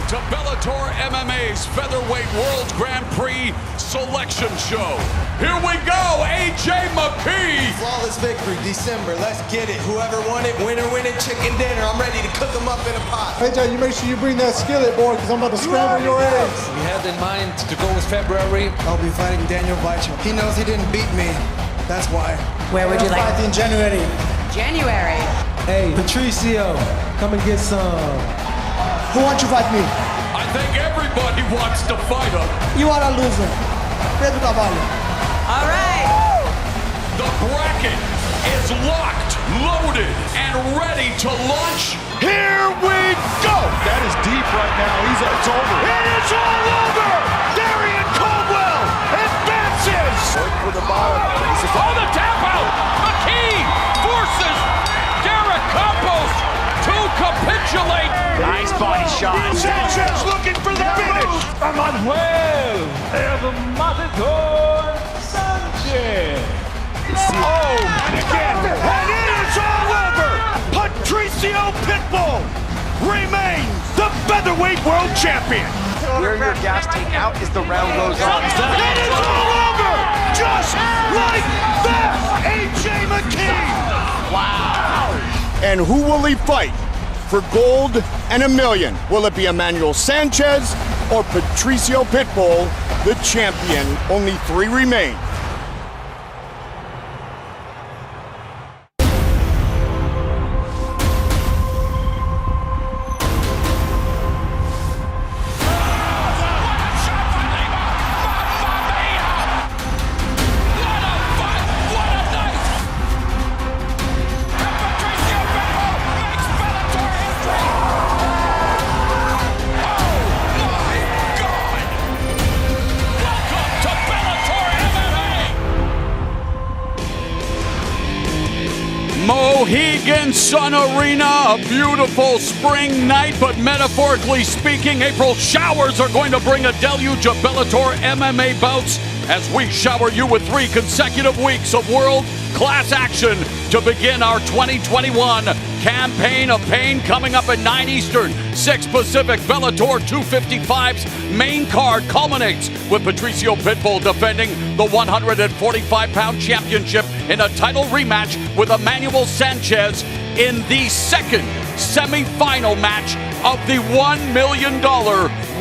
to Bellator MMA's Featherweight World Grand Prix Selection Show. Here we go, AJ McKee. Flawless victory, December, let's get it. Whoever won it, winner, chicken dinner. I'm ready to cook them up in a pot. AJ, you make sure you bring that skillet, boy, because I'm about to scramble your eggs. We had in mind to go with February. I'll be fighting Daniel Weichel. He knows he didn't beat me, that's why. Where would you like? Fight in January. January. Hey, Patricio, come and get some. Who wants to fight me? I think everybody wants to fight him. You are a loser. Pedro Cavallo. All right. The bracket is locked, loaded, and ready to launch. Here we go! That is deep right now. It's over. It is all over! Darian Caldwell advances! Work for the bottom. Oh, the tap out! McKee forces Derek Campos to capitulate. Nice body shot. Sanchez looking for the finish! Manuel El Matador Sanchez. Oh, and again, and it is all over! Patricio Pitbull remains the featherweight world champion. Where your gas tank out as the round goes on. It is all over! Just like that! AJ McKee! Wow! And who will he fight for gold and $1 million? Will it be Emmanuel Sanchez or Patricio Pitbull, the champion? Only 3 remain. Mohegan Sun Arena, a beautiful spring night, but metaphorically speaking, April showers are going to bring a deluge of Bellator MMA bouts as we shower you with 3 consecutive weeks of world-class action to begin our 2021 campaign of pain. Coming up at 9 Eastern, 6 Pacific, Bellator 255's main card culminates with Patricio Pitbull defending the 145-pound championship in a title rematch with Emmanuel Sanchez in the second semifinal match of the $1 million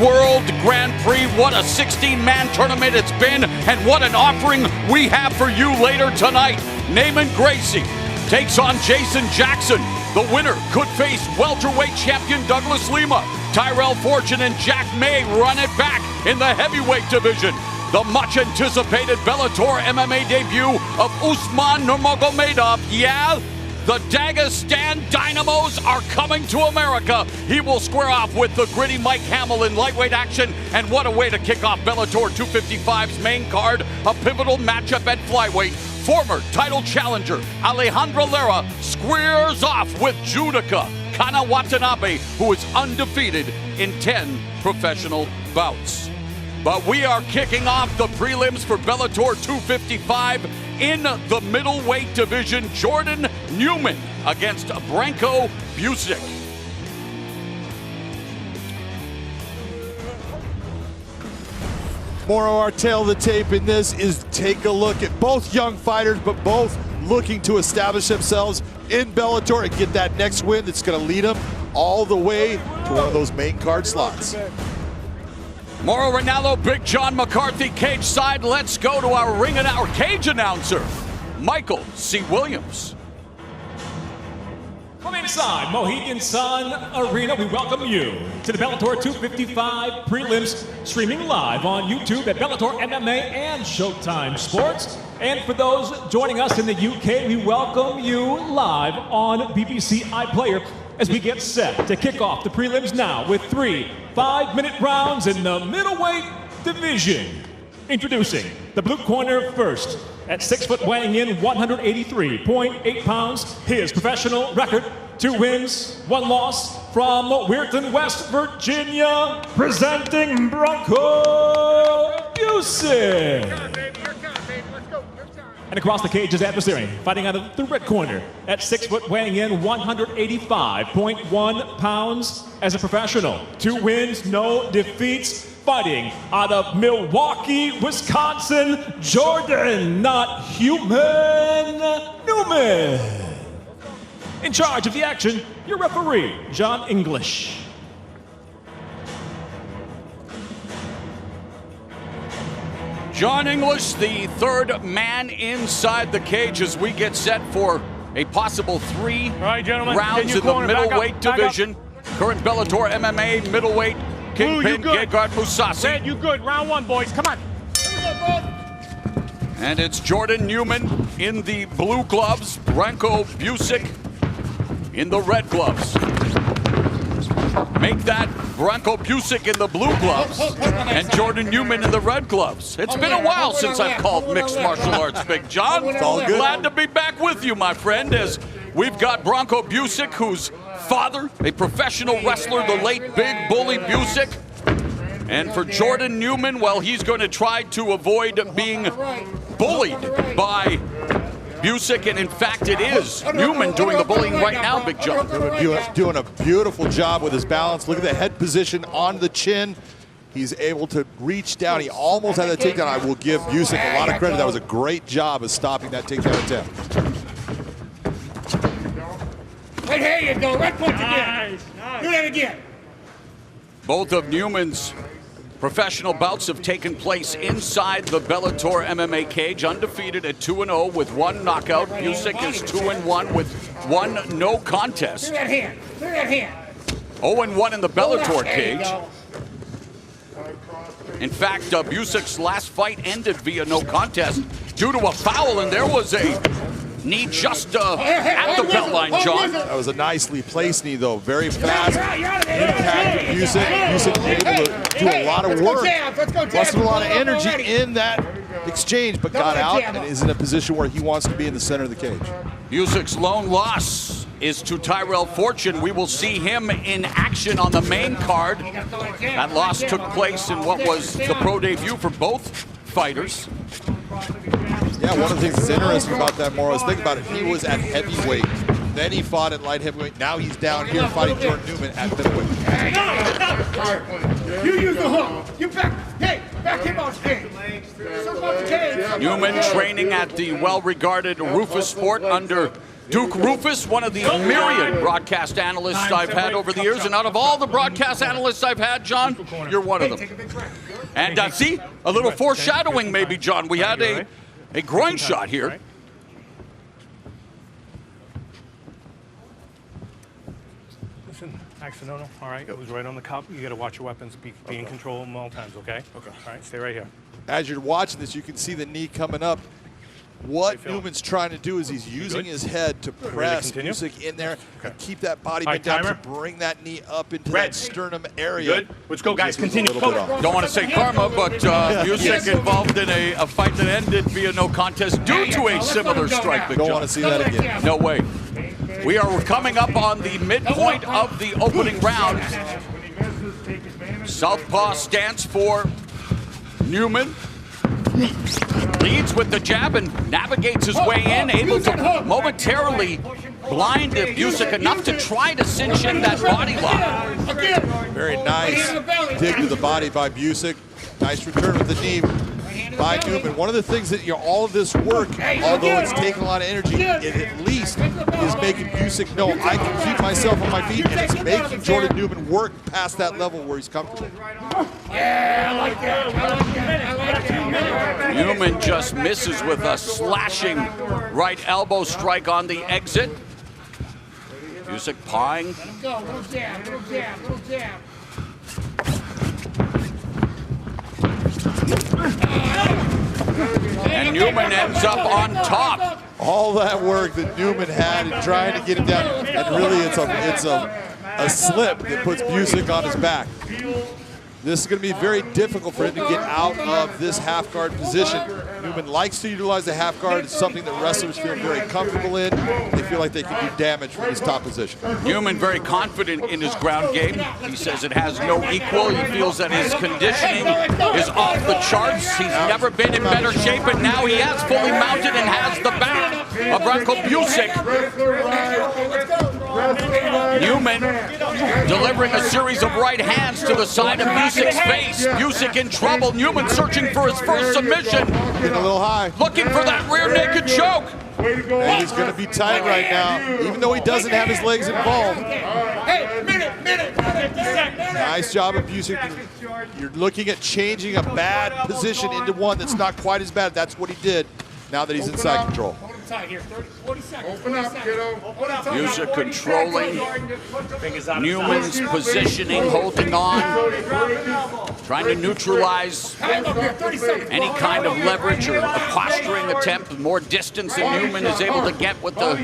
World Grand Prix. What a 16-man tournament it's been, and what an offering we have for you later tonight. Naaman Gracie takes on Jason Jackson. The winner could face welterweight champion Douglas Lima. Tyrell Fortune and Jack May run it back in the heavyweight division. The much-anticipated Bellator MMA debut of Usman Nurmagomedov. Yeah, the Dagestan Dynamos are coming to America. He will square off with the gritty Mike Hamill in lightweight action. And what a way to kick off Bellator 255's main card, a pivotal matchup at flyweight. Former title challenger Alejandra Lara squares off with Judoka Kana Watanabe, who is undefeated in 10 professional bouts. But we are kicking off the prelims for Bellator 255 in the middleweight division. Jordan Newman against Branko Busick. More of our tail of the tape in this is take a look at both young fighters, but both looking to establish themselves in Bellator and get that next win that's going to lead them all the way to one of those main card slots. Mauro Ranallo, Big John McCarthy, cage side. Let's go to our ring and our cage announcer, Michael C. Williams. From inside Mohegan Sun Arena, we welcome you to the Bellator 255 prelims, streaming live on YouTube at Bellator MMA and Showtime Sports. And for those joining us in the UK, we welcome you live on BBC iPlayer as we get set to kick off the prelims now with 3 5-minute rounds in the middleweight division. Introducing the blue corner first. At 6 foot, weighing in 183.8 pounds, his professional record, 2 wins, 1 loss, from Weirton, West Virginia, presenting Branko Busick. And across the cage, his adversary, fighting out of the red corner, at 6 foot, weighing in 185.1 pounds as a professional. 2 wins, no defeats, fighting out of Milwaukee, Wisconsin, Jordan, not human, Newman. In charge of the action, your referee, John English. John English, the third man inside the cage as we get set for a possible 3 rounds in the middleweight division. Current Bellator MMA middleweight kingpin Gegard Mousasi. Red, you good. Round 1, boys. Come on. And it's Jordan Newman in the blue gloves, Branko Busick in the red gloves. Make that Branko Busick in the blue gloves and Jordan Newman in the red gloves. It's been a while since I've called mixed martial arts, Big John. It's all good. Glad to be back with you, my friend, as we've got Branko Busick, whose father, a professional wrestler, the late Big Bully Busick. And for Jordan Newman, well, he's going to try to avoid being bullied by Busick, and in fact it is Newman doing the bullying right now, Big John. Doing a beautiful job with his balance. Look at the head position on the chin. He's able to reach down. He almost had that takedown. I will give Busick a lot of credit. That was a great job of stopping that takedown attempt. Right here you go. Right punch again. Do that again. Both of Newman's professional bouts have taken place inside the Bellator MMA cage, undefeated at 2-0 with 1 knockout. Busick is 2-1 with 1 no contest. Do that hand. Do that hand. 0-1 in the Bellator cage. In fact, Busick's last fight ended via no contest due to a foul, and there was a knee just at the belt line, John. That was a nicely placed knee, though. Very fast impact of Busick. Busick able to do a lot of work. Lost a lot of energy in that exchange, but got out and is in a position where he wants to be in the center of the cage. Busick's lone loss is to Tyrell Fortune. We will see him in action on the main card. That loss took place in what was the pro debut for both fighters. Yeah, one of the things that's interesting about that, Morris, think about it. He was at heavyweight. Then he fought at light heavyweight. Now he's down here fighting Jordan Newman at middleweight. You use the hook. You back. Hey, back him on stage. Newman training at the well-regarded Rufus Sport under Duke Rufus, one of the myriad broadcast analysts I've had over the years. And out of all the broadcast analysts I've had, John, you're one of them. And see, a little foreshadowing maybe, John. We had a groin shot here. Listen, accidental. All right, it was right on the cup. You got to watch your weapons. Be in control of them all times, okay? Okay. All right, stay right here. As you're watching this, you can see the knee coming up. What Newman's trying to do is he's using his head to press Busick in there and keep that body bent down to bring that knee up into that sternum area. Good. Let's go, guys. Continue. Don't want to say karma, but Busick involved in a fight that ended via no contest due to a similar strike. Don't want to see that again. No way. We are coming up on the midpoint of the opening round. Southpaw stance for Newman. Leads with the jab and navigates his way in, able to momentarily blind Busick enough to try to cinch in that body lock. Very nice dig to the body by Busick. Nice return with the knee by Newman. One of the things that, all of this work, although it's taking a lot of energy, it at least is making Busick know I can keep myself on my feet, and it's making Jordan Newman work past that level where he's comfortable. Yeah, I like that. I like that. Newman just misses with a slashing right elbow strike on the exit. Busick pawing. Let him go. Little jab, little jab, little jab. And Newman ends up on top. All that work that Newman had in trying to get him down, and really it's a slip that puts Busick on his back. This is going to be very difficult for him to get out of this half guard position. Newman likes to utilize the half guard. It's something that wrestlers feel very comfortable in. They feel like they can do damage from this top position. Newman very confident in his ground game. He says it has no equal. He feels that his conditioning is off the charts. He's never been in better shape, and now he has fully mounted and has the back of Branko Busick. Newman delivering a series of right hands to the side of Busick's face. Busick in trouble. Newman searching for his first submission. Getting a little high. Looking for that rear naked choke. And he's going to be tight right now, even though he doesn't have his legs involved. Nice job of Busick. You're looking at changing a bad position into one that's not quite as bad. That's what he did now that he's in side control. Busick controlling Newman's positioning, holding on, trying to neutralize any kind of leverage or a posturing attempt. More distance than Newman is able to get with the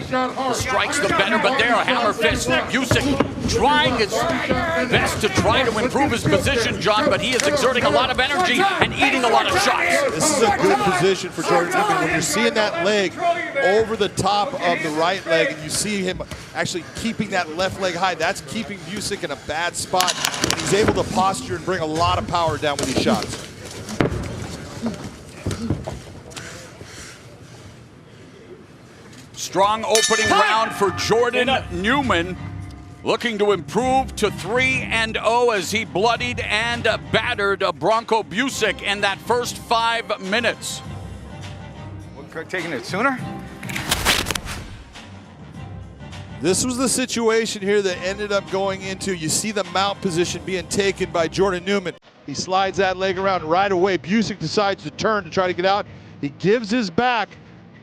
strikes, the better. But there, a hammer fist. Busick trying his best to try to improve his position, John, but he is exerting a lot of energy and eating a lot of shots. This is a good position for Jordan Newman. When you're seeing that leg over the top of the right leg and you see him actually keeping that left leg high, that's keeping Busick in a bad spot. He's able to posture and bring a lot of power down with these shots. Strong opening round for Jordan Newman, looking to improve to 3-0 as he bloodied and battered Branko Busick in that first 5 minutes. Taking it sooner? This was the situation here that ended up going into, you see the mount position being taken by Jordan Newman. He slides that leg around right away. Busick decides to turn to try to get out. He gives his back.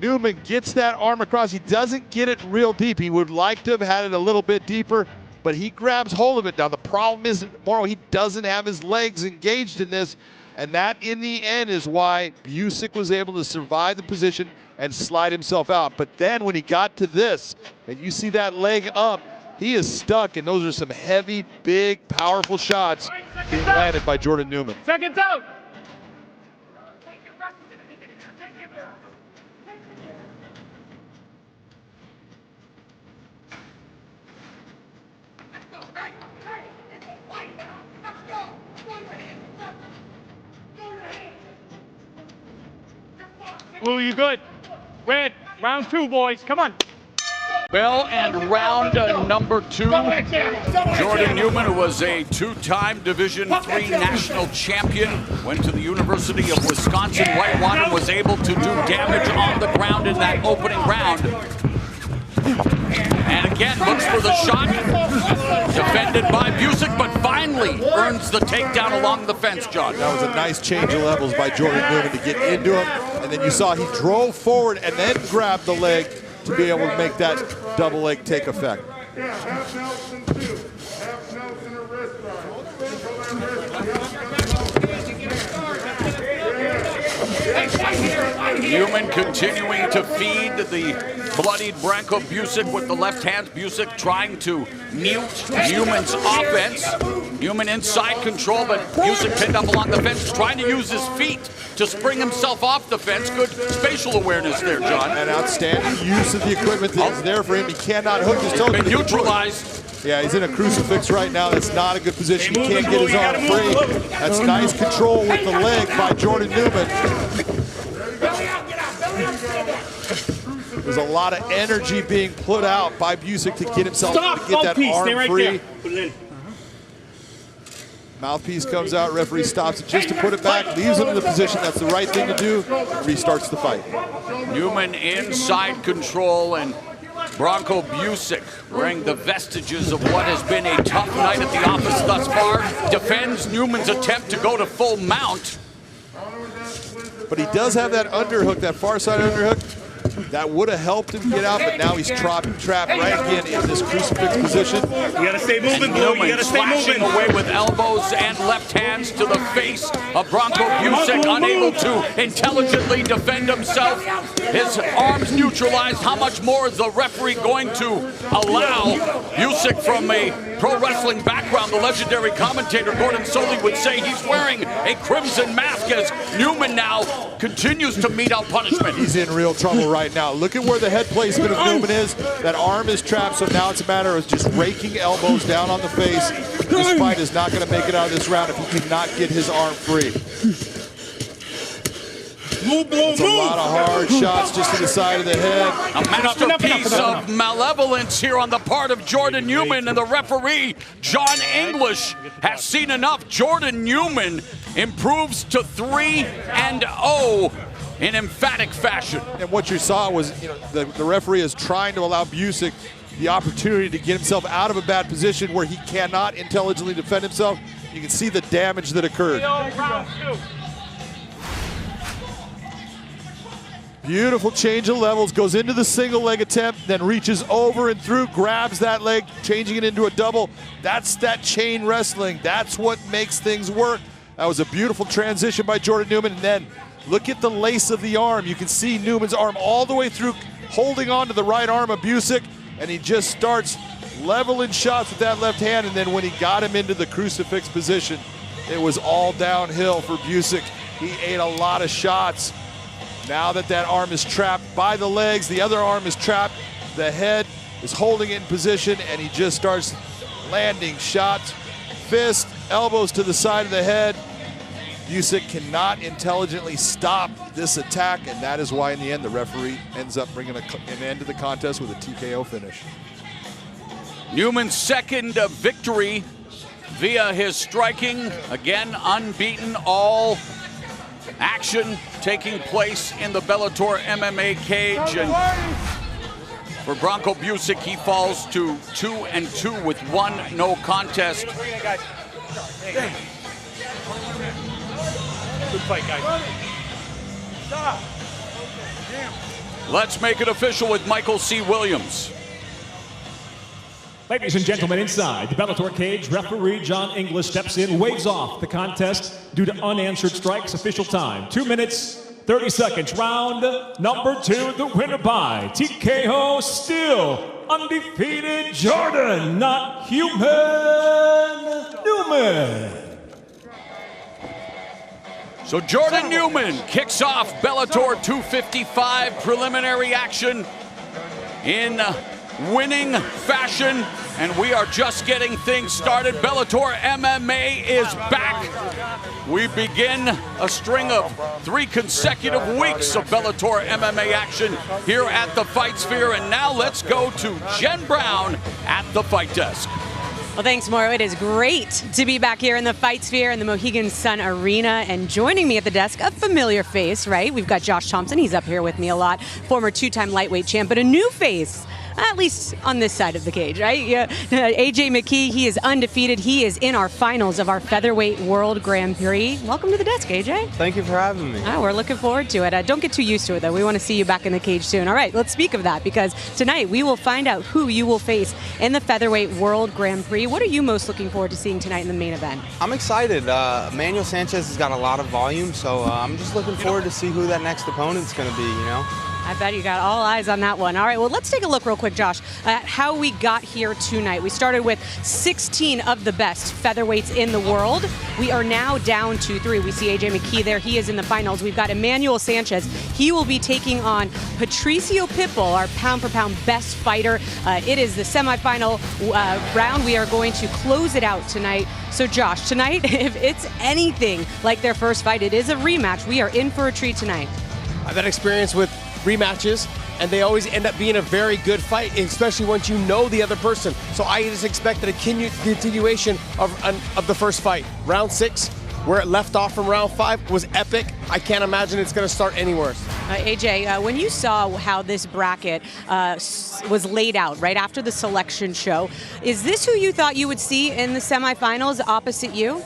Newman gets that arm across. He doesn't get it real deep. He would like to have had it a little bit deeper, but he grabs hold of it. Now the problem is, Morrow, he doesn't have his legs engaged in this, and that in the end is why Busick was able to survive the position and slide himself out. But then when he got to this, and you see that leg up, he is stuck, and those are some heavy, big, powerful shots being landed by Jordan Newman. Seconds out. Blue, you good? Red, round 2, boys. Come on. Well, and round number 2, Jordan Newman, who was a 2-time Division III national champion, went to the University of Wisconsin-Whitewater, was able to do damage on the ground in that opening round. And again, looks for the shot, defended by Busick, but finally earns the takedown along the fence, John. That was a nice change of levels by Jordan Newman to get into him, and then you saw he drove forward and then grabbed the leg to be able to make that double leg take effect. Newman continuing to feed the bloodied Branko Busick with the left hand. Busick trying to mute Newman's offense. Newman inside control, but Busick pinned up along the fence, trying to use his feet to spring himself off the fence. Good spatial awareness there, John. An outstanding use of the equipment that's there for him. He cannot hook his toes. Been neutralized. Yeah, he's in a crucifix right now. That's not a good position. He can't get his arm free. That's nice control with the leg by Jordan Newman. There's a lot of energy being put out by Busick to get himself to get that arm free. Mouthpiece comes out, referee stops it just to put it back, leaves him in the position. That's the right thing to do, restarts the fight. Newman inside control, and Branko Busick, wearing the vestiges of what has been a tough night at the office thus far, defends Newman's attempt to go to full mount. But he does have that underhook, that far side underhook. That would have helped him get out, but now he's trapped right again in this crucifix position. You gotta stay moving, Blue. You gotta stay moving. Away with elbows and left hands to the face of Branko Busick, unable to intelligently defend himself. His arms neutralized. How much more is the referee going to allow? Busick, from a pro wrestling background, the legendary commentator Gordon Soley would say he's wearing a crimson mask as Newman now continues to mete out punishment. He's in real trouble right now. Look at where the head placement of Newman is. That arm is trapped, so now it's a matter of just raking elbows down on the face. This fight is not going to make it out of this round if he cannot get his arm free. It's a lot of hard shots just to the side of the head. A masterpiece of malevolence here on the part of Jordan Newman, and the referee, John English, has seen enough. Jordan Newman improves to 3-0 in emphatic fashion. And what you saw was, the referee is trying to allow Busick the opportunity to get himself out of a bad position where he cannot intelligently defend himself. You can see the damage that occurred. Beautiful change of levels, goes into the single leg attempt, then reaches over and through, grabs that leg, changing it into a double. That's that chain wrestling. That's what makes things work. That was a beautiful transition by Jordan Newman. And then look at the lace of the arm. You can see Newman's arm all the way through, holding on to the right arm of Busick, and he just starts leveling shots with that left hand. And then when he got him into the crucifix position, it was all downhill for Busick. He ate a lot of shots. Now that that arm is trapped by the legs, the other arm is trapped, the head is holding it in position, and he just starts landing shots, fists, elbows to the side of the head. Busick cannot intelligently stop this attack, and that is why in the end the referee ends up bringing an end to the contest with a TKO finish. Newman's second victory via his striking, again unbeaten, all action taking place in the Bellator MMA cage. And for Branko Busick, he falls to 2-2 with 1 no contest. Good fight, guys. Let's make it official with Michael C. Williams. Ladies and gentlemen, inside the Bellator cage, referee John English steps in, waves off the contest due to unanswered strikes. Official time, 2 minutes, 30 seconds. Round number 2, the winner by TKO, still undefeated Jordan, not human, Newman. So Jordan Newman kicks off Bellator 255 preliminary action in winning fashion, and we are just getting things started. Bellator MMA is back. We begin a string of 3 consecutive weeks of Bellator MMA action here at the Fight Sphere, and now let's go to Jen Brown at the Fight Desk. Well, thanks, Mauro. It is great to be back here in the Fight Sphere in the Mohegan Sun Arena. And joining me at the desk, a familiar face, right? We've got Josh Thompson. He's up here with me a lot. Former 2-time lightweight champ, but a new face, at least on this side of the cage, right? Yeah. AJ McKee, he is undefeated. He is in our finals of our Featherweight World Grand Prix. Welcome to the desk, AJ. Thank you for having me. We're looking forward to it. Don't get too used to it, though. We want to see you back in the cage soon. All right, let's speak of that, because tonight we will find out who you will face in the Featherweight World Grand Prix. What are you most looking forward to seeing tonight in the main event? I'm excited. Manuel Sanchez has got a lot of volume, so I'm just looking forward to see who that next opponent's going to be, you know? I bet you got all eyes on that one. All right, well, let's take a look real quick, Josh, at how we got here tonight. We started with 16 of the best featherweights in the world. We are now down to 3. We see AJ McKee there. He is in the finals. We've got Emmanuel Sanchez. He will be taking on Patricio Pitbull, our pound-for-pound best fighter. It is the semifinal round. We are going to close it out tonight. So, Josh, tonight, if it's anything like their first fight, it is a rematch. We are in for a treat tonight. I've had experience with rematches, and they always end up being a very good fight, especially once you know the other person. So I just expected a continuation of the first fight. Round 6, where it left off from round 5, was epic. I can't imagine it's going to start any worse. AJ, when you saw how this bracket was laid out right after the selection show, is this who you thought you would see in the semifinals opposite you?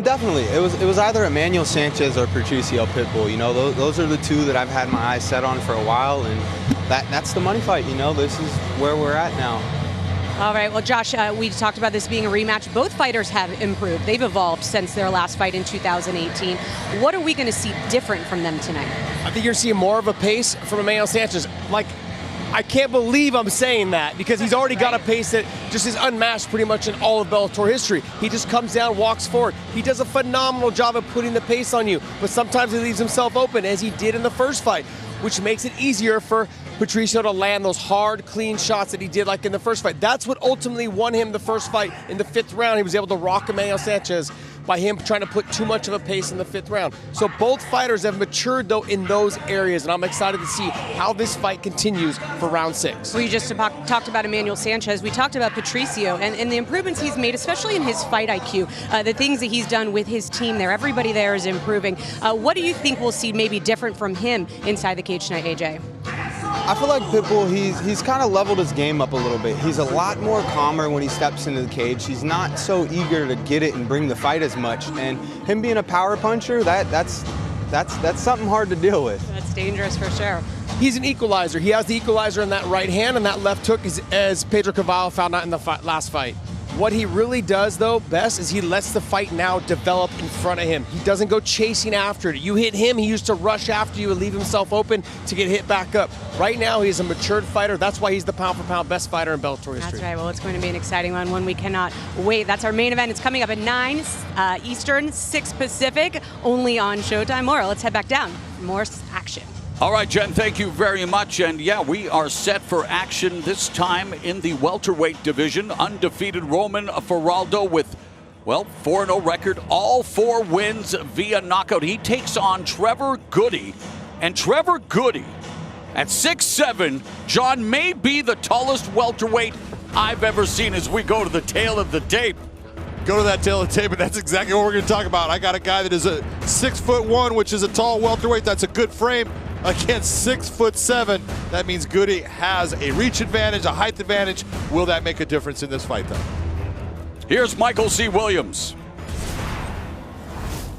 Definitely. It was either Emmanuel Sanchez or Patricio Pitbull. You know, those are the two that I've had my eyes set on for a while, and that's the money fight. You know, this is where we're at now. All right, well, Josh, we talked about this being a rematch. Both fighters have improved. They've evolved since their last fight in 2018. What are we going to see different from them tonight? I think you're seeing more of a pace from Emmanuel Sanchez. Like, I can't believe I'm saying that, because he's already got a pace that just is unmatched pretty much in all of Bellator history. He just comes down, walks forward. He does a phenomenal job of putting the pace on you, but sometimes he leaves himself open, as he did in the first fight, which makes it easier for Patricio to land those hard, clean shots that he did like in the first fight. That's what ultimately won him the first fight in the 5th round. He was able to rock Emmanuel Sanchez by him trying to put too much of a pace in the 5th round. So both fighters have matured, though, in those areas, and I'm excited to see how this fight continues for round 6. We just talked about Emmanuel Sanchez. We talked about Patricio and the improvements he's made, especially in his fight IQ, the things that he's done with his team there. Everybody there is improving. What do you think we'll see maybe different from him inside the cage tonight, AJ? I feel like Pitbull, he's kind of leveled his game up a little bit. He's a lot more calmer when he steps into the cage. He's not so eager to get it and bring the fight as much. And him being a power puncher, that's something hard to deal with. That's dangerous for sure. He's an equalizer. He has the equalizer in that right hand, and that left hook, as Pedro Cavallo found out in the last fight. What he really does, though, best is he lets the fight now develop in front of him. He doesn't go chasing after it. You hit him, he used to rush after you and leave himself open to get hit back up. Right now, he's a matured fighter. That's why he's the pound-for-pound best fighter in Bellator history. That's right. Well, it's going to be an exciting one we cannot wait. That's our main event. It's coming up at 9 Eastern, 6 Pacific, only on Showtime. Maura, let's head back down for more action. All right, Jen, thank you very much. And yeah, we are set for action this time in the welterweight division. Undefeated Roman Faraldo with, well, 4-0 record, all 4 wins via knockout. He takes on Trevor Gudde. And Trevor Gudde, at 6'7", John, may be the tallest welterweight I've ever seen as we go to the tail of the tape. Go to that tail of the tape, and that's exactly what we're going to talk about. I got a guy that is a 6'1", which is a tall welterweight. That's a good frame. Against 6'7", that means Gudde has a reach advantage, a height advantage. Will that make a difference in this fight, though? Here's Michael C. Williams.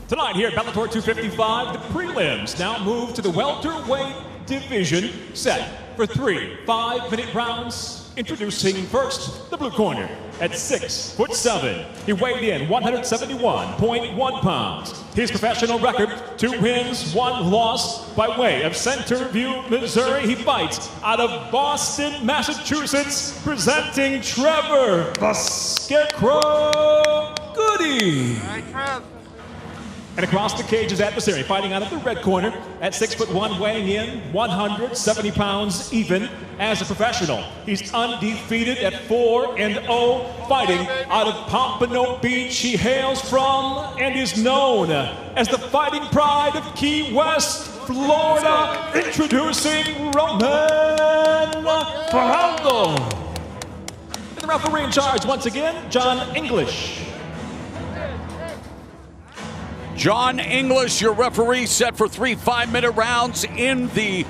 Tonight here at Bellator 255, the prelims now move to the welterweight division, set for 3 5-minute rounds. Introducing first, the blue corner at 6'7". He weighed in 171.1 pounds. His professional record, 2 wins, 1 loss. By way of Centerview, Missouri, he fights out of Boston, Massachusetts, presenting Trevor the Scarecrow Gudde. And across the cage, his adversary, fighting out of the red corner at 6'1", weighing in 170 pounds even as a professional. He's undefeated at 4-0, fighting out of Pompano Beach. He hails from and is known as the fighting pride of Key West, Florida. Introducing Roman Faraldo. And the referee in charge once again, John English. John English, your referee, set for 3 5-minute rounds in the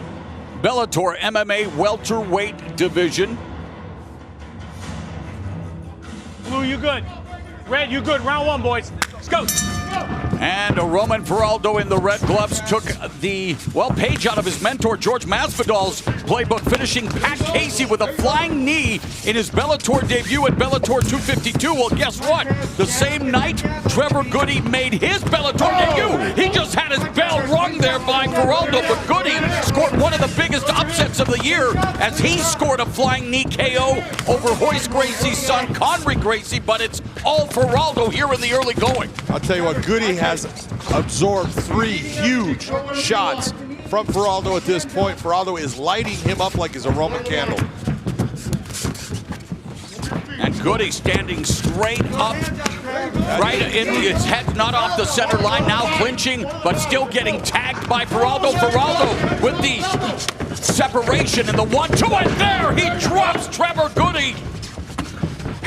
Bellator MMA welterweight division. Blue, you good. Red, you good. Round 1, boys. Let's go. And Roman Faraldo in the red gloves took the, well, page out of his mentor George Masvidal's playbook, finishing Pat Casey with a flying knee in his Bellator debut at Bellator 252. Well, guess what? The same night, Trevor Gudde made his Bellator debut. He just had his bell rung there by Faraldo, but Gudde scored one of the biggest upsets of the year as he scored a flying knee KO over Royce Gracie's son, Conry Gracie, but it's all Faraldo here in the early going. I'll tell you what, Gudde has absorbed 3 huge shots from Faraldo at this point. Faraldo is lighting him up like he's a Roman candle. And Gudde standing straight up, right in his head, not off the center line, now clinching, but still getting tagged by Faraldo. Faraldo with the separation and the 1-2, and there he drops Trevor Gudde.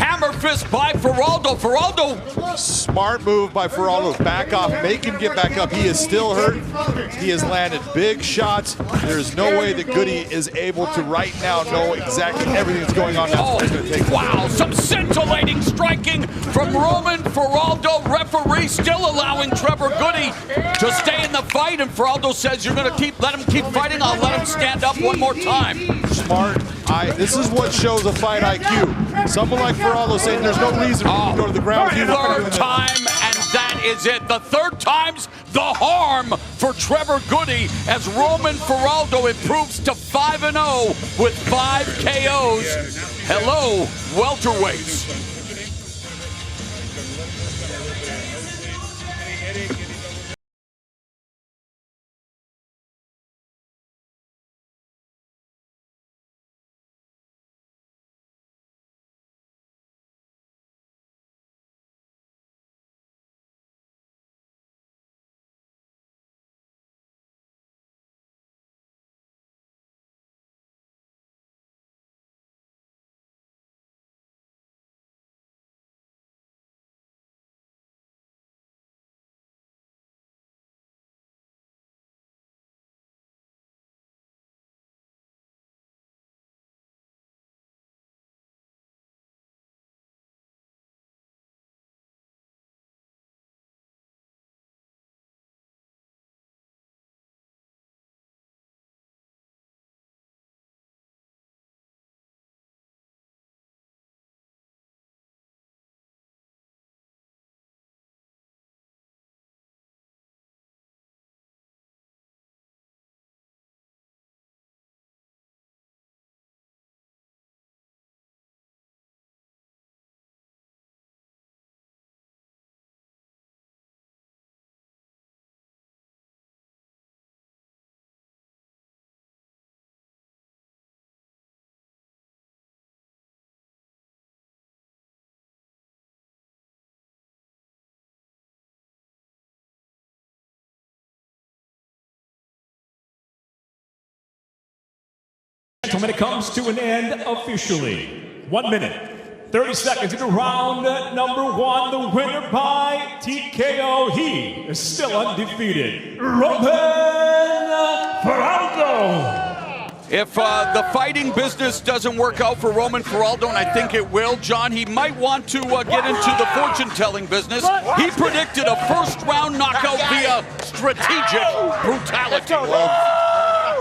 hammer fist by Faraldo. Faraldo. Smart move by Faraldo. Back off, make him get back up. He is still hurt. He has landed big shots. There's no way that Gudde is able to right now know exactly everything that's going on. That's going to take. Wow, some scintillating striking from Roman Faraldo. Referee still allowing Trevor Gudde to stay in the fight, and Faraldo says you're going to let him keep fighting. I'll let him stand up one more time. Smart. This is what shows a fight IQ. Someone like Faraldo saying there's no reason for you to go to the ground. Third time, and that is it. The third time's the harm for Trevor Gudde as Roman Faraldo improves to 5-0 with 5 KOs. Hello, welterweights. When it comes to an end officially, 1 minute, 30 seconds into round number 1, the winner by TKO, he is still undefeated, Roman Faraldo. If the fighting business doesn't work out for Roman Faraldo, and I think it will, John, he might want to get into the fortune-telling business. He predicted a first-round knockout via strategic brutality.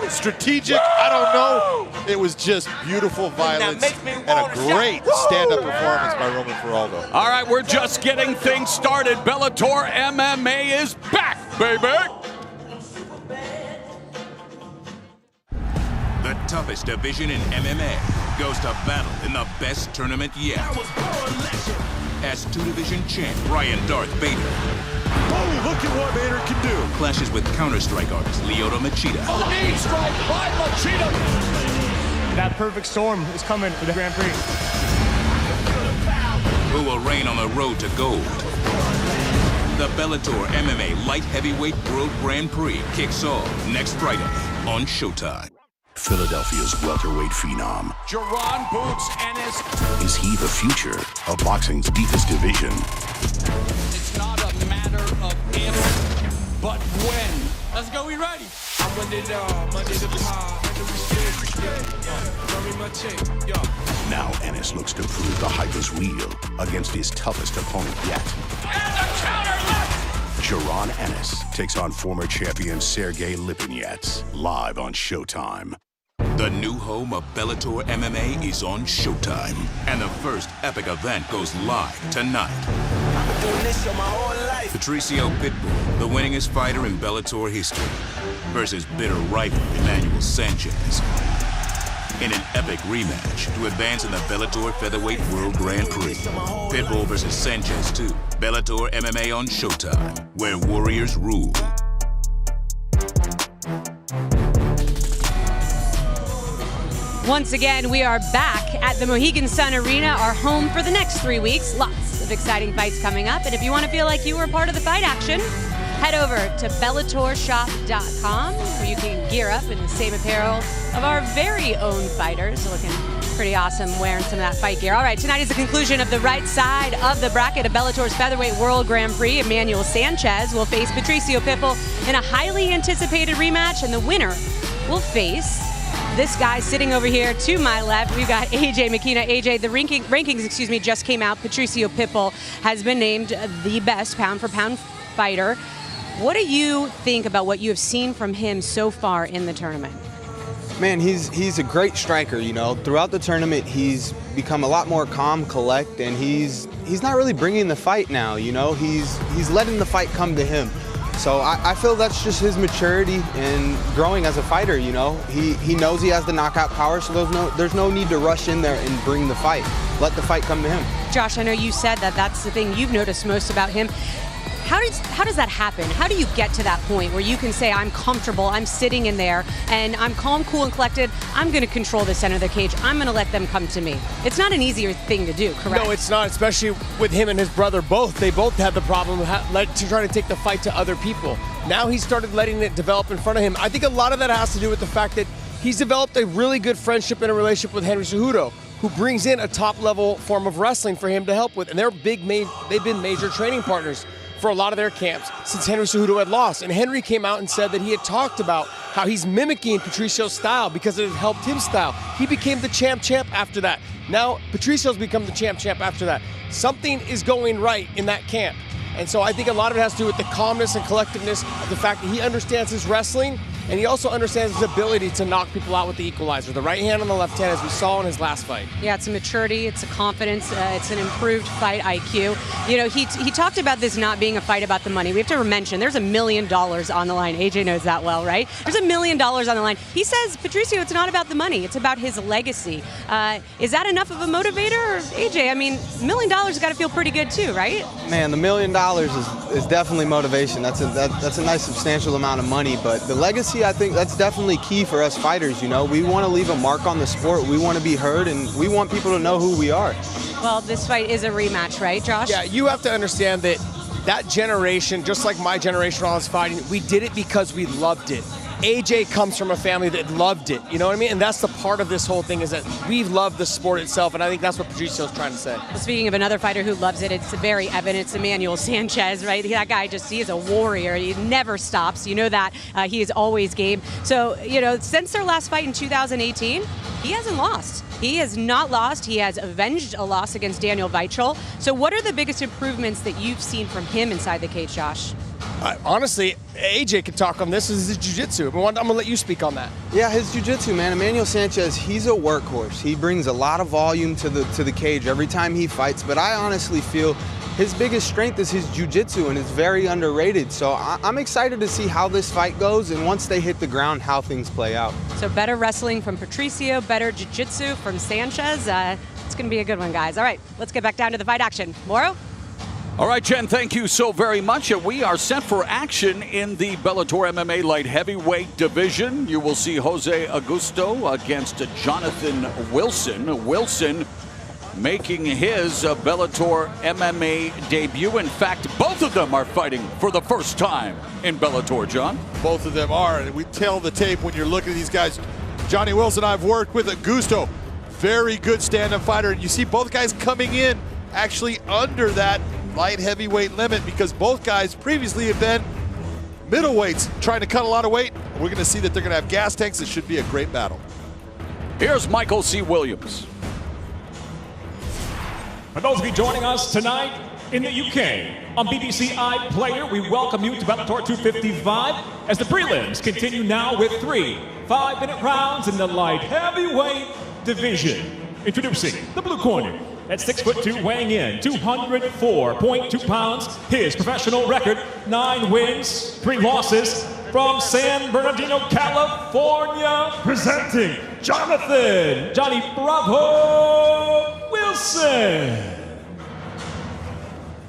Strategic, I don't know. It was just beautiful violence and a great stand-up performance by Roman Faraldo. All right, we're just getting things started. Bellator MMA is back, baby. The toughest division in MMA goes to battle in the best tournament yet. As two-division champ Ryan Darth Bader. Oh, look at what Bader can do. Clashes with Counter-Strike artist Lyoto Machida. Oh, knee strike by Machida. That perfect storm is coming for the Grand Prix. Who will reign on the road to gold? The Bellator MMA Light Heavyweight World Grand Prix kicks off next Friday on Showtime. Philadelphia's welterweight phenom. Jerron Boots Ennis. Is he the future of boxing's deepest division? It's not a matter of if, but when. Let's go, we ready. I run it all, Monday to Now Ennis looks to prove the hype is real against his toughest opponent yet. And the counter left. Jerron Ennis takes on former champion Sergey Lipinets, live on Showtime. The new home of Bellator MMA is on Showtime, and the first epic event goes live tonight. I've been doing this show my whole life. Patricio Pitbull, the winningest fighter in Bellator history, versus bitter rival Emmanuel Sanchez. In an epic rematch to advance in the Bellator Featherweight World Grand Prix. Pitbull versus Sanchez 2. Bellator MMA on Showtime, where warriors rule. Once again, we are back at the Mohegan Sun Arena, our home for the next 3 weeks. Lots of exciting fights coming up. And if you want to feel like you were part of the fight action, head over to BellatorShop.com, where you can gear up in the same apparel of our very own fighters, looking Pretty awesome wearing some of that fight gear. All right, tonight is the conclusion of the right side of the bracket of Bellator's Featherweight World Grand Prix. Emmanuel Sanchez will face Patricio Pitbull in a highly anticipated rematch, and the winner will face this guy sitting over here to my left. We've got AJ McKenna. AJ, the rankings, just came out. Patricio Pitbull has been named the best pound-for-pound fighter. What do you think about what you have seen from him so far in the tournament? Man, he's a great striker, you know. Throughout the tournament, he's become a lot more calm, collect, and he's not really bringing the fight now, you know. He's letting the fight come to him. So I feel that's just his maturity and growing as a fighter, you know. He knows he has the knockout power, so there's no need to rush in there and bring the fight. Let the fight come to him. Josh, I know you said that that's the thing you've noticed most about him. How does that happen? How do you get to that point where you can say, I'm comfortable, I'm sitting in there, and I'm calm, cool, and collected, I'm going to control the center of the cage, I'm going to let them come to me? It's not an easier thing to do, correct? No, it's not, especially with him and his brother both. They both had the problem of trying to take the fight to other people. Now he started letting it develop in front of him. I think a lot of that has to do with the fact that he's developed a really good friendship and a relationship with Henry Cejudo, who brings in a top-level form of wrestling for him to help with. And they've been major training partners for a lot of their camps since Henry Cejudo had lost. And Henry came out and said that he had talked about how he's mimicking Patricio's style because it had helped him style. He became the champ after that. Now Patricio's become the champ after that. Something is going right in that camp. And so I think a lot of it has to do with the calmness and collectiveness of the fact that he understands his wrestling, and he also understands his ability to knock people out with the equalizer. The right hand and the left hand, as we saw in his last fight. Yeah, it's a maturity, it's a confidence, it's an improved fight IQ. You know, he talked about this not being a fight about the money. We have to mention there's $1 million on the line. AJ knows that well, right? There's $1 million on the line. He says, Patricio, it's not about the money, it's about his legacy. Is that enough of a motivator? Or, AJ, I mean, $1 million has got to feel pretty good too, right? Man, the $1 million is definitely motivation. That's a nice substantial amount of money, but the legacy, I think that's definitely key for us fighters, you know. We want to leave a mark on the sport. We want to be heard, and we want people to know who we are. Well, this fight is a rematch, right, Josh? Yeah, you have to understand that generation, just like my generation when I was fighting, we did it because we loved it. AJ comes from a family that loved it, you know what I mean? And that's the part of this whole thing, is that we love the sport itself, and I think that's what Patricio's trying to say. Well, speaking of another fighter who loves it, it's very evident. It's Emmanuel Sanchez, right? That guy he is a warrior. He never stops. You know that. He is always game. So, you know, since their last fight in 2018, he hasn't lost. He has not lost. He has avenged a loss against Daniel Weichel. So what are the biggest improvements that you've seen from him inside the cage, Josh? Honestly, AJ can talk on this. This is his jiu-jitsu. I'm going to let you speak on that. Yeah, his jiu-jitsu, man. Emmanuel Sanchez, he's a workhorse. He brings a lot of volume to the cage every time he fights, but I honestly feel his biggest strength is his jiu-jitsu, and it's very underrated. So I'm excited to see how this fight goes, and once they hit the ground, how things play out. So better wrestling from Patricio, better jiu-jitsu from Sanchez. It's going to be a good one, guys. All right, let's get back down to the fight action. Moro? All right, Jen, thank you so very much. We are set for action in the Bellator MMA light heavyweight division. You will see Jose Augusto against Jonathan Wilson. Wilson making his Bellator MMA debut. In fact, both of them are fighting for the first time in Bellator, John. Both of them are, and we tell the tape when you're looking at these guys. Johnny Wilson, I've worked with Augusto. Very good stand-up fighter, and you see both guys coming in actually under that light heavyweight limit, because both guys previously have been middleweights trying to cut a lot of weight. We're going to see that they're going to have gas tanks. It should be a great battle. Here's Michael C. Williams. For those of you joining us tonight in the UK on BBC iPlayer, we welcome you to Bellator 255 as the prelims continue now with 3 5-minute rounds in the light heavyweight division. Introducing the blue corner. At 6'2", weighing in 204.2 pounds, his professional record, 9 wins, 3 losses, from San Bernardino, California, presenting Jonathan "Johnny Bravo" Wilson.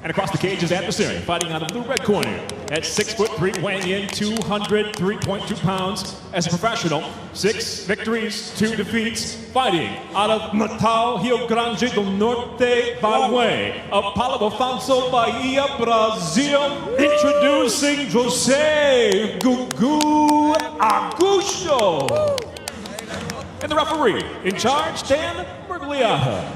And across the cage is adversary, fighting out of the red corner. At 6'3", weighing in 203.2 pounds, as a professional, 6 victories, 2 defeats, fighting out of Natal, Rio Grande do Norte, by way of Paulo Afonso, Bahia, Brazil. Introducing Jose Gugu Augusto. And the referee in charge, Dan Murtazaliev.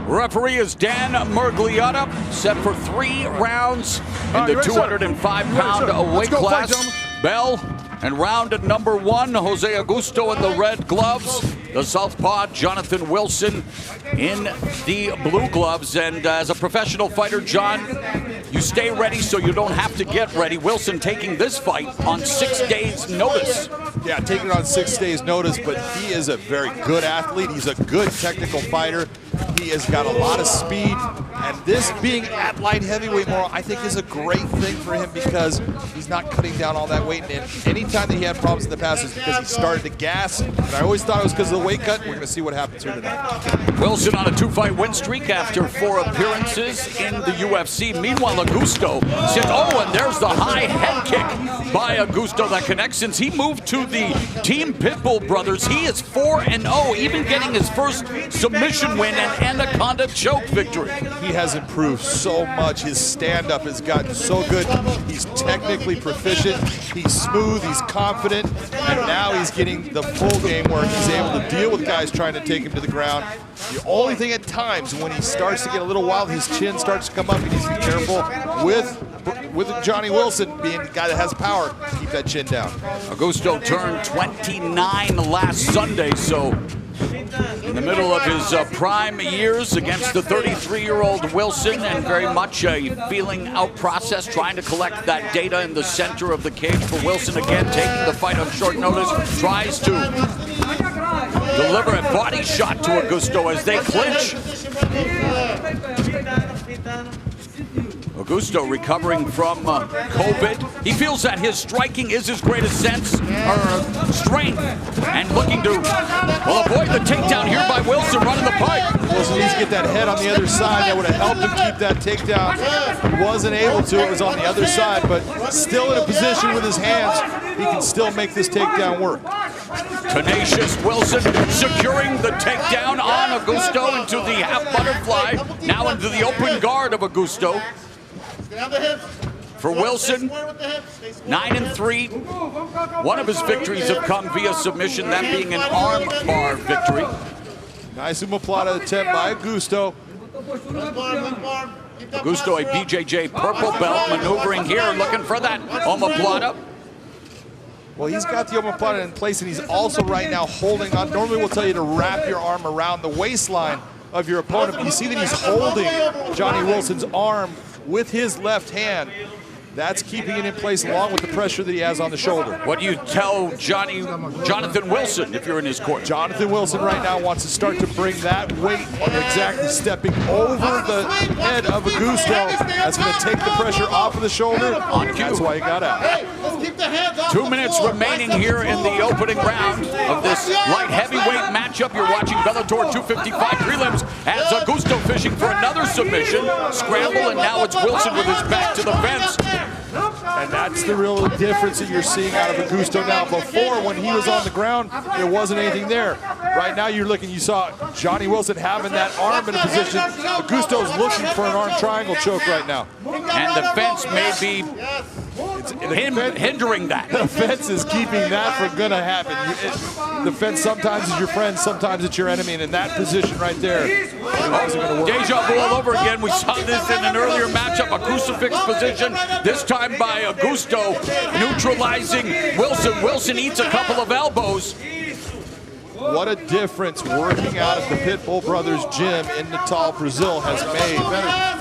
Referee is Dan Murtazaliev, set for 3 rounds in the 205-pound weight class. Bell and round number 1, Jose Augusto in the red gloves. The southpaw, Jonathan Wilson, in the blue gloves. And as a professional fighter, John, you stay ready so you don't have to get ready. Wilson taking this fight on 6 days' notice. Yeah, taking it on 6 days' notice, but he is a very good athlete. He's a good technical fighter. He has got a lot of speed, and this being at light heavyweight more, I think is a great thing for him because he's not cutting down all that weight. And any time that he had problems in the past is because he started to gas, and I always thought it was because of the weight cut. We're going to see what happens here tonight. Wilson on a 2-fight win streak after 4 appearances in the UFC. Meanwhile, Augusto said, oh, and there's the high head kick by Augusto that connects. Since he moved to the Team Pitbull brothers, he is 4-0, even getting his first submission win and Anaconda choke victory. He has improved so much. His stand-up has gotten so good. He's technically proficient. He's smooth. He's confident. And now he's getting the full game where he's able to deal with guys trying to take him to the ground. The only thing at times when he starts to get a little wild, his chin starts to come up. He needs to be careful with Johnny Wilson being the guy that has power to keep that chin down. Augusto turned 29 last Sunday, so in the middle of his prime years against the 33-year-old Wilson, and very much a feeling out process, trying to collect that data in the center of the cage for Wilson. Again, taking the fight on short notice, tries to deliver a body shot to Augusto as they clinch. Augusto recovering from COVID. He feels that his striking is his greatest strength, and looking to, well, avoid the takedown here by Wilson, running the pipe. Wilson needs to get that head on the other side. That would have helped him keep that takedown. He wasn't able to. It was on the other side, but still in a position with his hands, he can still make this takedown work. Tenacious Wilson securing the takedown on Augusto into the half butterfly, now into the open guard of Augusto. For Wilson, 9-3. One of his victories have come via submission, that being an arm bar victory. Nice omoplata attempt by Augusto. Augusto, a BJJ purple belt, maneuvering here, looking for that omoplata. Well, he's got the omoplata in place, and he's also right now holding on. Normally we'll tell you to wrap your arm around the waistline of your opponent, but you see that he's holding Johnny Wilson's arm with his left hand. That's keeping it in place along with the pressure that he has on the shoulder. What do you tell Jonathan Wilson if you're in his court? Jonathan Wilson right now wants to start to bring that weight, exactly stepping over the head of Augusto. That's going to take the pressure off of the shoulder. On cue. That's why he got out. 2 minutes remaining here in the opening round of this light heavyweight matchup. You're watching Bellator 255 prelims as Augusto fishing for another submission. Scramble, and now it's Wilson with his back to the fence. And that's the real difference that you're seeing out of Augusto now. Before, when he was on the ground, there wasn't anything there. Right now, you saw Johnny Wilson having that arm in a position. Augusto's looking for an arm triangle choke right now. And the fence may be hindering that. The fence is keeping that from going to happen. The fence sometimes is your friend, sometimes it's your enemy, and in that position right there, it wasn't going to work. Deja vu all over again. We saw this in an earlier matchup, a crucifix position, this time by Augusto, neutralizing Wilson. Wilson eats a couple of elbows. What a difference working out at the Pitbull Brothers gym in Natal, Brazil has made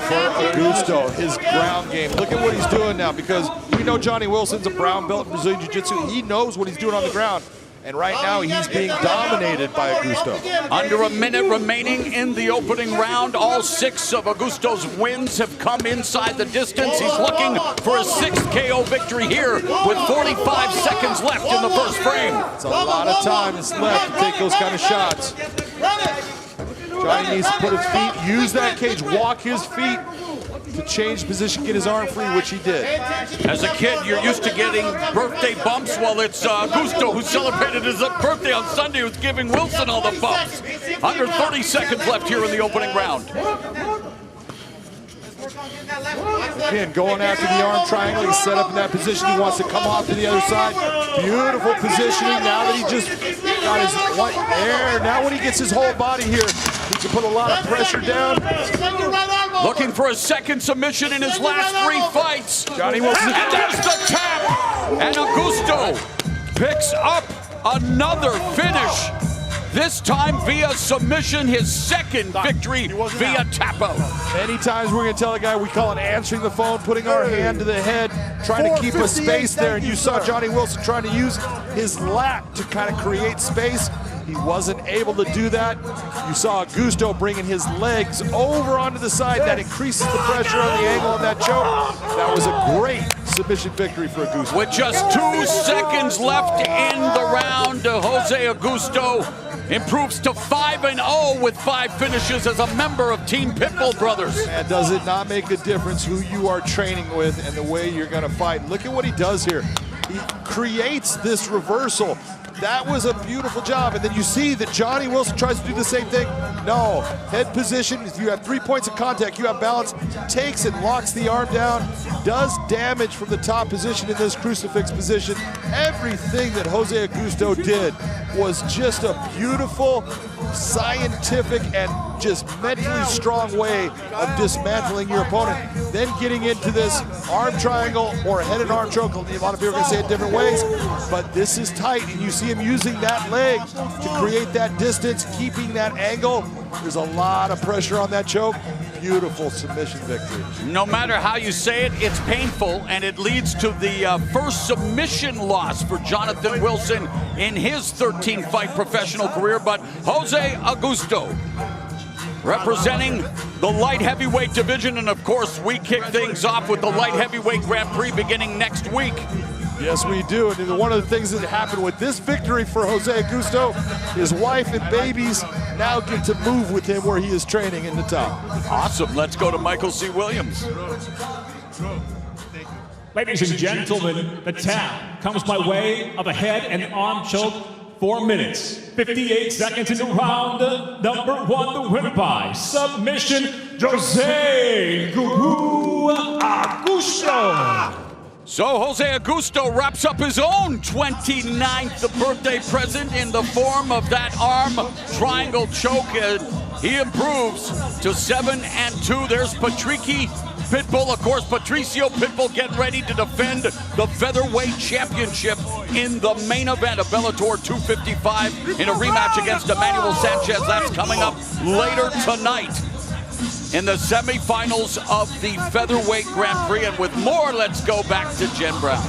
for Augusto. His ground game. Look at what he's doing now, because we know Johnny Wilson's a brown belt in Brazilian Jiu-Jitsu. He knows what he's doing on the ground. And right now, he's being dominated by Augusto. Under a minute remaining in the opening round. All 6 of Augusto's wins have come inside the distance. He's looking for a 6th KO victory here with 45 seconds left in the first frame. It's a lot of time that's left to take those kind of shots. Johnny needs to put his feet, use that cage, walk his feet to change position, get his arm free, which he did. As a kid, you're used to getting birthday bumps. Well, it's Augusto, who celebrated his birthday on Sunday, who's giving Wilson all the bumps. Under 30 seconds left here in the opening round. Again, going after the arm triangle. He's set up in that position. He wants to come off to the other side. Beautiful positioning now that he just got his air. Now when he gets his whole body here, he can put a lot of pressure down. Looking for a second submission in his last 3 fights. Johnny Wilson. And there's the tap. And Augusto picks up another finish. This time via submission, his second victory via tap out. Many times we're going to tell a guy, we call it answering the phone, putting our hand to the head, trying to keep a space there. And you saw Johnny Wilson trying to use his lat to kind of create space. He wasn't able to do that. You saw Augusto bringing his legs over onto the side. That increases the pressure on the angle of that choke. That was a great submission victory for Augusto. With just 2 seconds left in the round, Jose Augusto improves to 5-0 with 5 finishes as a member of Team Pitbull Brothers. And does it not make a difference who you are training with and the way you're going to fight? Look at what he does here. He creates this reversal. That was a beautiful job. And then you see that Johnny Wilson tries to do the same thing. No, head position, if you have 3 points of contact, you have balance, takes and locks the arm down, does damage from the top position in this crucifix position. Everything that Jose Augusto did was just a beautiful, scientific, and just mentally strong way of dismantling your opponent. Then getting into this arm triangle or a headed arm choke. A lot of people are going to say it different ways, but this is tight, and you see him using that leg to create that distance, keeping that angle. There's a lot of pressure on that choke. Beautiful submission victory. No matter how you say it, it's painful, and it leads to the first submission loss for Jonathan Wilson in his 13-fight professional career. But Jose Augusto, representing the light heavyweight division, and of course we kick things off with the light heavyweight Grand Prix beginning next week. Yes, we do. And one of the things that happened with this victory for Jose Augusto, his wife and babies now get to move with him where he is training in the top. Awesome. Let's go to Michael C. Williams. Ladies and gentlemen, the tap comes by way of a head and arm choke. 4 minutes, 58 seconds into round number 1. The winner by submission, Jose Augusto. So Jose Augusto wraps up his own 29th birthday present in the form of that arm triangle choke. He improves to 7-2. There's Pitbull, of course, Patricio Pitbull getting ready to defend the featherweight championship in the main event of Bellator 255 in a rematch against Emmanuel Sanchez. That's coming up later tonight in the semifinals of the featherweight Grand Prix. And with more, let's go back to Jen Brown.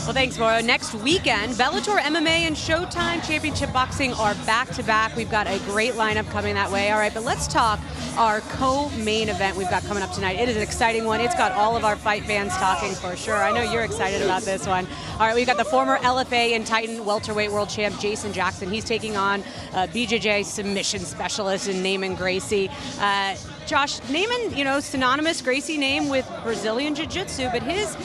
Well, thanks, Mauro. Next weekend, Bellator MMA and Showtime Championship Boxing are back-to-back. We've got a great lineup coming that way. All right, but let's talk our co-main event we've got coming up tonight. It is an exciting one. It's got all of our fight fans talking for sure. I know you're excited about this one. All right, we've got the former LFA and Titan welterweight world champ, Jason Jackson. He's taking on BJJ submission specialist in Neiman Gracie. Josh, Neiman, synonymous Gracie name with Brazilian Jiu-Jitsu, but his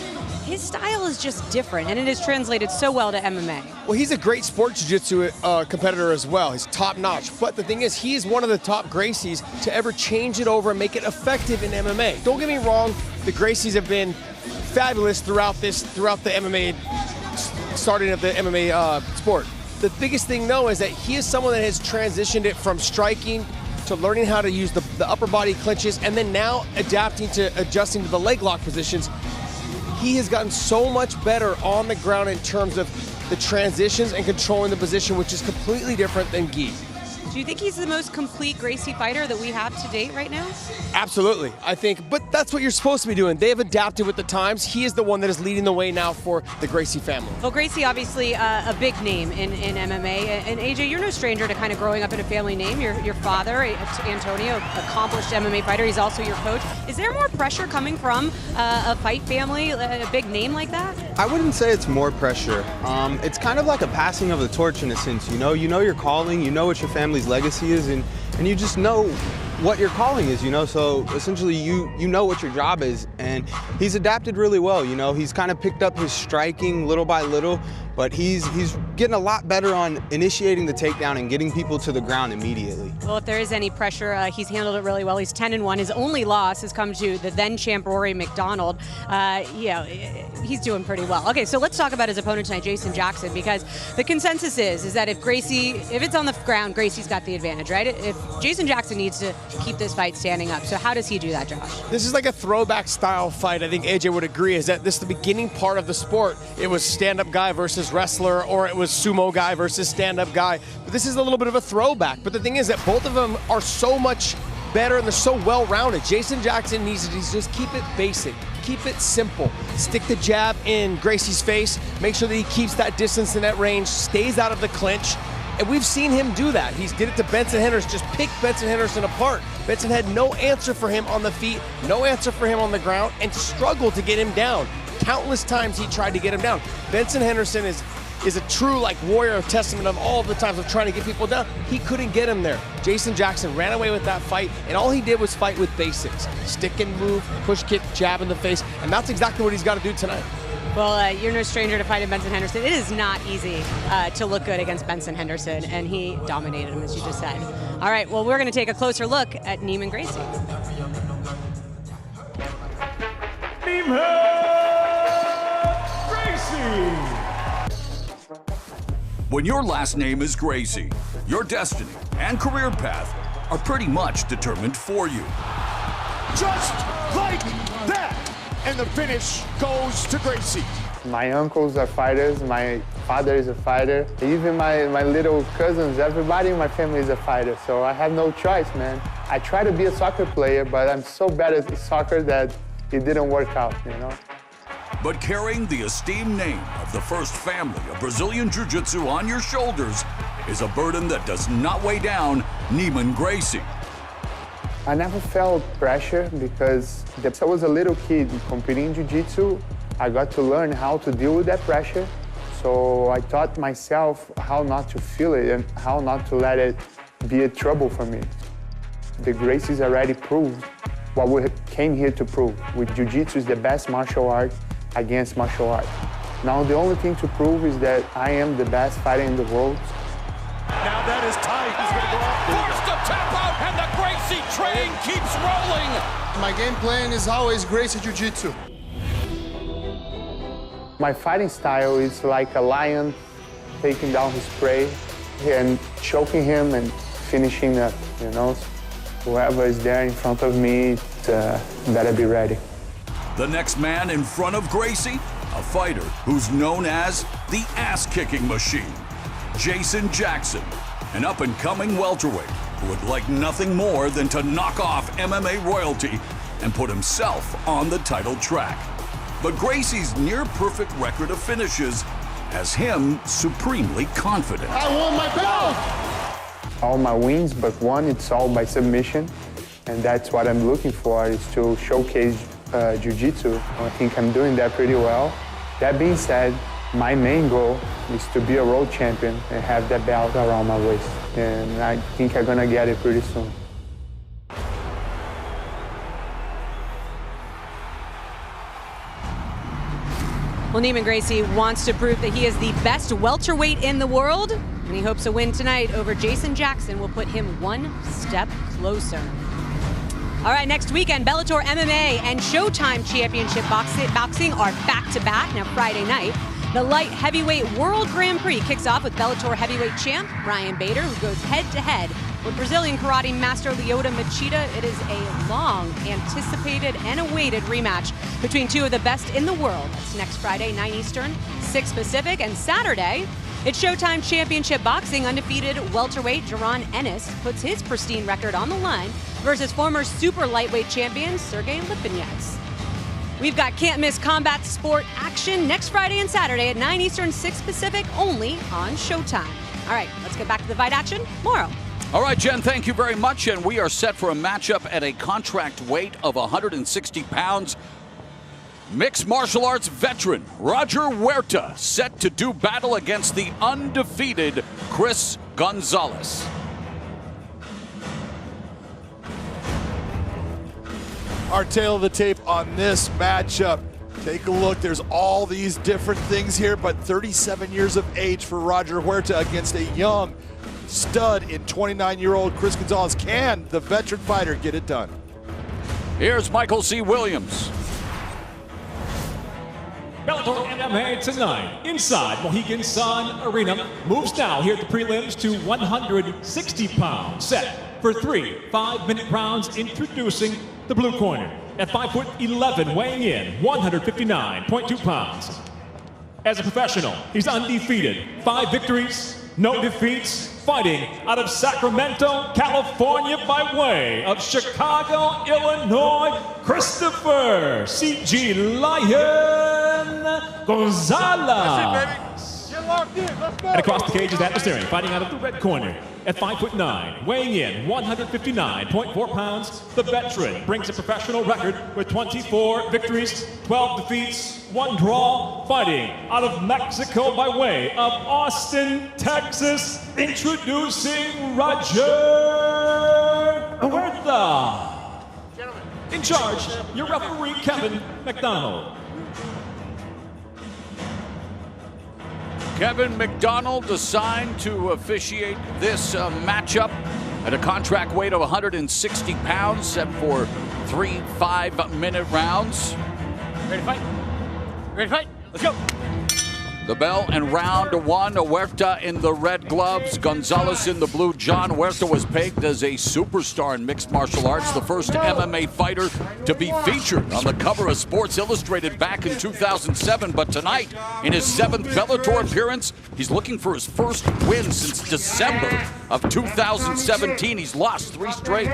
style is just different, and it is translated so well to MMA. Well, he's a great sport jiu-jitsu competitor as well. He's top-notch. But the thing is, he's one of the top Gracies to ever change it over and make it effective in MMA. Don't get me wrong, the Gracies have been fabulous throughout the MMA, starting of the MMA sport. The biggest thing, though, is that he is someone that has transitioned it from striking to learning how to use the upper body clinches, and then now adjusting to the leg lock positions. He has gotten so much better on the ground in terms of the transitions and controlling the position, which is completely different than Gi. Do you think he's the most complete Gracie fighter that we have to date right now? Absolutely, I think, but that's what you're supposed to be doing. They have adapted with the times. He is the one that is leading the way now for the Gracie family. Well, Gracie, obviously a big name in MMA, and AJ, you're no stranger to kind of growing up in a family name. Your father, Antonio, accomplished MMA fighter. He's also your coach. Is there more pressure coming from a fight family, a big name like that? I wouldn't say it's more pressure. It's kind of like a passing of the torch in a sense. You know your calling, you know what your family's legacy is, and you just know what your calling is, so essentially you know what your job is, and he's adapted really well. You know, he's kind of picked up his striking little by little, but he's getting a lot better on initiating the takedown and getting people to the ground immediately. Well, if there is any pressure, he's handled it really well. He's 10-1. His only loss has come to the then champ Rory McDonald. Yeah, he's doing pretty well. Okay, so let's talk about his opponent tonight, Jason Jackson, because the consensus is that if it's on the ground, Gracie's got the advantage, right? If Jason Jackson needs to keep this fight standing up. So how does he do that, Josh? This is like a throwback style fight. I think AJ would agree, is that this is the beginning part of the sport. It was stand-up guy versus wrestler, or it was sumo guy versus stand-up guy. But this is a little bit of a throwback. But the thing is that both of them are so much better and they're so well-rounded. Jason Jackson needs to just keep it basic. Keep it simple. Stick the jab in Gracie's face. Make sure that he keeps that distance in that range, stays out of the clinch. And we've seen him do that. He did it to Benson Henderson, just picked Benson Henderson apart. Benson had no answer for him on the feet, no answer for him on the ground, and struggled to get him down. Countless times he tried to get him down. Benson Henderson is a true warrior testament of all the times of trying to get people down. He couldn't get him there. Jason Jackson ran away with that fight, and all he did was fight with basics. Stick and move, push kick, jab in the face, and that's exactly what he's got to do tonight. Well, you're no stranger to fighting Benson Henderson. It is not easy to look good against Benson Henderson, and he dominated him, as you just said. All right, well, we're going to take a closer look at Neiman Gracie. When your last name is Gracie, your destiny and career path are pretty much determined for you. Just like that! And the finish goes to Gracie. My uncles are fighters, my father is a fighter, even my little cousins, everybody in my family is a fighter, so I have no choice, man. I try to be a soccer player, but I'm so bad at soccer that it didn't work out, you know? But carrying the esteemed name of the first family of Brazilian Jiu-Jitsu on your shoulders is a burden that does not weigh down Neiman Gracie. I never felt pressure because I was a little kid competing in Jiu-Jitsu. I got to learn how to deal with that pressure. So I taught myself how not to feel it and how not to let it be a trouble for me. The Gracie's already proved what we came here to prove. With Jiu-Jitsu is the best martial art against martial art. Now the only thing to prove is that I am the best fighter in the world. Now that is tight. He's going to go out. Forced to tap out, and the Gracie train keeps rolling. My game plan is always Gracie Jiu-Jitsu. My fighting style is like a lion taking down his prey and choking him and finishing up, you know? Whoever is there in front of me, better be ready. The next man in front of Gracie, a fighter who's known as the ass-kicking machine. Jason Jackson, an up-and-coming welterweight who would like nothing more than to knock off MMA royalty and put himself on the title track. But Gracie's near-perfect record of finishes has him supremely confident. I won my belt! All my wins, but one, it's all by submission. And that's what I'm looking for, is to showcase Jiu-Jitsu. I think I'm doing that pretty well. That being said, my main goal is to be a world champion and have that belt around my waist. And I think I'm gonna get it pretty soon. Well, Neiman Gracie wants to prove that he is the best welterweight in the world, and he hopes a win tonight over Jason Jackson will put him one step closer. All right, next weekend, Bellator MMA and Showtime Championship Boxing are back-to-back. Now, Friday night, the light heavyweight World Grand Prix kicks off with Bellator heavyweight champ Ryan Bader, who goes head-to-head with Brazilian karate master Lyoto Machida. It is a long anticipated and awaited rematch between two of the best in the world. That's next Friday, 9 Eastern, 6 Pacific, and Saturday, it's Showtime Championship Boxing. Undefeated welterweight Jaron Ennis puts his pristine record on the line versus former super lightweight champion Sergey Lipinets. We've got can't-miss combat sport action next Friday and Saturday at 9 Eastern, 6 Pacific, only on Showtime. All right, let's get back to the fight action tomorrow. All right, Jen, thank you very much. And we are set for a matchup at a contract weight of 160 pounds. Mixed martial arts veteran Roger Huerta set to do battle against the undefeated Chris Gonzalez. Our tail of the tape on this matchup. Take a look, there's all these different things here, but 37 years of age for Roger Huerta against a young stud in 29-year-old Chris Gonzalez. Can the veteran fighter get it done? Here's Michael C. Williams. Bellator MMA tonight, inside Mohegan Sun Arena, moves now here at the prelims to 160 pounds, set for 3 5-minute rounds. Introducing the blue corner at 5'11", weighing in 159.2 pounds. As a professional, he's undefeated, 5 victories, no defeats, fighting out of Sacramento, California by way of Chicago, Illinois, Christopher C.G. Lion Gonzalez. And across the cage is adversary, fighting out of the red corner at 5'9", weighing in 159.4 pounds. The veteran brings a professional record with 24 victories, 12 defeats, 1 draw, fighting out of Mexico by way of Austin, Texas. Introducing Roger Huerta. In charge, your referee, Kevin McDonald. Kevin McDonald assigned to officiate this matchup at a contract weight of 160 pounds, set for 3 5-minute rounds. Ready to fight? Ready to fight? Let's go. The bell and round 1, Huerta in the red gloves, Gonzalez in the blue. John Huerta was pegged as a superstar in mixed martial arts, the first MMA fighter to be featured on the cover of Sports Illustrated back in 2007. But tonight, in his 7th Bellator appearance, he's looking for his first win since December of 2017. He's lost 3 straight.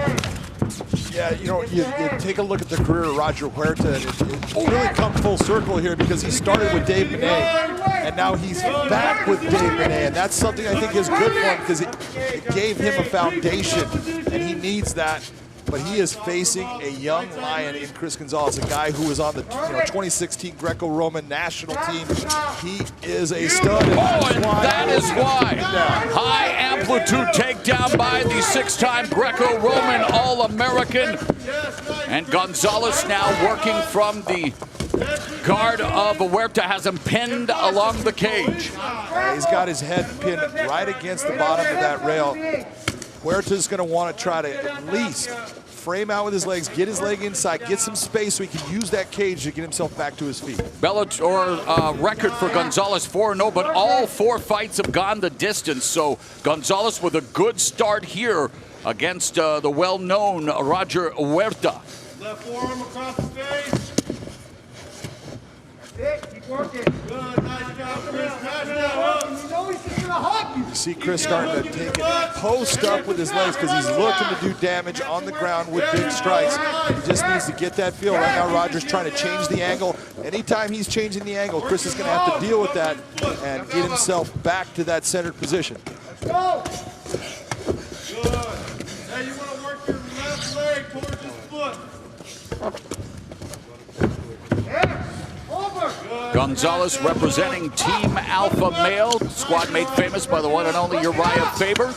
Yeah, you know, you take a look at the career of Roger Huerta, and it's really come full circle here because he started with Dave Benet, and now he's back with Dave Benet, and that's something I think is good for him because it gave him a foundation, and he needs that. But he is facing a young lion in Chris Gonzalez, a guy who was on the 2016 Greco-Roman national team. He is a stud. And that is why. High amplitude takedown by the 6-time Greco-Roman All-American. And Gonzalez now working from the guard of Huerta, has him pinned along the cage. He's got his head pinned right against the bottom of that rail. Huerta's going to want to try to at least frame out with his legs, get his leg inside, get some space so he can use that cage to get himself back to his feet. Bellator record for Gonzalez 4-0, but all 4 fights have gone the distance. So Gonzalez with a good start here against the well-known Roger Huerta. Left forearm across the face. Keep working. Good, nice job, Chris. You know he's just gonna hug you. You see Chris starting to take it post up with his legs because he's looking to do damage on the ground with big strikes. He just needs to get that feel. Right now, Roger's trying to change the angle. Anytime he's changing the angle, Chris is going to have to deal with that and get himself back to that centered position. Let's go. Good. Now you want to work your left leg towards his foot. Gonzalez representing Team Alpha Male, squad made famous by the one and only Uriah Faber. You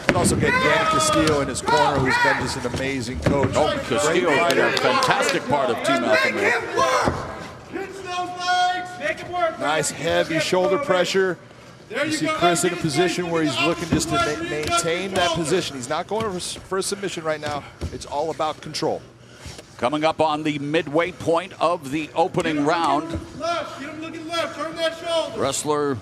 can also get Danny Castillo in his corner, who's been just an amazing coach. Oh, Castillo is a fantastic part of Team Alpha Male. Nice heavy shoulder pressure. You see Chris in a position where he's looking just to maintain that position. He's not going for a submission right now. It's all about control. Coming up on the midway point of the opening round, Left, get him looking left, turn that shoulder. wrestler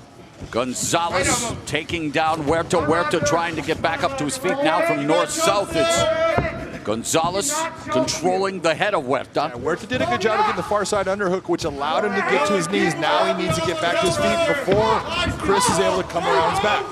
Gonzalez taking down Huerta. Huerta trying to get back up to his feet now from north-south. It's Gonzalez controlling the head of Huerta. Huerta did a good job of getting the far side underhook, which allowed him to get to his knees. Now he needs to get back to his feet before Chris is able to come around his back.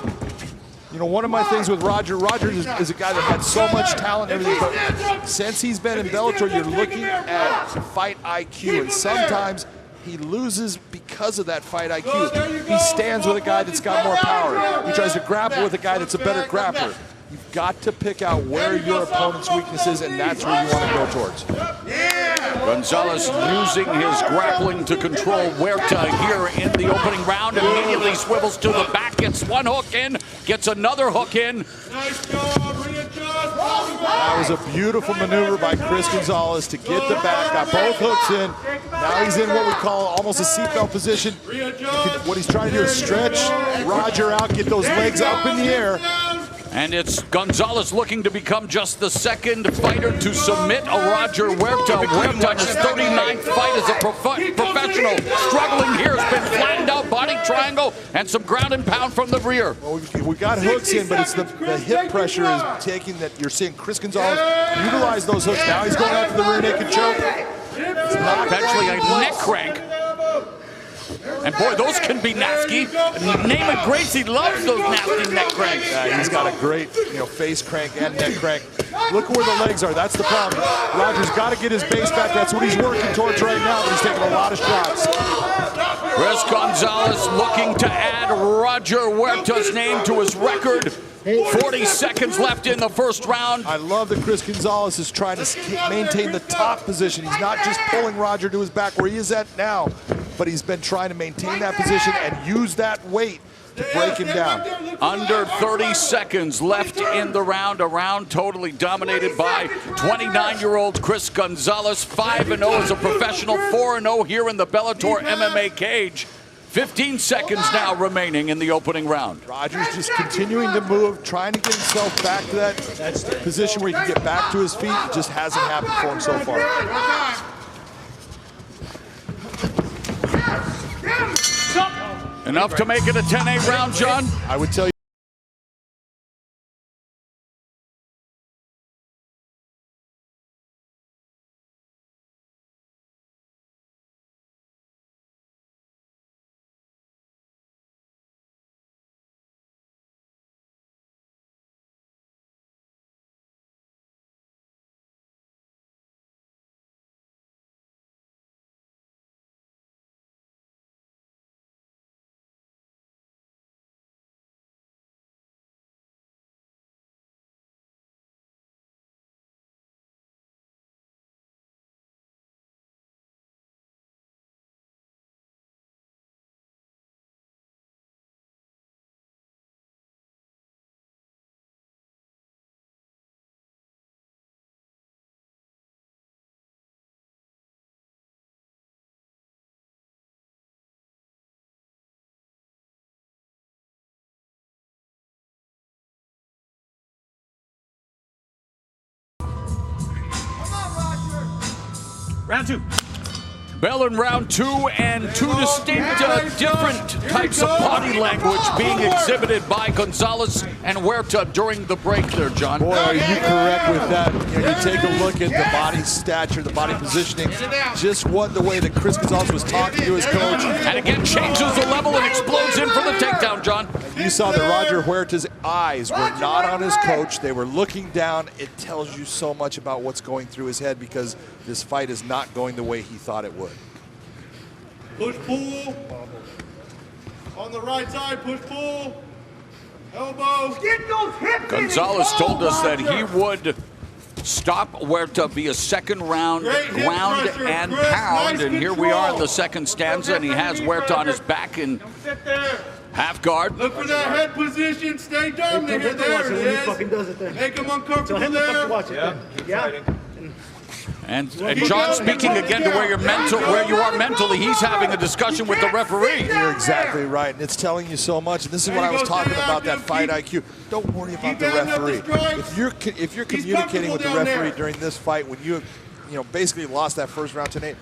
You know, one of my things with Roger is a guy that had so much talent and everything, but since he's been in Bellator, you're looking at fight IQ, and sometimes he loses because of that fight IQ. He stands with a guy that's got more power. He tries to grapple with a guy that's a better grappler. You've got to pick out where your opponent's weakness is, and that's where you want to go towards. Gonzalez using his grappling to control Huerta here in the opening round. Immediately swivels to the back, gets one hook in, gets another hook in. Nice job, readjust. That was a beautiful maneuver by Chris Gonzalez to get the back, got both hooks in. Now he's in what we call almost a seatbelt position. What he's trying to do is stretch Roger out, get those legs up in the air. And it's Gonzalez looking to become just the second fighter to submit a Roger Huerta. Huerta in his 39th fight as a professional. Struggling here, has been flattened out, body triangle, and some ground and pound from the rear. Well, we got hooks in, but it's the hip pressure is taking that. You're seeing Chris Gonzalez utilize those hooks. Now he's going after the rear naked choke. Eventually a neck crank. And boy, those can be nasty. Naaman Gracie loves those nasty neck cranks. He's got a great face crank and neck crank. Look where the legs are. That's the problem. Roger's got to get his base back. That's what he's working towards right now. He's taking a lot of shots. Chris Gonzalez looking to add Roger Huerta's name to his record. 40 seconds left in the first round. I love that Chris Gonzalez is trying to maintain the top position. He's not just pulling Roger to his back where he is at now, but he's been trying to maintain that position and use that weight to break him down. Under 30 seconds left in the round. A round totally dominated by 29-year-old Chris Gonzalez. 5-0 as a professional, 4-0 here in the Bellator MMA cage. 15 seconds now remaining in the opening round. Roger's just continuing to move, trying to get himself back to that position where he can get back to his feet. It just hasn't happened for him so far. Enough to make it a 10-8 round, John? I would tell you. Round two. Bell in round two, and two distinct, different types of body language being exhibited by Gonzalez and Huerta during the break there, John. Boy, are you correct with that. You take a look at the body stature, the body positioning, just the way that Chris Gonzalez was talking to his coach. And again, changes the level and explodes in for the takedown, John. You saw that Roger Huerta's eyes were not on his coach. They were looking down. It tells you so much about what's going through his head because this fight is not going the way he thought it would. Push, pull. On the right side, push, pull. Elbows. Get those hips. Gonzalez told us that he would stop Huerta via second round ground and pound. And here we are in the second stanza, and he has Huerta on his back in half guard. Look for that head position. Stay dominant. There it is. Make him uncomfortable there. Yeah. And John, speaking again to where you are mentally, he's having a discussion with the referee. You're exactly right, and it's telling you so much. And this is what I was talking about, that fight IQ. Don't worry about the referee. If you're communicating with the referee during this fight, when you basically lost that first round 10-8,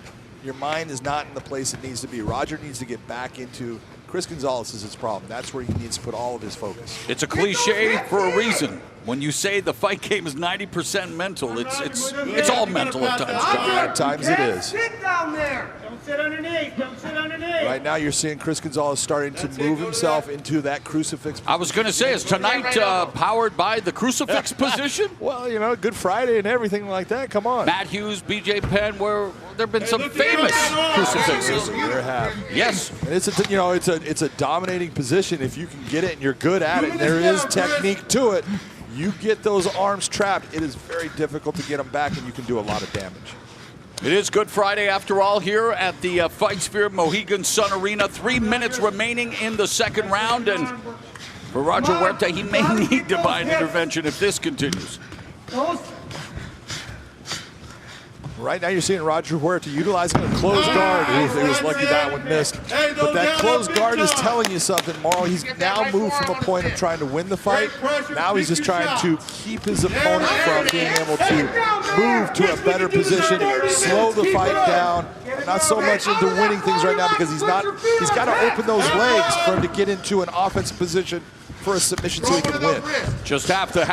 your mind is not in the place it needs to be. Roger needs to get back into. Chris Gonzalez is his problem. That's where he needs to put all of his focus. It's a cliche for a reason. When you say the fight game is 90% mental, it's all mental at times, John. At times it is. Sit down there. Don't sit underneath. Don't sit underneath. Right now you're seeing Chris Gonzalez starting to move himself into that crucifix position. I was going to say, is tonight powered by the crucifix position? Well, Good Friday and everything like that. Come on. Matt Hughes, BJ Penn, where there have been some famous crucifixes. There have. Yes. And it's a dominating position if you can get it and you're good at it. And there is technique to it. You get those arms trapped, it is very difficult to get them back, and you can do a lot of damage. It is Good Friday after all here at the Fight Sphere Mohegan Sun Arena. 3 minutes remaining in the second round, and for Roger Huerta, he may need divine intervention if this continues. Right now you're seeing Roger Huerta utilizing a closed guard. He was lucky that one missed. But that closed guard is telling you something, Mauro. He's now moved from a point of trying to win the fight. Now he's just trying to keep his opponent from being able to move to a better position, slow the fight down. Not so much into winning things right now because he's got to open those legs for him to get into an offensive position for a submission so he can win. Just past the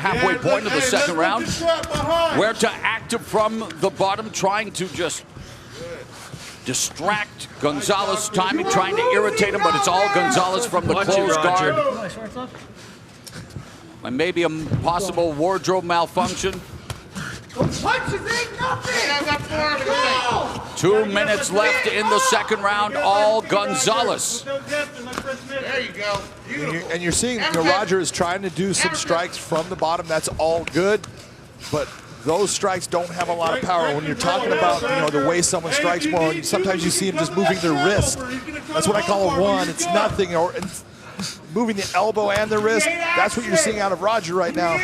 halfway point of the second round. Huerta active from the bottom, trying to just distract Gonzalez, timing, trying to irritate him, but it's all Gonzalez from the closed guard. And maybe a possible wardrobe malfunction. Punches ain't nothing! 2 minutes left in the second round, all Gonzalez. There you go. And you're seeing Roger is trying to do some strikes from the bottom. That's all good, but those strikes don't have a lot of power. When you're talking about the way someone strikes more, sometimes you see him just moving their wrist. That's what I call a one. It's nothing. Or it's moving the elbow and the wrist. That's what you're seeing out of Roger right now.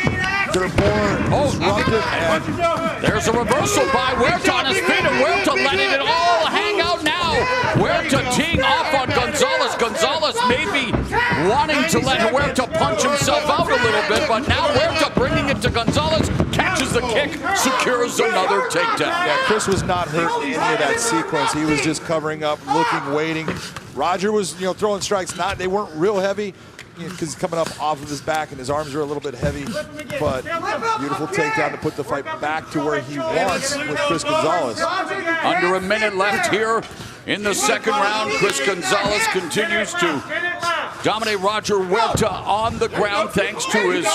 They're more disruptive. And there's a reversal by Huerta on his feet, and Huerta letting it all hang out now. Huerta teeing off on Gonzalez. Gonzalez maybe wanting to let Huerta punch himself out a little bit, but now Huerta bringing it to Gonzalez, catches the kick, secures another takedown. Yeah, Chris was not hurt in any of that sequence. He was just covering up, looking, waiting. Roger was, throwing strikes. They weren't real heavy because he's coming up off of his back and his arms are a little bit heavy. But beautiful takedown to put the fight back to where he wants with Chris Gonzalez. Under a minute left here in the second round. Chris Gonzalez continues to dominate Roger Huerta on the ground thanks to his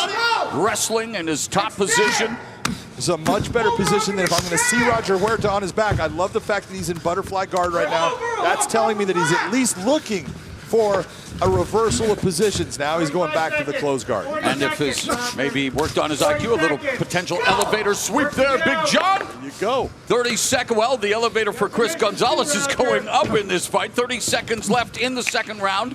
wrestling and his top position. It's a much better position than if I'm going to see Roger Huerta on his back. I love the fact that he's in butterfly guard right now. That's telling me that he's at least looking for a reversal of positions. Now he's going back to the closed guard. And if his maybe worked on his IQ, a little potential elevator sweep there, Big John. There you go. 30 seconds. Well, the elevator for Chris Gonzalez is going up in this fight. 30 seconds left in the second round.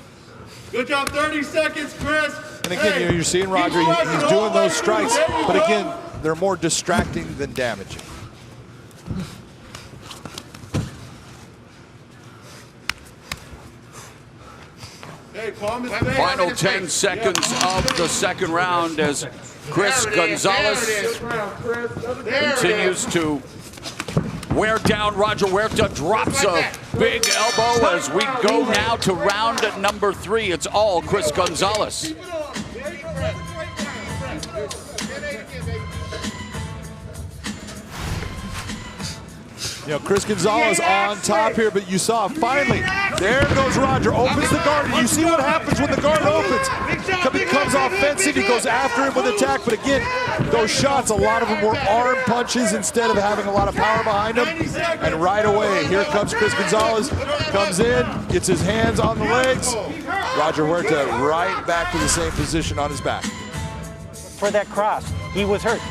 Good job, 30 seconds, Chris. And again, you're seeing Roger, he's doing those strikes, but again, they're more distracting than damaging. Final 10 seconds of the second round as Chris Gonzalez continues to wear down Roger Huerta, drops a big elbow as we go now to round number 3. It's all Chris Gonzalez. Chris Gonzalez on top here, but you saw finally, there goes Roger, opens the guard, and you see what happens when the guard opens. He becomes offensive, he goes after him with attack, but again, those shots, a lot of them were arm punches instead of having a lot of power behind them. And right away, here comes Chris Gonzalez, comes in, gets his hands on the legs. Roger Huerta right back to the same position on his back. For that cross, he was hurt.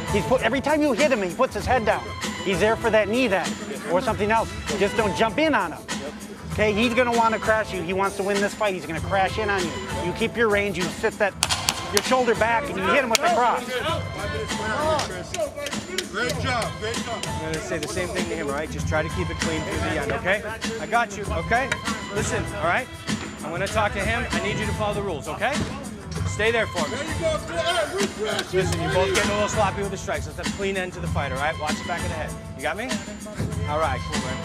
Every time you hit him, he puts his head down. He's there for that knee then, or something else. Just don't jump in on him. Okay, he's gonna want to crash you. He wants to win this fight. He's gonna crash in on you. You keep your range, you sit your shoulder back, and you hit him with the cross. Great job, great job. I'm gonna say the same thing to him, all right? Just try to keep it clean through the end, okay? I got you, okay? Listen, all right? I'm gonna talk to him. I need you to follow the rules, okay? Stay there for me. Listen, you're both getting a little sloppy with the strikes. Let's have a clean end to the fight, all right? Watch the back of the head. You got me? All right, cool, man.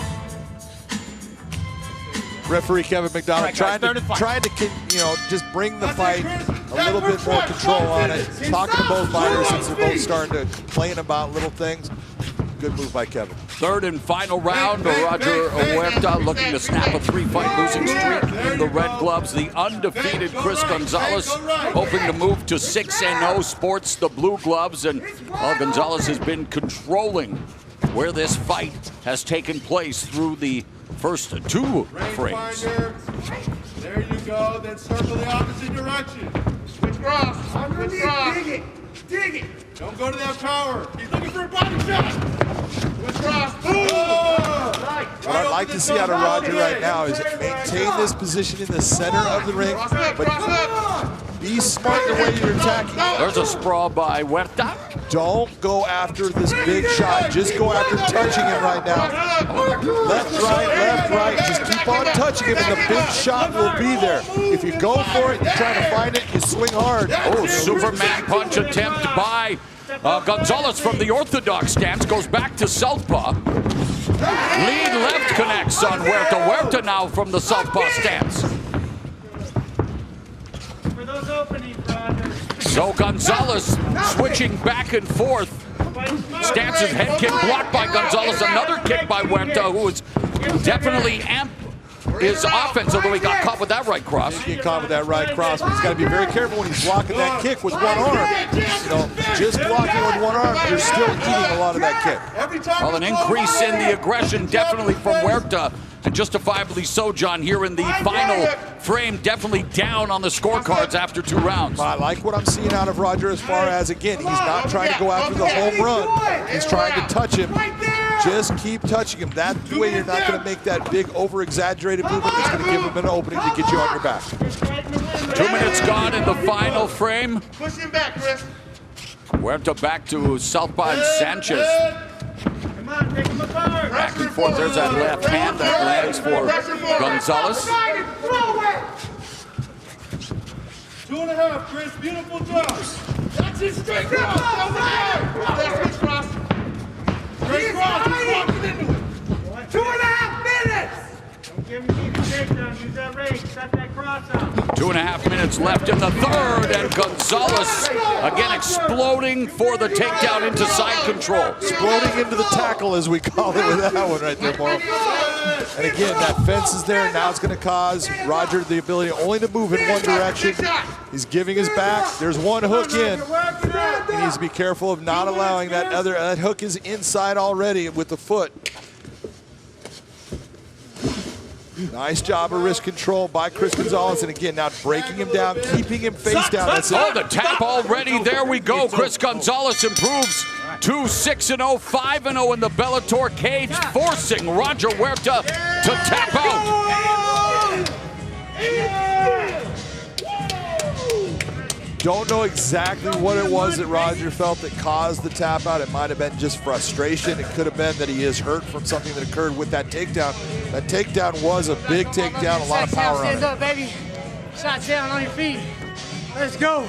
Referee Kevin McDonald trying to just bring the fight a little bit more control on it. Talking to both fighters since they're both starting to complain about little things. Good move by Kevin. Third and final round, Roger Huerta looking to snap a 3-fight losing streak in the red gloves. The undefeated Chris Gonzalez hoping to move to 6-0, sports the blue gloves, and Gonzalez has been controlling where this fight has taken place through the first 2 frames. There you go, then circle the opposite direction. Switch cross, switch cross. Dig it. Don't go to that power. He's looking for a body shot. Switch cross. What I'd like to see out of Roger right now is maintain this position in the center of the ring, but Be smart in the way you're attacking. There's a sprawl by Huerta. Don't go after this big shot. Just go after touching him right now. Left, right. Just keep on touching him, and the big shot will be there. If you go for it, you try to find it, you swing hard. Oh, Superman punch attempt by Gonzalez from the orthodox stance. Goes back to southpaw. Lead left connects on Huerta. Huerta now from the southpaw stance. So Gonzalez switching back and forth. Stance's head kick blocked by Gonzalez. Another kick by Huerta, who was definitely amped his offense, although he got caught with that right cross. He got caught with that right cross, but he's got to be very careful when he's blocking that kick with one arm. You know, just blocking with one arm, you're still eating a lot of that kick. Well, an increase in the aggression definitely from Huerta, and justifiably so, John, here in the final frame, definitely down on the scorecards after 2 rounds. I like what I'm seeing out of Roger as far as, again, he's not trying to go after the home run. He's trying to touch him. Just keep touching him. That way you're not going to make that big over-exaggerated movement that's going to give him an opening to get you on your back. 2 minutes gone in the final frame. Push him back, Chris. Huerta back to southpaw and Sanchez. Come on, take him apart. Back and forth. There's that left hand that lands for Gonzalez. 2.5, Chris. Beautiful job. That's it. Straight cross. That's cross. Straight cross. He's walking into it. 2.5 minutes. Don't give him the takedown. Use that range. Set that cross out. 2.5 minutes left in the third, and Gonzalez again exploding for the takedown into side control. Exploding into the tackle, as we call it, with that one right there, Mauro. And again, that fence is there. Now it's going to cause Roger the ability only to move in one direction. He's giving his back. There's one hook in. He needs to be careful of not allowing that other. That hook is inside already with the foot. Nice job of wrist control by Chris Gonzalez, and again, now breaking him down, keeping him face down. That's it. Oh, the tap already. There we go. Chris Gonzalez improves to 6-0, 5-0 in the Bellator cage, forcing Roger Huerta to tap out. Don't know exactly what it was that Roger felt that caused the tap out. It might have been just frustration. It could have been that he is hurt from something that occurred with that takedown. That takedown was a big takedown, a lot of power on it. Stand up, baby. Shots down on your feet. Let's go.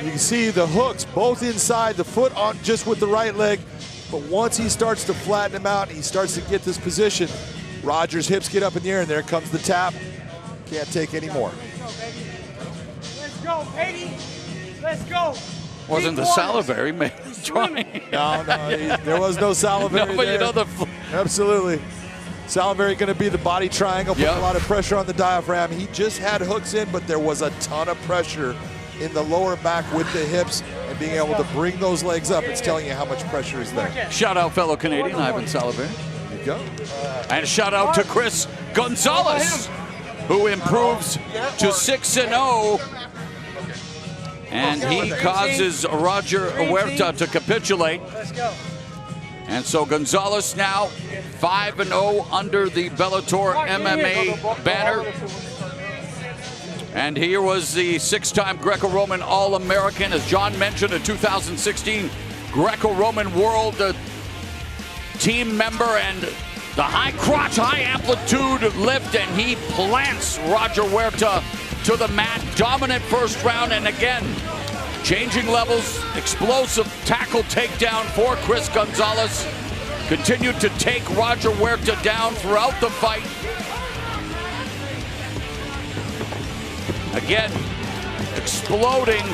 You can see the hooks both inside, the foot on just with the right leg. But once he starts to flatten him out, he starts to get this position. Roger's hips get up in the air, and there comes the tap. Can't take any more. Let's go, baby. Let's go. Wasn't the salivary trying? No, there was no salivary no, but there. you know Absolutely. Salivary going to be the body triangle, putting a lot of pressure on the diaphragm. He just had hooks in, but there was a ton of pressure in the lower back with the hips, and being able to bring those legs up, it's telling you how much pressure is there. Shout out fellow Canadian Ivan Salivary. There you go. And shout out to Chris Gonzalez, who improves to 6-0. And he causes Roger Huerta to capitulate. And so Gonzalez now 5-0 under the Bellator MMA banner. And here was the 6-time Greco-Roman All-American, as John mentioned, a 2016 Greco-Roman World team member, and the high crotch, high amplitude lift, and he plants Roger Huerta to the mat. Dominant first round, and again, changing levels, explosive tackle takedown for Chris Gonzalez. Continued to take Roger Huerta down throughout the fight. Again, exploding,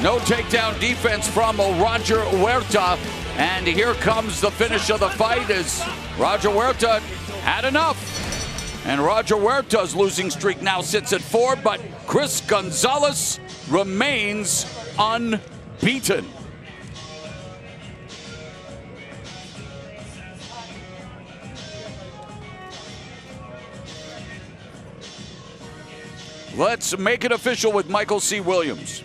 no takedown defense from Roger Huerta. And here comes the finish of the fight as Roger Huerta had enough. And Roger Huerta's losing streak now sits at 4, but Chris Gonzalez remains unbeaten. Let's make it official with Michael C. Williams.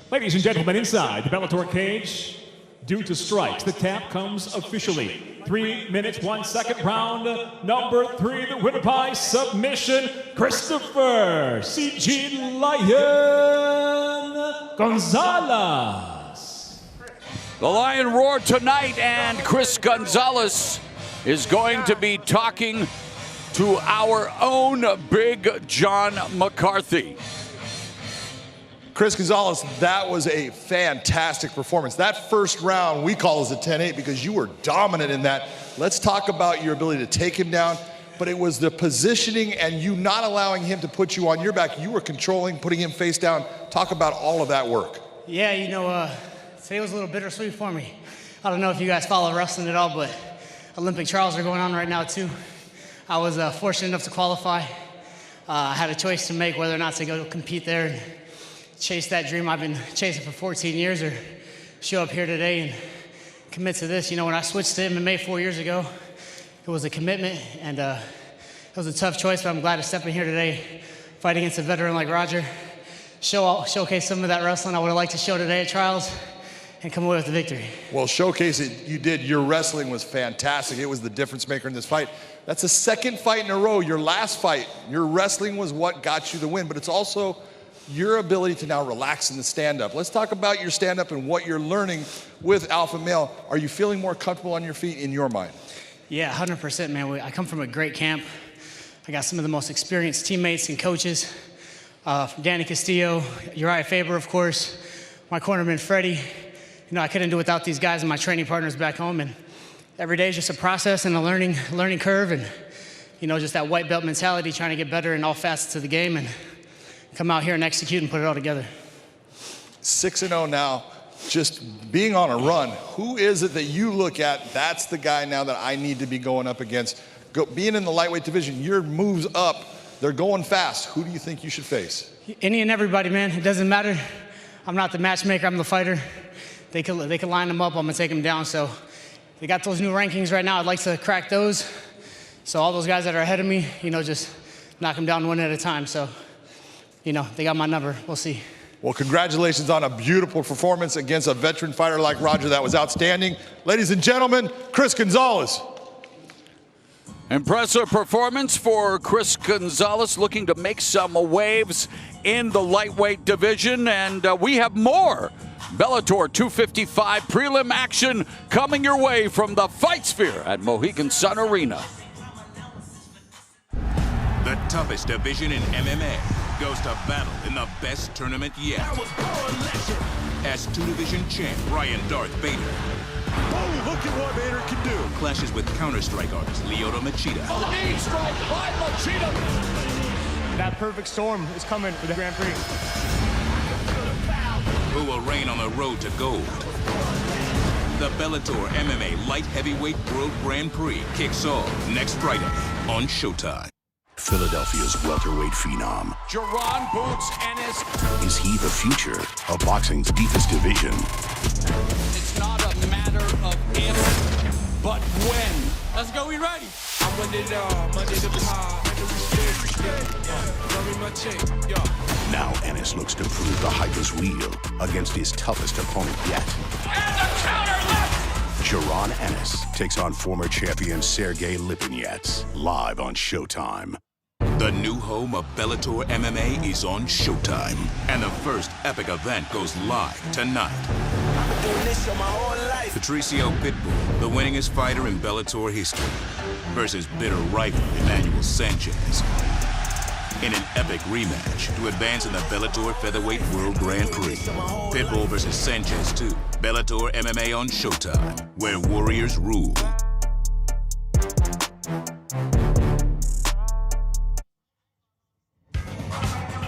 Ladies and gentlemen, inside the Bellator cage, Due to strikes, the tap comes officially. 3 minutes, 1 second, round number 3, the winner by submission, Christopher CG Lion Gonzalez. The Lion roared tonight, and Chris Gonzalez is going to be talking to our own Big John McCarthy. Chris Gonzalez, that was a fantastic performance. That first round we call as a 10-8 because you were dominant in that. Let's talk about your ability to take him down, but it was the positioning and you not allowing him to put you on your back. You were controlling, putting him face down. Talk about all of that work. Yeah, you know, today was a little bittersweet for me. I don't know if you guys follow wrestling at all, but Olympic trials are going on right now too. I was fortunate enough to qualify. I had a choice to make whether or not to go compete there and chase that dream I've been chasing for 14 years or show up here today and commit to this. You know, when I switched to MMA 4 years ago, it was a commitment and it was a tough choice, but I'm glad to step in here today, fight against a veteran like Roger, showcase some of that wrestling I would have liked to show today at trials and come away with the victory. Well, showcase it, you did. Your wrestling was fantastic. It was the difference maker in this fight. That's the second fight in a row. Your last fight, your wrestling was what got you the win, but it's also your ability to now relax in the stand-up. Let's talk about your stand-up and what you're learning with Alpha Male. Are you feeling more comfortable on your feet in your mind? Yeah, 100%, man. I come from a great camp. I got some of the most experienced teammates and coaches. From Danny Castillo, Uriah Faber, of course, my cornerman, Freddie. You know, I couldn't do without these guys and my training partners back home. And every day is just a process and a learning curve. And, you know, just that white belt mentality, trying to get better in all facets of the game and come out here and execute and put it all together. 6-0 now, just being on a run. Who is it that you look at, that's the guy now that I need to be going up against? Being in the lightweight division, your moves up, they're going fast. Who do you think you should face? Any and everybody, man. It doesn't matter. I'm not the matchmaker, I'm the fighter. They can line them up, I'm gonna take them down. So they got those new rankings right now. I'd like to crack those. So all those guys that are ahead of me, you know, just knock them down one at a time. So, you know, they got my number. We'll see. Well, congratulations on a beautiful performance against a veteran fighter like Roger. That was outstanding. Ladies and gentlemen, Chris Gonzalez. Impressive performance for Chris Gonzalez, looking to make some waves in the lightweight division. And we have more Bellator 255 prelim action coming your way from the Fight Sphere at Mohegan Sun Arena. The toughest division in MMA goes to battle in the best tournament yet. As two-division champ Ryan Darth Bader. Oh, look at what Bader can do. Clashes with Counter-Strike artist Lyoto Machida. Oh, knee strike by Machida. That perfect storm is coming for the Grand Prix. Who will reign on the road to gold? The Bellator MMA Light Heavyweight World Grand Prix kicks off next Friday on Showtime. Philadelphia's welterweight phenom. Jerron Boots Ennis. Is he the future of boxing's deepest division? It's not a matter of if, but when. Let's go, we ready. I'm winning it all, Monday to Now Ennis looks to prove the hype is real against his toughest opponent yet. And the counter left. Jerron Ennis takes on former champion Sergey Lipinets live on Showtime. The new home of Bellator MMA is on Showtime, and the first epic event goes live tonight. Patricio Pitbull, the winningest fighter in Bellator history, versus bitter rival Emmanuel Sanchez in an epic rematch to advance in the Bellator Featherweight World Grand Prix. Pitbull versus Sanchez 2, Bellator MMA on Showtime, where warriors rule.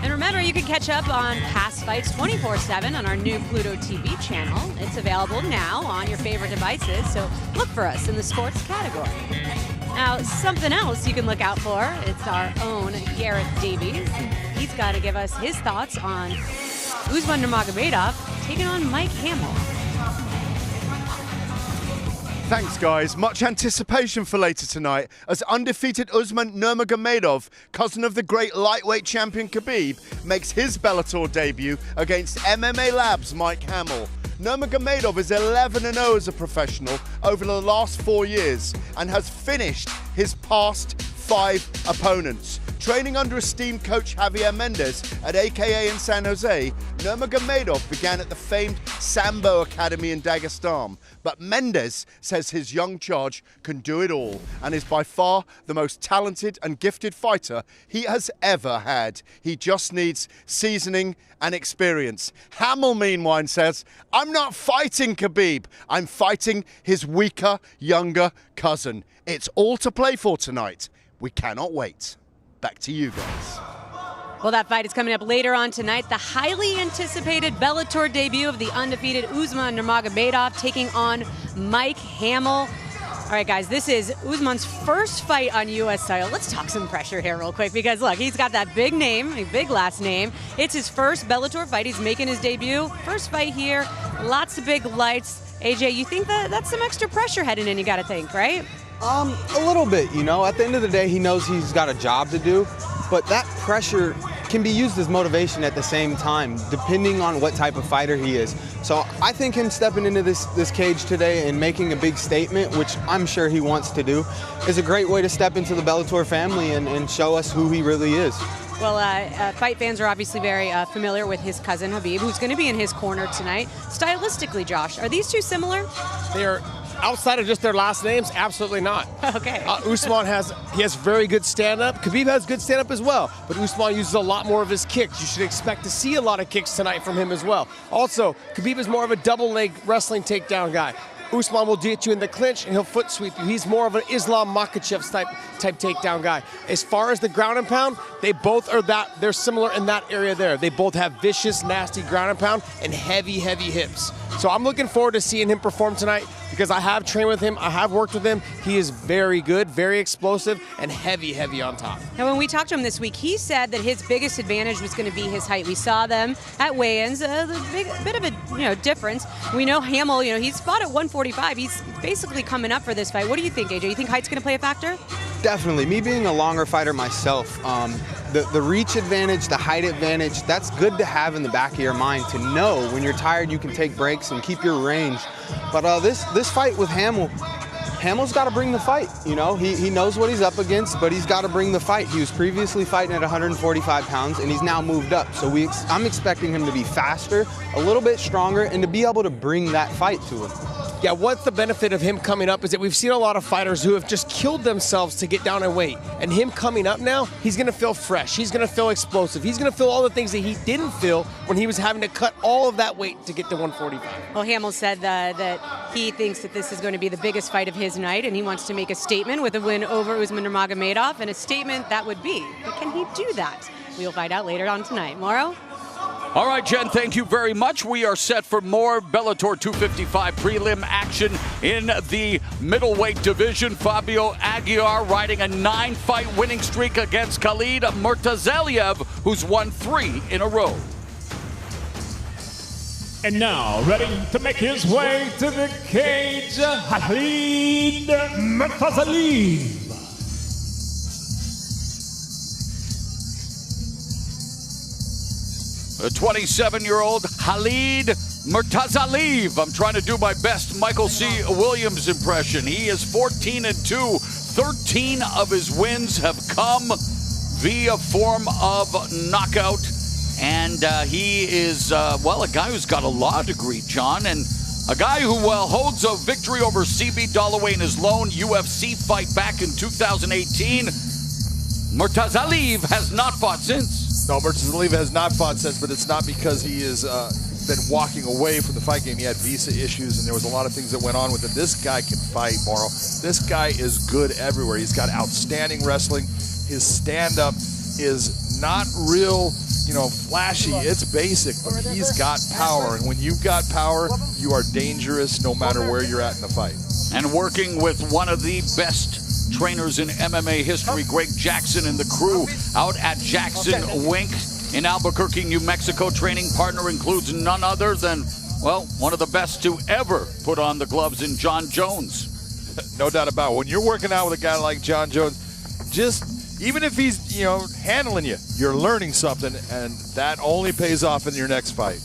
And remember, you can catch up on past fights 24/7 on our new Pluto TV channel. It's available now on your favorite devices, so look for us in the sports category. Now, something else you can look out for, it's our own Gareth Davies. He's got to give us his thoughts on Usman Magomedov taking on Mike Hamill. Thanks, guys. Much anticipation for later tonight as undefeated Usman Nurmagomedov, cousin of the great lightweight champion Khabib, makes his Bellator debut against MMA Labs' Mike Hamill. Nurmagomedov is 11-0 as a professional over the last 4 years and has finished his past 5 opponents. Training under esteemed coach Javier Mendez at AKA in San Jose, Nurmagomedov began at the famed Sambo Academy in Dagestan. But Mendez says his young charge can do it all and is by far the most talented and gifted fighter he has ever had. He just needs seasoning and experience. Hamill, meanwhile, says, "I'm not fighting Khabib. I'm fighting his weaker, younger cousin. It's all to play for tonight. We cannot wait." Back to you guys. Well, that fight is coming up later on tonight. The highly anticipated Bellator debut of the undefeated Usman Nurmagomedov taking on Mike Hamill. All right, guys, this is Usman's first fight on U.S. soil. Let's talk some pressure here real quick because, look, he's got that big name, a big last name. It's his first Bellator fight. He's making his debut. First fight here, lots of big lights. AJ, you think that's some extra pressure heading in, you got to think, right? A little bit, you know. At the end of the day, he knows he's got a job to do, but that pressure can be used as motivation at the same time, depending on what type of fighter he is. So I think him stepping into this cage today and making a big statement, which I'm sure he wants to do, is a great way to step into the Bellator family and show us who he really is. Well, fight fans are obviously very familiar with his cousin Khabib, who's going to be in his corner tonight. Stylistically, Josh, are these two similar? They are. Outside of just their last names, absolutely not. Okay. Usman has very good stand-up. Khabib has good stand-up as well, but Usman uses a lot more of his kicks. You should expect to see a lot of kicks tonight from him as well. Also, Khabib is more of a double-leg wrestling takedown guy. Usman will get you in the clinch and he'll foot sweep you. He's more of an Islam Makhachev type takedown guy. As far as the ground and pound, they both are they're similar in that area there. They both have vicious, nasty ground and pound and heavy, heavy hips. So I'm looking forward to seeing him perform tonight because I have trained with him, I have worked with him. He is very good, very explosive, and heavy, heavy on top. Now, when we talked to him this week, he said that his biggest advantage was going to be his height. We saw them at weigh-ins, a bit of a difference. We know Hamill, he's fought at 145. He's basically coming up for this fight. What do you think, AJ? You think height's going to play a factor? Definitely. Me being a longer fighter myself, the reach advantage, the height advantage, that's good to have in the back of your mind to know when you're tired you can take breaks and keep your range. But this fight with Hamill's got to bring the fight. He knows what he's up against, but he's got to bring the fight. He was previously fighting at 145 pounds, and he's now moved up. So I'm expecting him to be faster, a little bit stronger, and to be able to bring that fight to him. Yeah, what's the benefit of him coming up is that we've seen a lot of fighters who have just killed themselves to get down in weight. And him coming up now, he's going to feel fresh. He's going to feel explosive. He's going to feel all the things that he didn't feel when he was having to cut all of that weight to get to 145. Well, Hamill said that he thinks that this is going to be the biggest fight of his night, and he wants to make a statement with a win over Usman Nurmagomedov, and a statement that would be, but can he do that? We'll find out later on tonight. Mauro? All right, Jen, thank you very much. We are set for more Bellator 255 prelim action in the middleweight division. Fabio Aguiar riding a 9-fight winning streak against Khalid Murtazaliev, who's won 3 in a row. And now, ready to make his way to the cage, Khalid Murtazaliev. The 27-year-old Khalid Murtazaliev. I'm trying to do my best Michael C. Williams impression. He is 14-2. 13 of his wins have come via form of knockout. And he is, a guy who's got a law degree, John, and a guy who holds a victory over CB Dollaway in his lone UFC fight back in 2018. Murtazaliev has not fought since. No, Murtazaliev has not fought since, but it's not because he has been walking away from the fight game. He had visa issues, and there was a lot of things that went on with him. This guy can fight, Mauro. This guy is good everywhere. He's got outstanding wrestling. His stand-up is not real, flashy. It's basic, but he's got power. And when you've got power, you are dangerous no matter where you're at in the fight. And working with one of the best trainers in MMA history, Greg Jackson and the crew out at Jackson Wink in Albuquerque, New Mexico. Training partner includes none other than, one of the best to ever put on the gloves in John Jones. No doubt about it. When you're working out with a guy like John Jones, even if he's, handling you, you're learning something, and that only pays off in your next fight.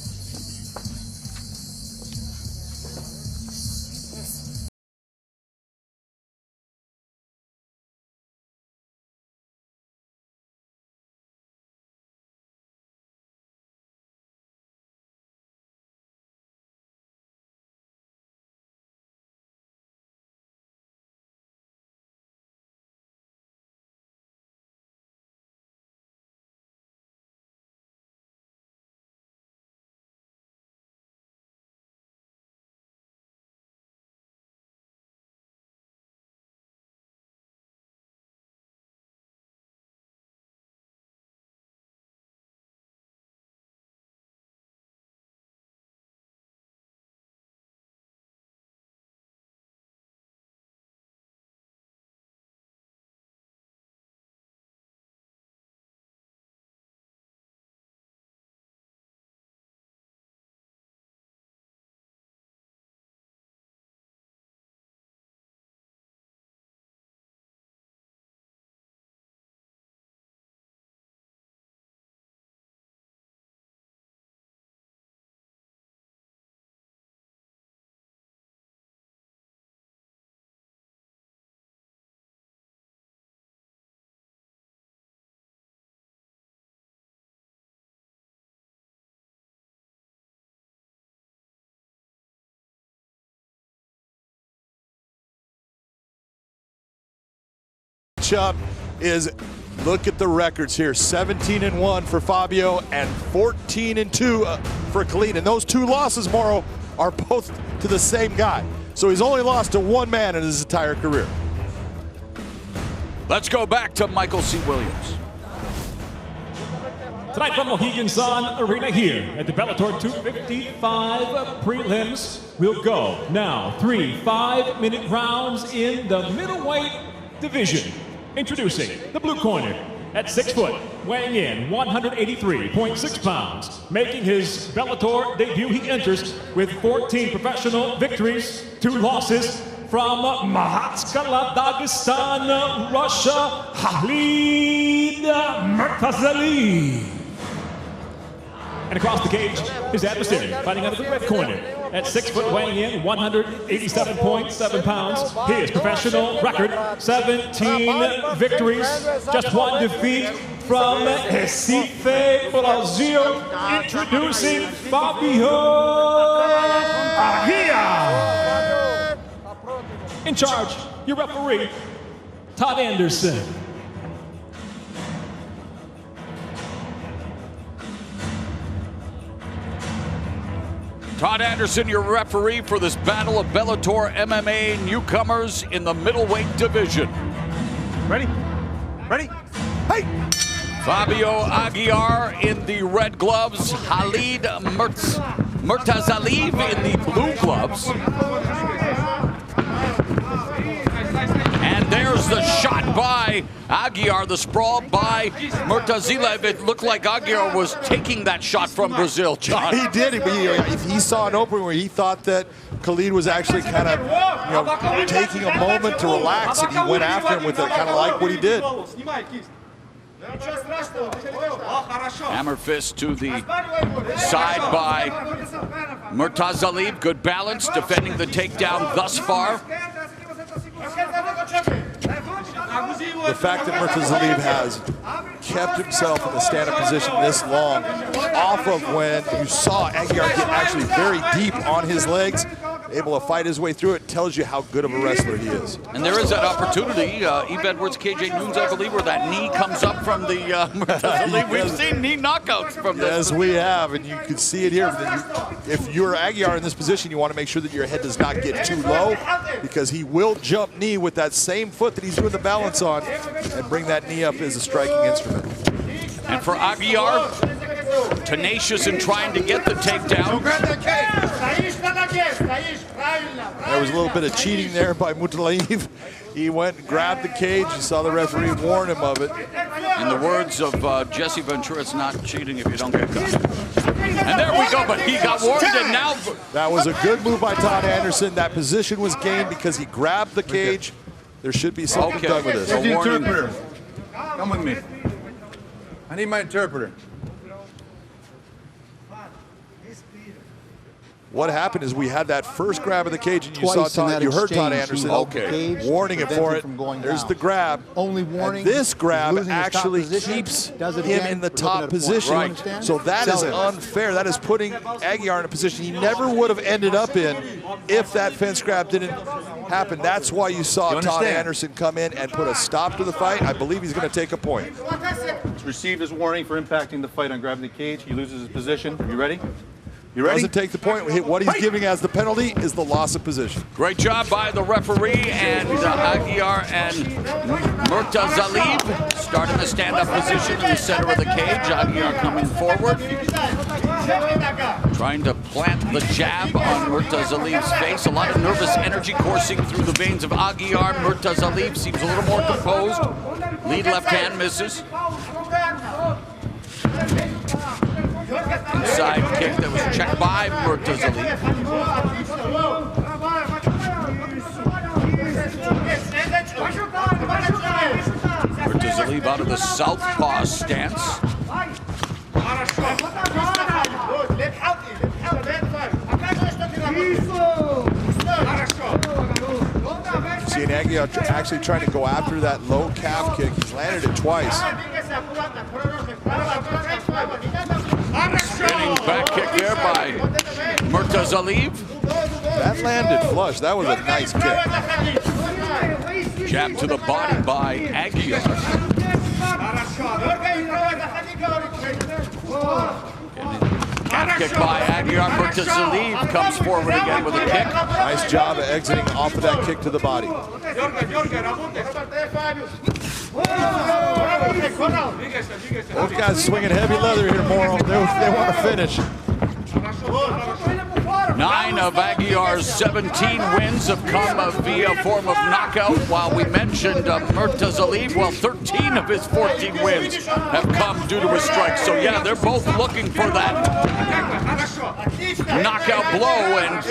matchup is, look at the records here, 17-1 for Fabio and 14-2 for Khalid. And those two losses, Mauro, are both to the same guy. So he's only lost to one man in his entire career. Let's go back to Michael C. Williams. Tonight from Mohegan Sun Arena here at the Bellator 255 Prelims. We'll go now 3 5-minute rounds in the middleweight division. Introducing the blue corner at 6 foot, weighing in 183.6 pounds. Making his Bellator debut, he enters with 14 professional victories, 2 losses from Mahatskala, Dagestan, Russia, Khalid Murtazaliev. And across the cage, his adversary, fighting out of the red corner at 6 foot, weighing in 187.7 pounds. His professional record, 17 victories, just 1 defeat from Recife, Brazil. Introducing Fabio Aguiar. In charge, your referee, Todd Anderson. Todd Anderson, your referee for this battle of Bellator MMA newcomers in the middleweight division. Ready? Ready? Hey! Fabio Aguiar in the red gloves, Khalid Murtazaliev in the blue gloves. And there's the shot by Aguiar, the sprawl by Murtazaliev. It looked like Aguiar was taking that shot from Brazil, John. He did. He saw an opening where he thought that Khalid was actually kind of, taking a moment to relax, and he went after him with it, kind of like what he did. Hammer fist to the side by Murtazaliev. Good balance, defending the takedown thus far. The fact that Murtazaliev has kept himself in the stand-up position this long, off of when you saw Aguiar get actually very deep on his legs, able to fight his way through it, tells you how good of a wrestler he is. And there is that opportunity, Eve Edwards, KJ Nunes, I believe, where that knee comes up from the Murtazaliev. We've seen knee knockouts from this. Yes, we have, and you can see it here. If you're Aguiar in this position, you want to make sure that your head does not get too low, because he will jump knee with that same foot that he's doing the balance on and bring that knee up as a striking instrument. And for Aguiar, tenacious in trying to get the takedown. There was a little bit of cheating there by Murtazaliev. He went and grabbed the cage. You saw the referee warn him of it. In the words of Jesse Ventura, it's not cheating if you don't get caught. And there we go, but he got warned, and now... That was a good move by Todd Anderson. That position was gained because he grabbed the cage. There should be something done with this. Where's the interpreter? Come with me. I need my interpreter. What happened is we had that first grab of the cage, and you saw Todd, you heard Todd Anderson warning him for it. There's the grab. Only warning. And this grab actually keeps him in the top position. Right. So that is unfair. That is putting Aguiar in a position he never would have ended up in if that fence grab didn't happen. That's why you saw Todd Anderson come in and put a stop to the fight. I believe he's going to take a point. He's received his warning for impacting the fight on grabbing the cage. He loses his position. You ready? You ready? Doesn't take the point. What he's giving as the penalty is the loss of position. Great job by the referee, and Aguiar and Murtazaliev start in the stand-up position in the center of the cage. Aguiar coming forward, trying to plant the jab on Murtazaliev's face. A lot of nervous energy coursing through the veins of Aguiar. Murtazaliev seems a little more composed. Lead left hand misses. Inside kick that was checked by Murtazaliev. Murtazaliev out of the southpaw stance. Seeing Aguiar actually trying to go after that low calf kick. He's landed it twice. Spinning back kick there by Murtazaliev. That landed flush. That was a nice kick. Jab to the body by Aguiar. Calf kick by Aguiar. Murtazaliev comes forward again with a kick. Nice job of exiting off of that kick to the body. Both guys swinging heavy leather here, Moro. They want to finish. 9 of Aguiar's 17 wins have come via form of knockout, while we mentioned Murtazaliev, well, 13 of his 14 wins have come due to a strike. So yeah, they're both looking for that knockout blow and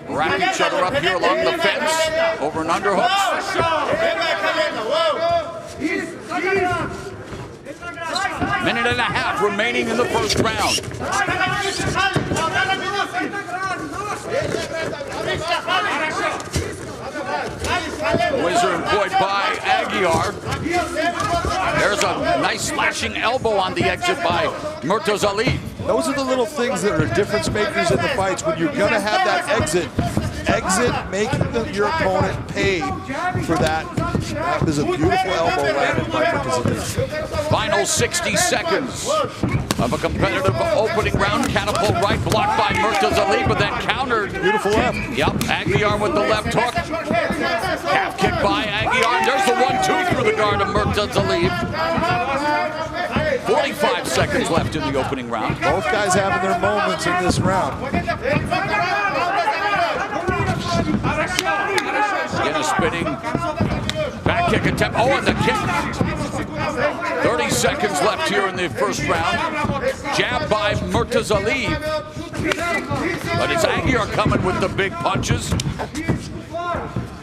wrap each other up here along the fence, over and underhooks. Minute and a half remaining in the first round. Whizzer employed by Aguiar. There's a nice slashing elbow on the exit by Murtazaliev. Those are the little things that are difference makers in the fights. When you're going to have that exit, making your opponent pay for that. That was a beautiful elbow landed by Murtazaliev. Final 60 seconds of a competitive opening round. Catapult right, blocked by Murtazaliev, but then countered. Beautiful left. Yep, Aguiar with the left hook. Half kick by Aguiar. There's the 1-2 through the guard of Murtazaliev. 45 seconds left in the opening round. Both guys having their moments in this round. Again, a spinning back kick attempt. Oh, and the kick. 30 seconds left here in the first round. Jab by Murtazaliev. But it's Aguiar coming with the big punches.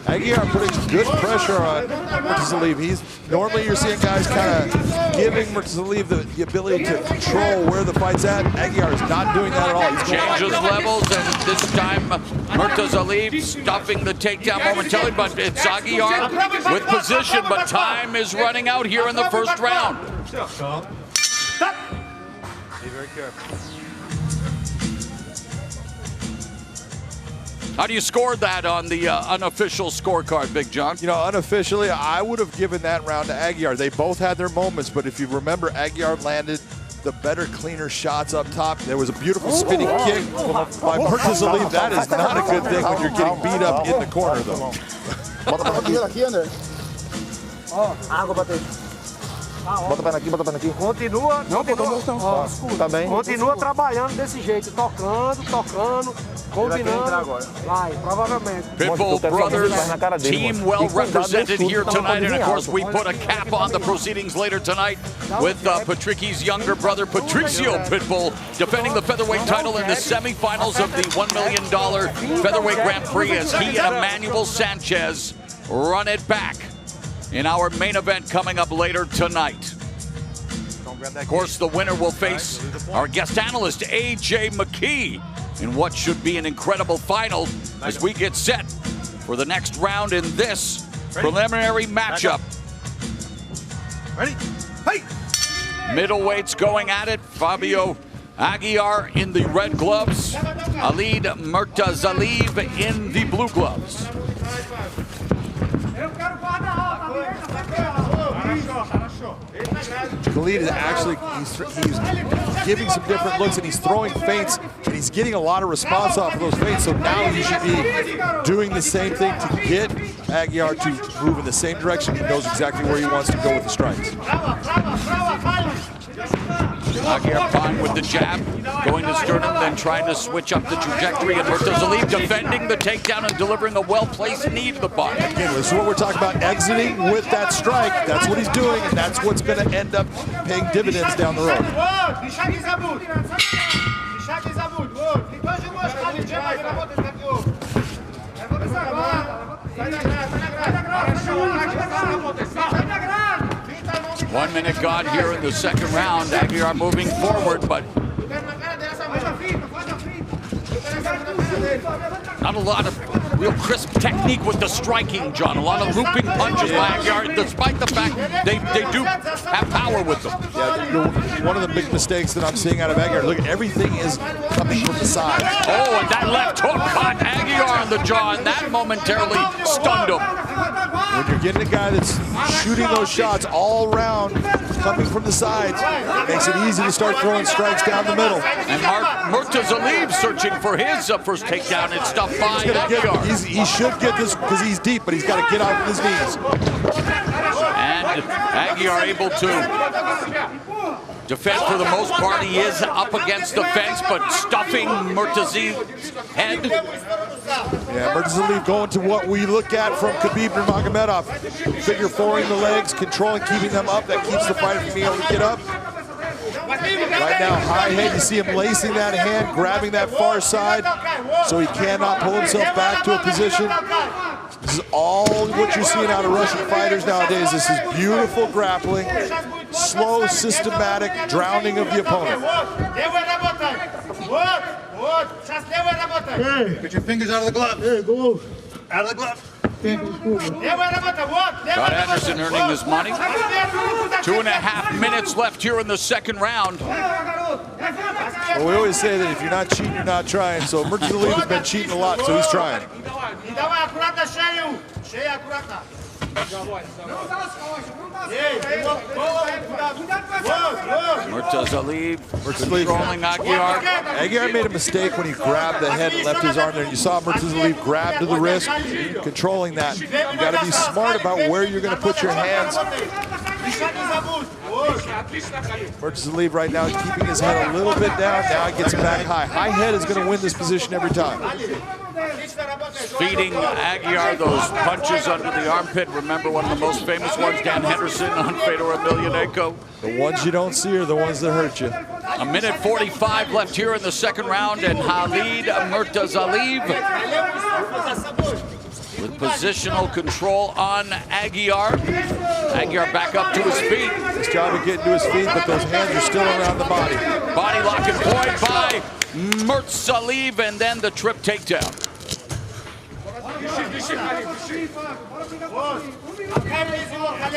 Aguiar putting good pressure on Murtazaliev. Normally you're seeing guys kind of giving Murtazaliev the ability to control where the fight's at. Aguiar is not doing that at all. He's changes levels, and this time Murtazaliev stuffing the takedown momentarily, but it's Aguiar with position, but time is running out here in the first round. Stop. Be very careful. How do you score that on the unofficial scorecard, Big John? You know, unofficially, I would have given that round to Aguiar. They both had their moments, but if you remember, Aguiar landed the better, cleaner shots up top. There was a beautiful spinning kick by Murtazaliev. That is not a good thing when you're getting beat up in the corner, though. Bota a perna aqui. Continua trabalhando desse jeito, tocando, combinando. Vai, provavelmente. Pitbull Brothers team well represented here tonight, and of course we put a cap on the proceedings later tonight with Patricki's younger brother Patricio Pitbull defending the featherweight title in the semifinals of the $1 million featherweight Grand Prix as he and Emmanuel Sanchez run it back in our main event coming up later tonight. Of course, the winner will face our guest analyst, A.J. McKee, in what should be an incredible final as we get set for the next round in this preliminary matchup. Ready? Hey! Middleweights going at it. Fabio Aguiar in the red gloves. Khalid Murtazaliev in the blue gloves. Khalid is actually, he's giving some different looks, and he's throwing feints, and he's getting a lot of response off of those feints, so now he should be doing the same thing to get Aguiar to move in the same direction. He knows exactly where he wants to go with the strikes. Aguiar fine with the jab, going to sternum, then trying to switch up the trajectory, and Murtazaliev defending the takedown and delivering a well-placed knee to the body. Again, this is what we're talking about, exiting with that strike. That's what he's doing, and that's what's going to end up paying dividends down the road. One minute gone here in the second round. Aguiar moving forward, but not a lot of real crisp technique with the striking, John. A lot of looping punches by Aguiar, despite the fact they do have power with them. Yeah, one of the big mistakes that I'm seeing out of Aguiar, look, everything is coming from the side. Oh, and that left hook caught Aguiar on the jaw, and that momentarily stunned him. When you're getting a guy that's shooting those shots all around, coming from the sides, it makes it easy to start throwing strikes down the middle. And Murtazaliev searching for his first takedown. It's stuffed by Aguiar. He should get this because he's deep, but he's got to get off of his knees. And Aguiar able to defend for the most part. He is up against the fence, but stuffing Murtazaliev's head. Yeah, Murtazaliev going to what we look at from Khabib and Magomedov. Figure four-ing the legs, controlling, keeping them up. That keeps the fighter from being able to get up. Right now, high head, you see him lacing that hand, grabbing that far side, so he cannot pull himself back to a position. This is all what you're seeing out of Russian fighters nowadays. This is beautiful grappling, slow, systematic drowning of the opponent. Hey, get your fingers out of the glove. Hey, go out of the glove. Scott Anderson earning his money. 2.5 minutes left here in the second round. Well, we always say that if you're not cheating, you're not trying. So Murtazaliev has been cheating a lot, so he's trying. Murtazaliev controlling Aguiar. Aguiar made a mistake when he grabbed the head and left his arm there. You saw Murtazaliev grab to the wrist, controlling that. You got to be smart about where you're going to put your hands. Murtazaliev right now keeping his head a little bit down. Now he gets back high. High head is going to win this position every time. Feeding Aguiar those punches under the armpit. Remember one of the most famous ones, Dan Henderson on Fedor Emelianenko. The ones you don't see are the ones that hurt you. 1:45 left here in the second round, and Khalid Murtazaliev with positional control on Aguiar. Aguiar back up to his feet. His job of getting to his feet, but those hands are still around the body. Body lock employed by Murtazaliev, and then the trip takedown.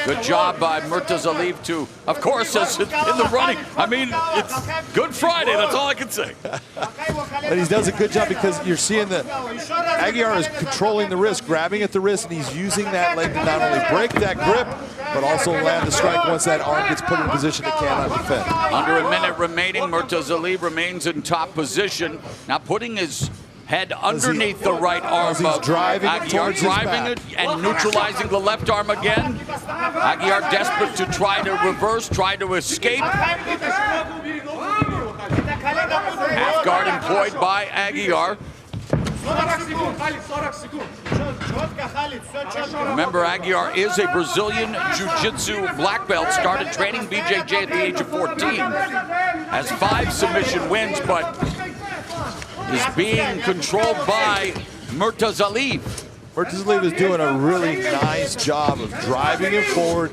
Good job by Murtazaliev to, of course, as in the running. I mean, it's Good Friday, that's all I can say. But he does a good job because you're seeing that Aguiar is controlling the wrist, grabbing at the wrist, and he's using that leg to not only break that grip, but also land the strike once that arm gets put in a position it cannot defend. Under a minute remaining, Murtazaliev remains in top position. Now putting his head underneath the right arm of Aguiar, driving it and neutralizing the left arm again. Aguiar desperate to try to reverse, try to escape. Half guard employed by Aguiar. Remember, Aguiar is a Brazilian Jiu-Jitsu black belt, started training BJJ at the age of 14. Has 5 submission wins, but is being controlled by Murtazaliev. Murtazaliev is doing a really nice job of driving him forward,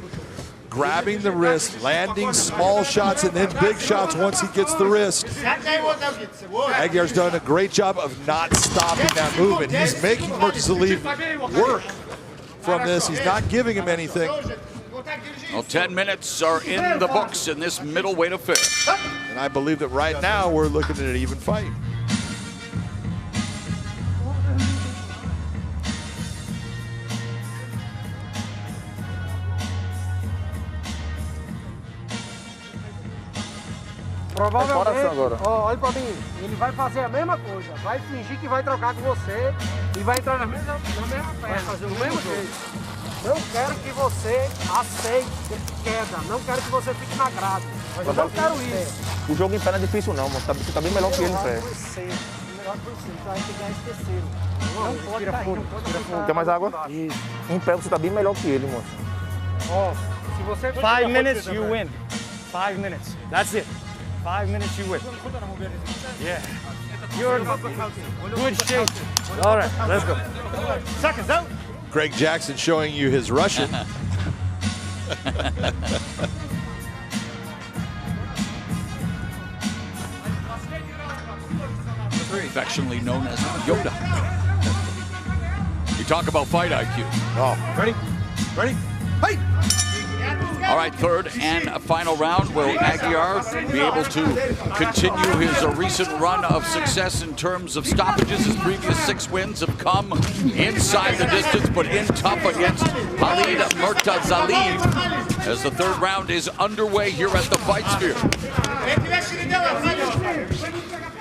grabbing the wrist, landing small shots and then big shots once he gets the wrist. Aguiar's done a great job of not stopping that movement. He's making Murtazaliev work from this. He's not giving him anything. Well, 10 minutes are in the books in this middleweight affair. And I believe that right now we're looking at an even fight. Provavelmente, olha pra mim, ele vai fazer a mesma coisa, vai fingir que vai trocar com você e vai entrar na mesma peça, do mesmo jeito. Não quero que você aceite queda, não quero que você fique na grade, mas eu não quero isso. O jogo em pé não é difícil não, mano. Você tá bem melhor que ele em pé. Melhor que você, vai ter que ganhar esse terceiro. Não pode cair, não pode ficar. Quer mais água? Isso. Em pé você tá bem melhor que ele, moço. Ó, se você... 5 minutes, you win. 5 minutes, that's it. 5 minutes, you win. Yeah. You're in good shape. All right, let's go. Seconds out. Greg Jackson showing you his Russian. Affectionately known as Yoda. You talk about fight IQ. Oh. Ready? Ready? Hey! All right, third and final round. Will Aguiar be able to continue his recent run of success in terms of stoppages? His previous 6 wins have come inside the distance, but in tough against Khalid Murtazaliev as the third round is underway here at the Fight Sphere.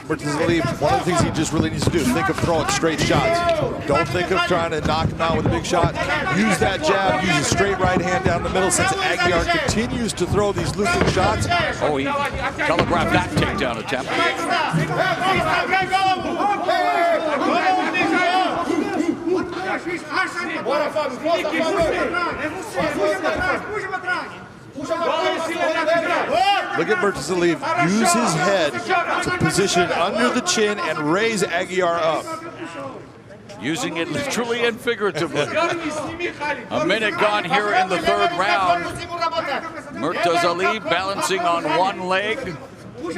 Murtazaliev, one of the things he just really needs to do is think of throwing straight shots. Don't think of trying to knock him out with a big shot. Use that jab, use a straight right hand down the middle since Aguiar continues to throw these looping shots. Oh, he telegraphed that takedown attempt. Look at Murtazaliev use his head to position under the chin and raise Aguiar up. Using it literally and figuratively. A minute gone here in the third round. Murtazaliev balancing on one leg,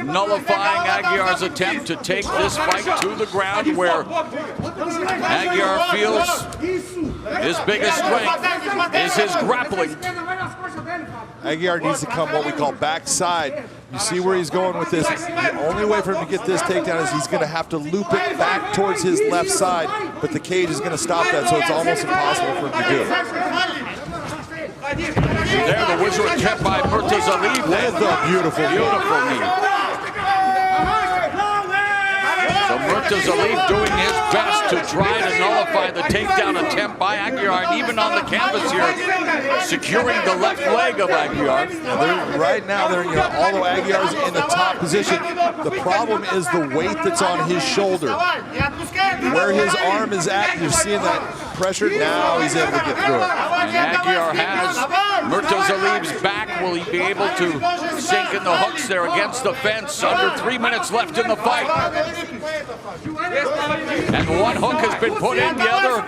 nullifying Aguiar's attempt to take this fight to the ground, where Aguiar feels his biggest strength is his grappling. Aguiar needs to come what we call backside. You see where he's going with this. The only way for him to get this takedown is he's going to have to loop it back towards his left side, but the cage is going to stop that, so it's almost impossible for him to do. There, the wizard attempt by Murtazaliev. With a beautiful knee. So Murtazaliev doing his best to try to nullify the takedown attempt by Aguiar, and even on the canvas here, securing the left leg of Aguiar. Right now, although Aguiar's in the top position, the problem is the weight that's on his shoulder. Where his arm is at, you're seeing that pressure. Now he's able to get through it. And Aguiar has Murtazaliev's back. Will he be able to sink in the hooks there against the fence? Under 3 minutes left in the fight. And one hook has been put in, the other.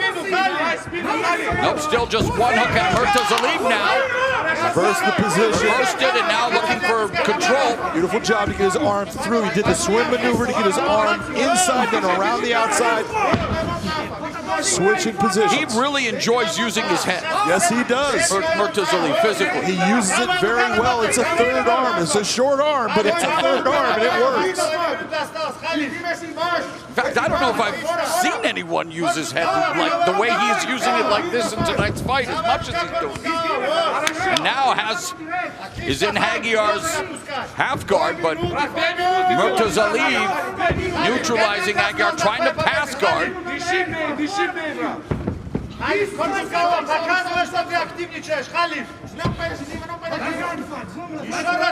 Nope, still just one hook at Murtazaliev now. Reversed the position. Reversed it and now looking for control. Beautiful job to get his arm through. He did the swim maneuver to get his arm inside, then around the outside. Switching positions. He really enjoys using his head. Yes, he does. Murtazaliev physically. He uses it very well. It's a third arm. It's a short arm, but it's a third arm, and it works. In fact, I don't know if I've seen anyone use his head like the way he's using it like this in tonight's fight, as much as he's doing. And now is in Aguiar's half guard, but Murtazaliev neutralizing Aguiar, trying to pass guard.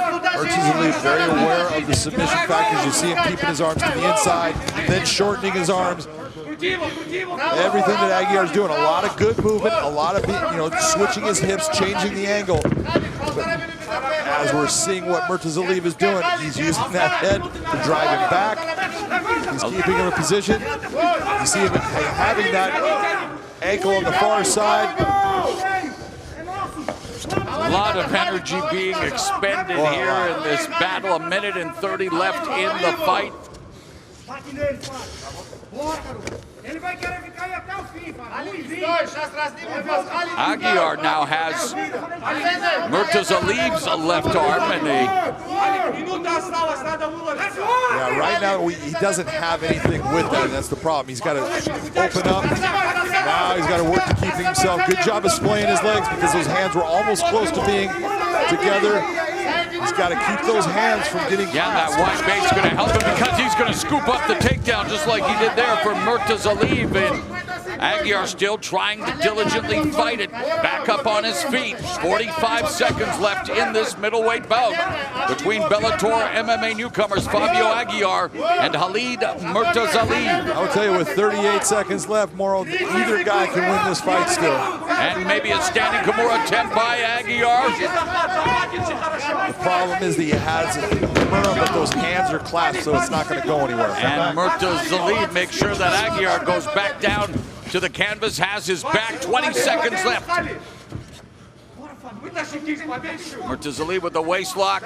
Murtazaliev very aware of the submission factors. You see him keeping his arms to the inside, then shortening his arms. Everything that Aguiar's doing, a lot of good movement, a lot of switching his hips, changing the angle. But as we're seeing what Murtazaliev is doing, he's using that head to drive him back. He's keeping him in position. You see him having that ankle on the far side. A lot of energy being expended here in this battle. A minute and 30 left in the fight. Aguiar now has Murtazaliev's left arm and right now he doesn't have anything with that. That's the problem. He's got to open up. Now he's got to work to keep himself. Good job of splaying his legs because those hands were almost close to being together. He's got to keep those hands from getting that wide base going to help him because he's going to scoop up the takedown just like he did there for Murtazaliev. And Aguiar still trying to diligently fight it. Back up on his feet. 45 seconds left in this middleweight bout between Bellator MMA newcomers Fabio Aguiar and Khalid Murtazaliev. I will tell you, with 38 seconds left, Moro, either guy can win this fight still. And maybe a standing Kimura attempt by Aguiar. The problem is that he has Kimura, but those hands are clasped, so it's not going to go anywhere. And Murtazaliev makes sure that Aguiar goes back down to the canvas, has his back. 20 seconds left. Murtazaliev with the waist lock.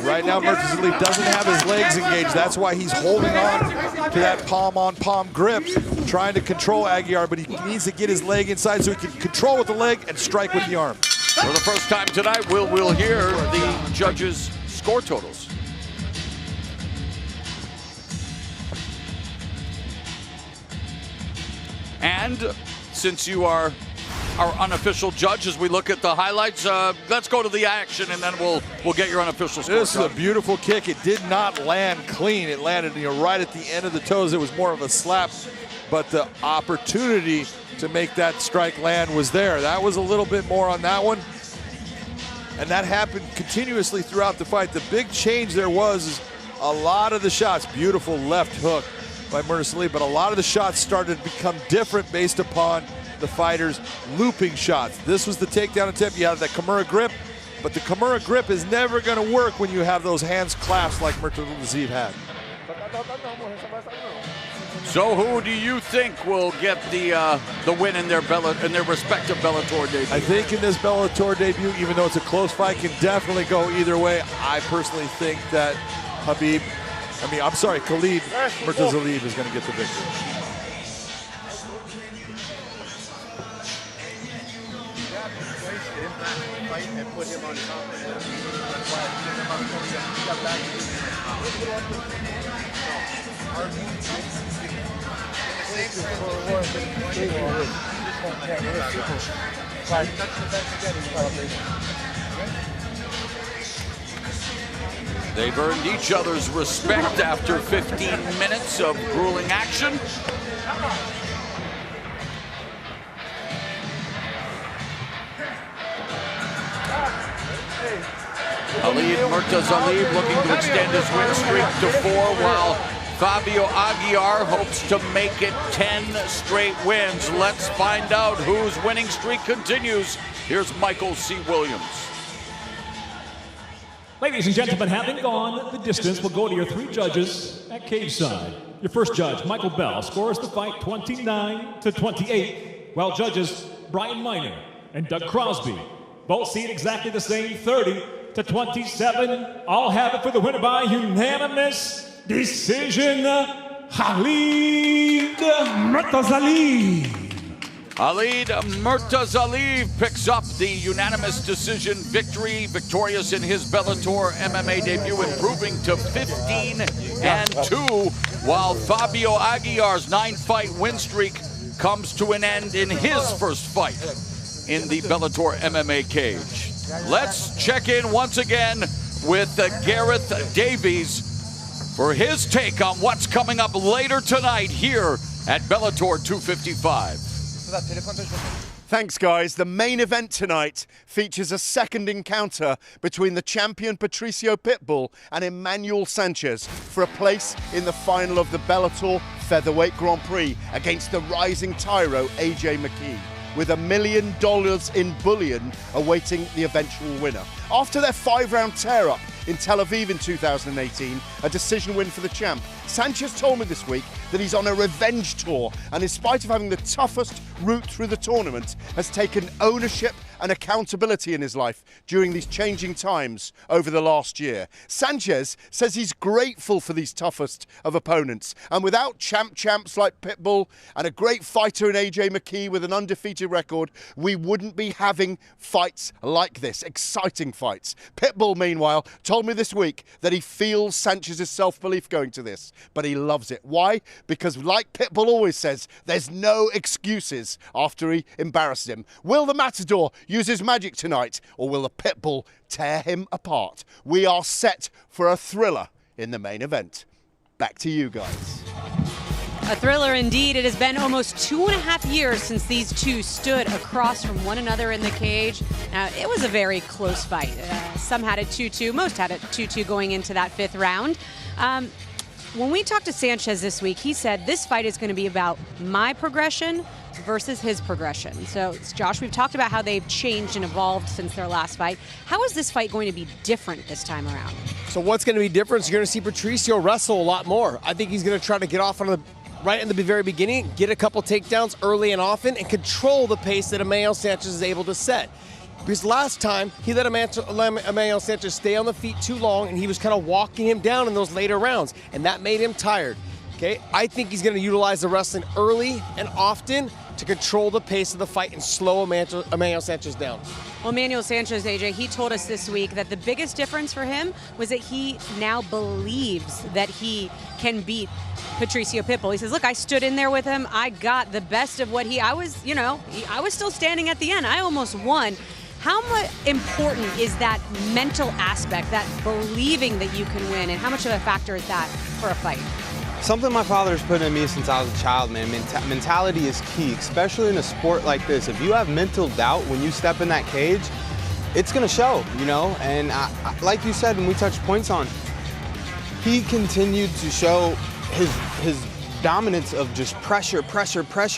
Right now, Murtazaliev doesn't have his legs engaged. That's why he's holding on to that palm-on-palm grip, trying to control Aguiar, but he needs to get his leg inside so he can control with the leg and strike with the arm. For the first time tonight, we'll hear the judges' score totals. And since you are our unofficial judge as we look at the highlights, let's go to the action and then we'll get your unofficial score. This is a beautiful kick. It did not land clean. It landed right at the end of the toes. It was more of a slap, but the opportunity to make that strike land was there. That was a little bit more on that one. And that happened continuously throughout the fight. The big change there was a lot of the shots, beautiful left hook by Murtazaliev, but a lot of the shots started to become different based upon the fighters looping shots. This was the takedown attempt. You have that Kimura grip, but the Kimura grip is never going to work when you have those hands clasped like Murtazaliev had. So who do you think will get the win in their respective Bellator debut? I think in this Bellator debut, even though it's a close fight, can definitely go either way. I personally think that Khalid Murtazaliev is going to get the victory. And put him on top. They've earned each other's respect after 15 minutes of grueling action. Khalid Murtazaliev looking to extend his win streak to 4, while Fabio Aguiar hopes to make it 10 straight wins. Let's find out whose winning streak continues. Here's Michael C. Williams. Ladies and gentlemen, having gone the distance, we'll go to your 3 judges at cage side. Your first judge, Michael Bell, scores the fight 29-28, while judges Brian Miner and Doug Crosby both see it exactly the same, 30-27. All have it for the winner by unanimous decision, Khalid Murtazaliev. Khalid Murtazaliev picks up the unanimous decision victory, victorious in his Bellator MMA debut, improving to 15-2, while Fabio Aguiar's 9-fight win streak comes to an end in his first fight in the Bellator MMA cage. Let's check in once again with Gareth Davies for his take on what's coming up later tonight here at Bellator 255. Thanks, guys. The main event tonight features a second encounter between the champion Patricio Pitbull and Emmanuel Sanchez for a place in the final of the Bellator Featherweight Grand Prix against the rising tyro AJ McKee, with $1 million in bullion awaiting the eventual winner. After their 5-round tear-up in Tel Aviv in 2018, a decision win for the champ, Sanchez told me this week that he's on a revenge tour and in spite of having the toughest route through the tournament, has taken ownership and accountability in his life during these changing times over the last year. Sanchez says he's grateful for these toughest of opponents, and without champs like Pitbull and a great fighter in AJ McKee with an undefeated record, we wouldn't be having fights like this, exciting fights. Pitbull, meanwhile, told me this week that he feels Sanchez's self-belief going to this, but he loves it. Why? Because like Pitbull always says, there's no excuses after he embarrasses him. Will the Matador use his magic tonight, or will the Pitbull tear him apart? We are set for a thriller in the main event. Back to you guys. A thriller indeed. It has been almost 2.5 years since these two stood across from one another in the cage. Now, it was a very close fight. Some had it 2-2, most had it 2-2 going into that 5th round. When we talked to Sanchez this week, he said this fight is going to be about my progression versus his progression. So, Josh, we've talked about how they've changed and evolved since their last fight. How is this fight going to be different this time around? So what's going to be different is you're going to see Patricio wrestle a lot more. I think he's going to try to get off on the right in the very beginning, get a couple takedowns early and often, and control the pace that Emmanuel Sanchez is able to set. Because last time, he let Emmanuel Sanchez stay on the feet too long, and he was kind of walking him down in those later rounds, and that made him tired. Okay, I think he's going to utilize the wrestling early and often to control the pace of the fight and slow Emmanuel Sanchez down. Well, Emmanuel Sanchez, AJ, he told us this week that the biggest difference for him was that he now believes that he can beat Patricio Pitbull. He says, look, I stood in there with him. I got the best of what I was still standing at the end. I almost won. How much important is that mental aspect, that believing that you can win, and how much of a factor is that for a fight? Something my father's put in me since I was a child, man. Mentality is key, especially in a sport like this. If you have mental doubt when you step in that cage, it's gonna show, you know? And like you said, and we touched points on, he continued to show his dominance of just pressure.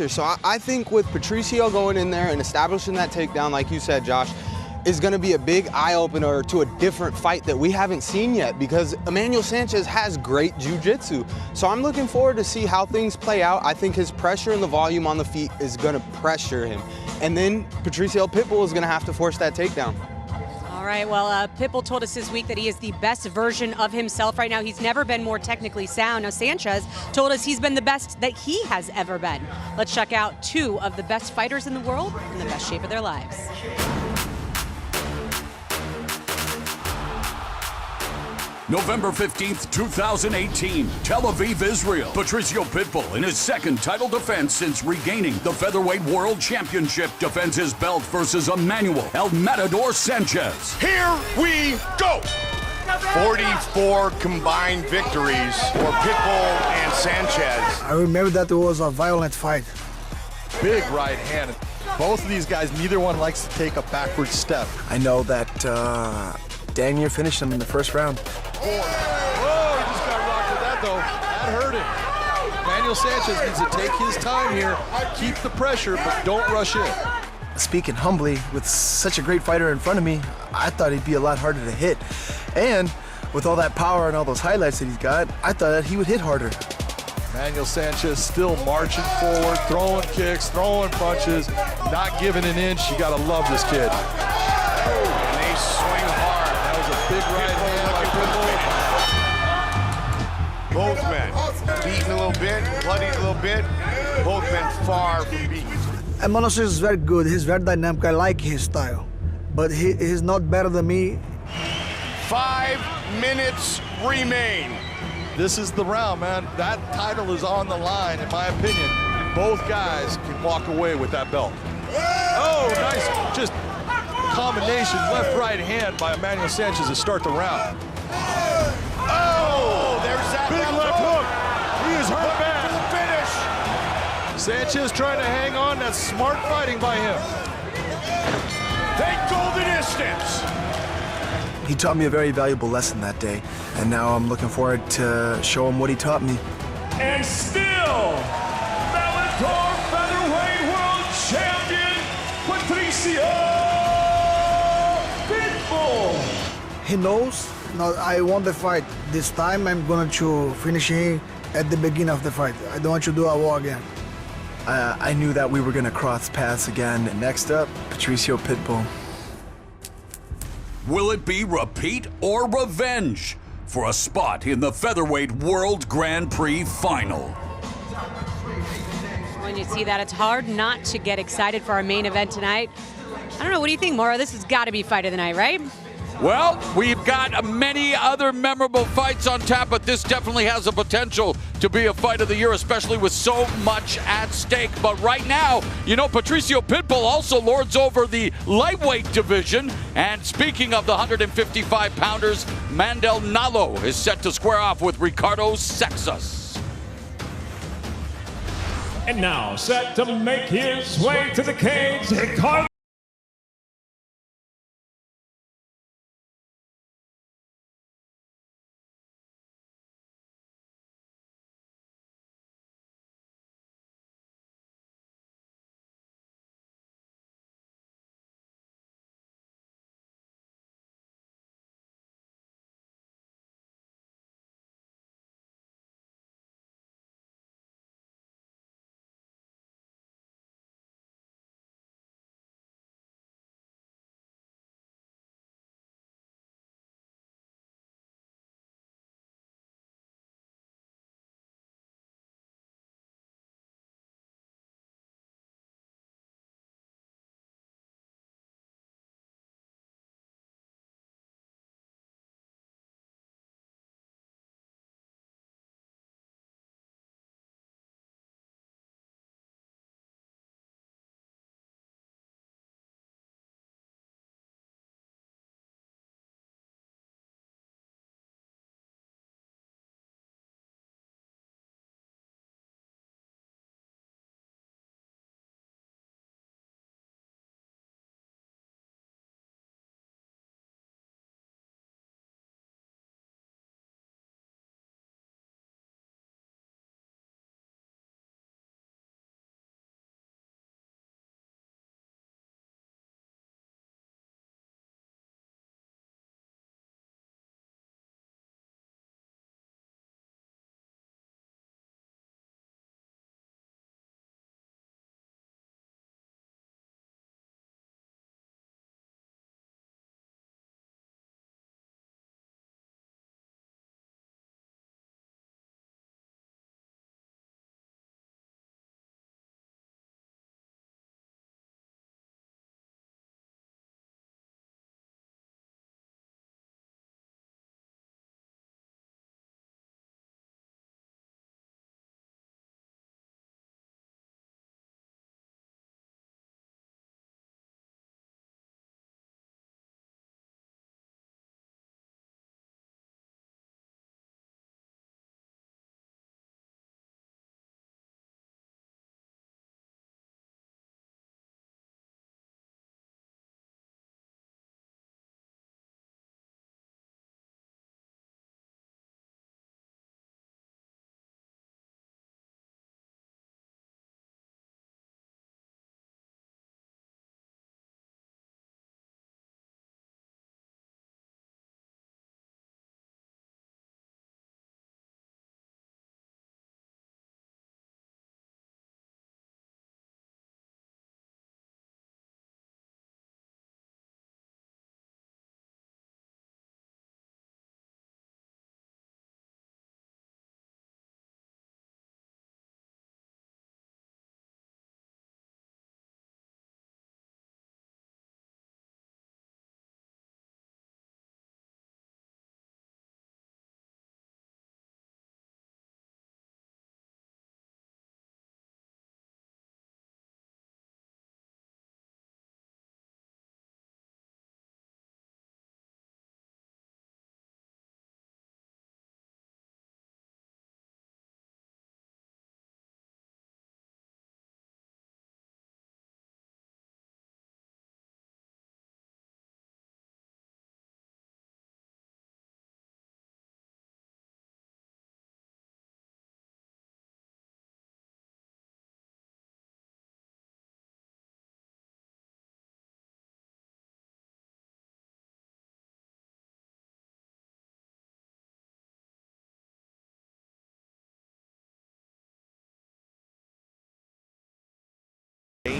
So I think with Patricio going in there and establishing that takedown, like you said, Josh, is going to be a big eye-opener to a different fight that we haven't seen yet, because Emmanuel Sanchez has great jiu-jitsu. So I'm looking forward to see how things play out. I think his pressure and the volume on the feet is going to pressure him. And then Patricio Pitbull is going to have to force that takedown. All right, well, Pitbull told us this week that he is the best version of himself right now. He's never been more technically sound. Now, Sanchez told us he's been the best that he has ever been. Let's check out two of the best fighters in the world in the best shape of their lives. November 15th, 2018, Tel Aviv, Israel. Patricio Pitbull, in his second title defense since regaining the Featherweight World Championship, defends his belt versus Emmanuel El Matador Sanchez. Here we go! 44 combined victories for Pitbull and Sanchez. I remember that it was a violent fight. Big right hand. Both of these guys, neither one likes to take a backward step. I know that Daniel finished him in the first round. Whoa, he just got rocked with that, though. That hurt him. Emmanuel Sanchez needs to take his time here, keep the pressure, but don't rush in. Speaking humbly, with such a great fighter in front of me, I thought he'd be a lot harder to hit. And with all that power and all those highlights that he's got, I thought that he would hit harder. Emmanuel Sanchez still marching forward, throwing kicks, throwing punches, not giving an inch. You gotta love this kid. And they swing hard. That was a big right hand by Pitbull. Both men beaten a little bit, bloodied a little bit. Both men far from beaten. Emmanuel Sanchez is very good. He's very dynamic. I like his style. But he's not better than me. 5 minutes remain. This is the round, man. That title is on the line, in my opinion. Both guys can walk away with that belt. Oh, nice. Just combination left-right hand by Emmanuel Sanchez to start the round. Oh, there's that big left hook. He is hurt bad. To the finish. Sanchez trying to hang on. That's smart fighting by him. They go the distance. He taught me a very valuable lesson that day, and now I'm looking forward to show him what he taught me. And still, Bellator Featherweight World Champion, Patricio Pitbull. He knows. No, I won the fight. This time I'm going to finish him at the beginning of the fight. I don't want to do a war again. I knew that we were going to cross paths again. Next up, Patricio Pitbull. Will it be repeat or revenge for a spot in the Featherweight World Grand Prix Final? When you see that, it's hard not to get excited for our main event tonight. I don't know, what do you think, Maura? This has got to be fight of the night, right? Well, we've got many other memorable fights on tap, but this definitely has the potential to be a fight of the year, especially with so much at stake. But right now, you know, Patricio Pitbull also lords over the lightweight division. And speaking of the 155-pounders, Mandel Nallo is set to square off with Ricardo Seixas. And now, set to make his way to the cage, Ricardo.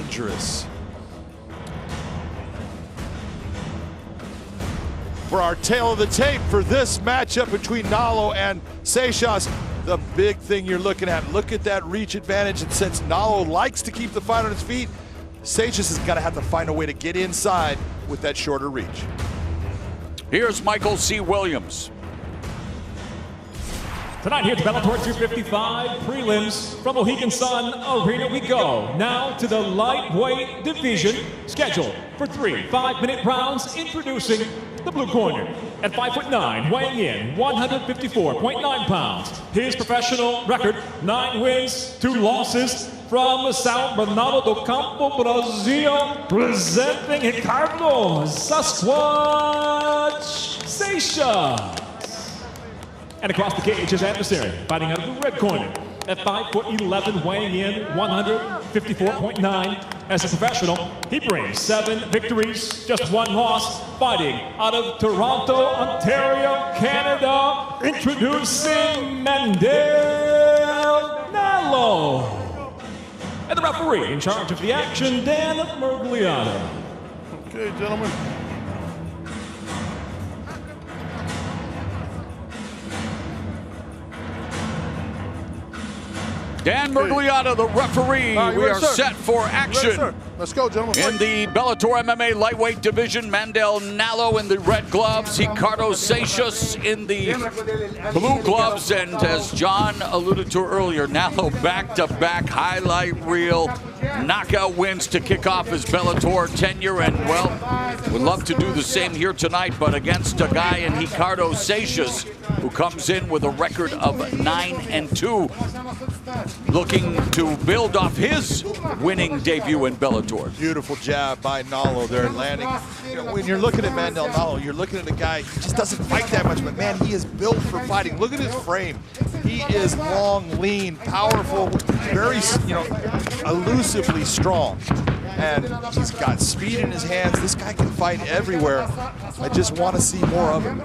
dangerous. For our tail of the tape for this matchup between Nallo and Seixas, the big thing you're looking at, look at that reach advantage. And since Nallo likes to keep the fight on his feet, Seixas is gonna have to find a way to get inside with that shorter reach. Here's Michael C. Williams. Tonight here at the Bellator 255 Prelims from Mohegan Sun Arena we go. Now to the lightweight division, scheduled for 3 5-minute rounds. Introducing the blue corner at 5'9", weighing in 154.9 pounds. His professional record, 9 wins, 2 losses. From São Bernardo do Campo, Brazil, presenting Ricardo Sasquatch Seixas. And across the cage, his adversary, fighting out of the red corner at 5'11", weighing in 154.9. As a professional, he brings 7 victories, just 1 loss, fighting out of Toronto, Ontario, Canada. Introducing Mandel Nallo. And the referee in charge of the action, Dan Murgliano. Okay, gentlemen. Dan Murgliano, the referee. We are set for action. Let's go, gentlemen. In the Bellator MMA lightweight division, Mandel Nallo in the red gloves, Ricardo Seixas in the blue gloves, and as John alluded to earlier, Nallo back-to-back highlight reel knockout wins to kick off his Bellator tenure, and well, would love to do the same here tonight, but against a guy in Ricardo Seixas, who comes in with a record of 9-2, looking to build off his winning debut in Bellator. Beautiful jab by Nallo there, landing. You know, when you're looking at Mandel Nallo, you're looking at a guy who just doesn't fight that much, but man, he is built for fighting. Look at his frame. He is long, lean, powerful, very, elusively strong. And he's got speed in his hands. This guy can fight everywhere. I just want to see more of him.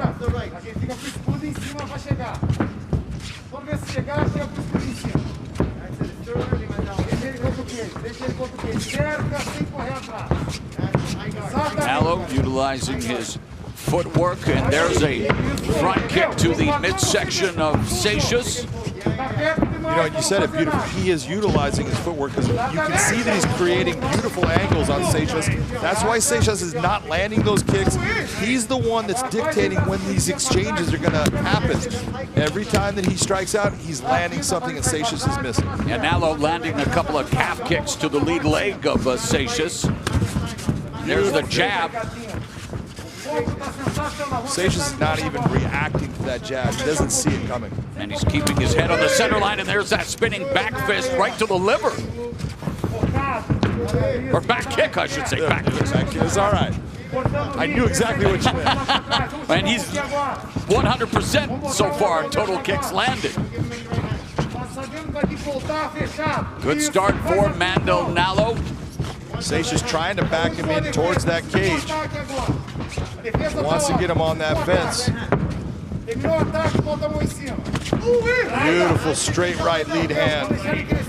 Nallo utilizing his footwork, and there's a front kick to the midsection of Seixas. You know, you said it beautiful. He is utilizing his footwork because you can see that he's creating beautiful angles on Seixas. That's why Seixas is not landing those kicks. He's the one that's dictating when these exchanges are going to happen. Every time that he strikes out, he's landing something and Seixas is missing. And Nallo landing a couple of calf kicks to the lead leg of Seixas. There's the jab. Seixas is not even reacting to that jab. He doesn't see it coming. And he's keeping his head on the center line, and there's that spinning back fist right to the liver. Or back kick, I should say. Back kick. Back kick is all right. I knew exactly what you meant. And he's 100% so far in total kicks landed. Good start for Mandel Nallo. Seixas trying to back him in towards that cage. Wants to get him on that fence. Beautiful straight right lead hand.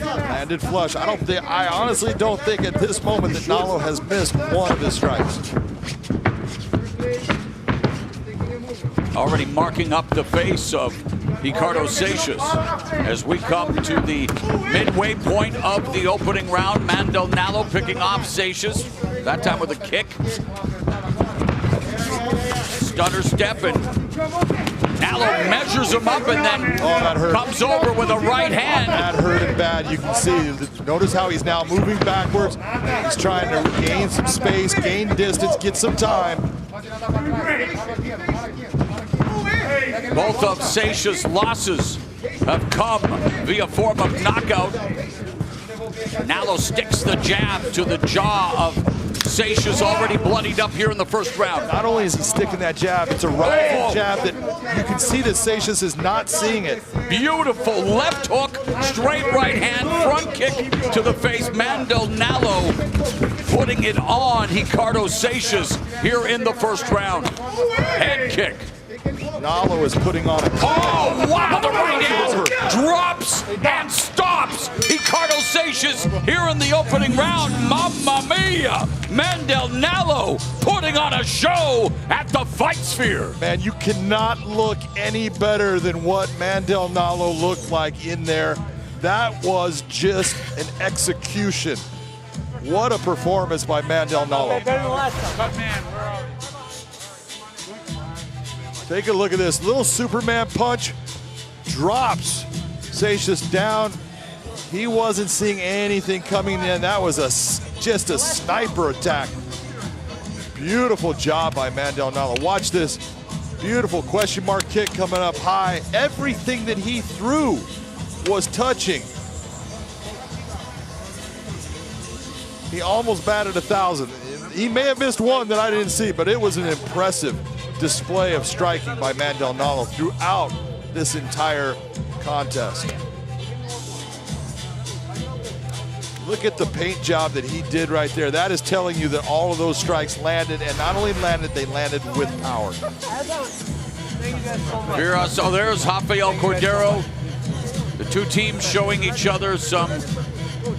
Landed flush. I honestly don't think at this moment that Nallo has missed one of his strikes. Already marking up the face of Ricardo Seixas as we come to the midway point of the opening round. Mandel Nallo picking off Seixas, that time with a kick. Stunner step, and Nallo measures him up and then comes over with a right hand. That hurt him bad. You can see. Notice how he's now moving backwards. He's trying to gain some space, gain distance, get some time. Both of Seixas' losses have come via form of knockout. Nallo sticks the jab to the jaw of Seixas, already bloodied up here in the first round. Not only is he sticking that jab, it's a right jab that you can see that Seixas is not seeing it. Beautiful left hook, straight right hand, front kick to the face. Mandel Nallo putting it on Ricardo Seixas here in the first round. Head kick. Nallo is putting on a... Oh, wow, the right hand drops and stops Ricardo Seixas. finishes here in the opening round. Mamma mia! Mandel Nallo putting on a show at the Fight Sphere. Man, you cannot look any better than what Mandel Nallo looked like in there. That was just an execution. What a performance by Mandel Nallo. Take a look at this. Little Superman punch drops Seixas down. He wasn't seeing anything coming in. That was just a sniper attack. Beautiful job by Mandel Nallo. Watch this. Beautiful question mark kick coming up high. Everything that he threw was touching. He almost batted 1,000. He may have missed one that I didn't see, but it was an impressive display of striking by Mandel Nallo throughout this entire contest. Look at the paint job that he did right there. That is telling you that all of those strikes landed, and not only landed, they landed with power. So there's Rafael Cordero. The two teams showing each other some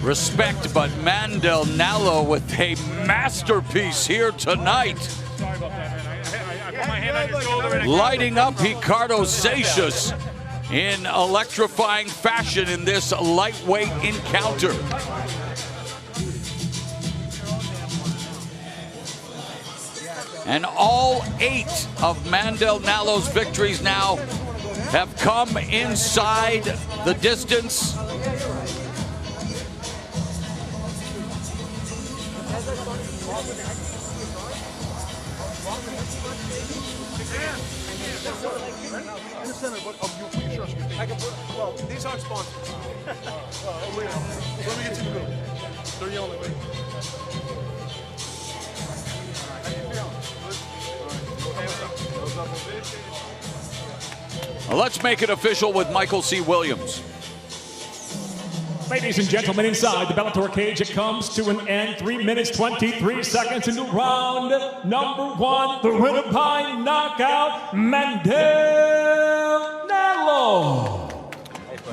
respect, but Mandel Nallo with a masterpiece here tonight. Lighting up Ricardo Seixas in electrifying fashion in this lightweight encounter. And all 8 of Mandel Nallo's victories now have come inside the distance. Well, these aren't sponsors. Let me get to the middle. They're yelling at me. Well, let's make it official with Michael C. Williams. Ladies and gentlemen, inside the Bellator cage, it comes to an end. 3 minutes, 23 seconds into round number 1. The winner by knockout, Mandel Nallo.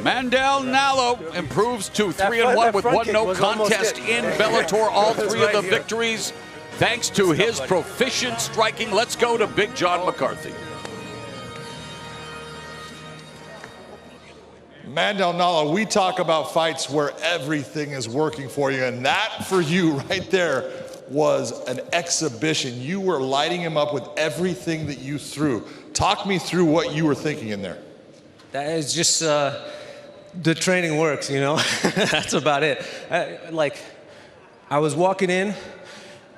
Mandel Nallo improves to 3-1 with 1 no contest in Bellator. All 3 of the victories thanks to his proficient striking. Let's go to Big John McCarthy. Mandel Nallo, we talk about fights where everything is working for you, and that for you right there was an exhibition. You were lighting him up with everything that you threw. Talk me through what you were thinking in there. That is just the training works, you know. That's about it. I was walking in,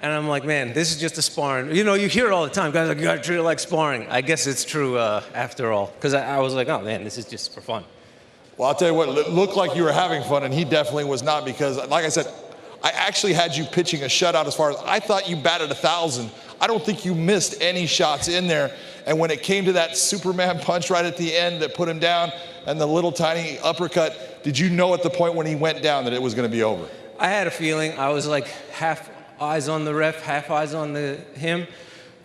and I'm like, man, this is just a sparring. You know, you hear it all the time. Guys, like, you got to treat it like sparring. I guess it's true after all, because I was like, oh man, this is just for fun. Well, I'll tell you what, it looked like you were having fun, and he definitely was not, because, like I said, I actually had you pitching a shutout as far as I thought you batted 1,000. I don't think you missed any shots in there. And when it came to that Superman punch right at the end that put him down and the little tiny uppercut, did you know at the point when he went down that it was going to be over? I had a feeling. I was like half eyes on the ref, half eyes on him.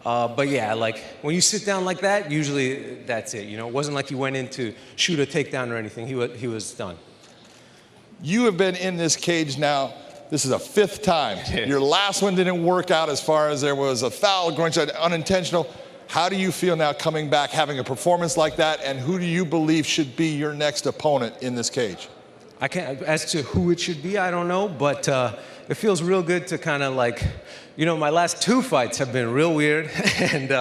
But yeah, like when you sit down like that, usually that's it. You know, it wasn't like you went in to shoot a takedown or anything. He was done. You have been in this cage now. This is a 5th time. Your last one didn't work out as far as there was a foul going to unintentional. How do you feel now coming back, having a performance like that, and who do you believe should be your next opponent in this cage? I can't, as to who it should be, I don't know, but it feels real good to kind of like, you know, my last 2 fights have been real weird, and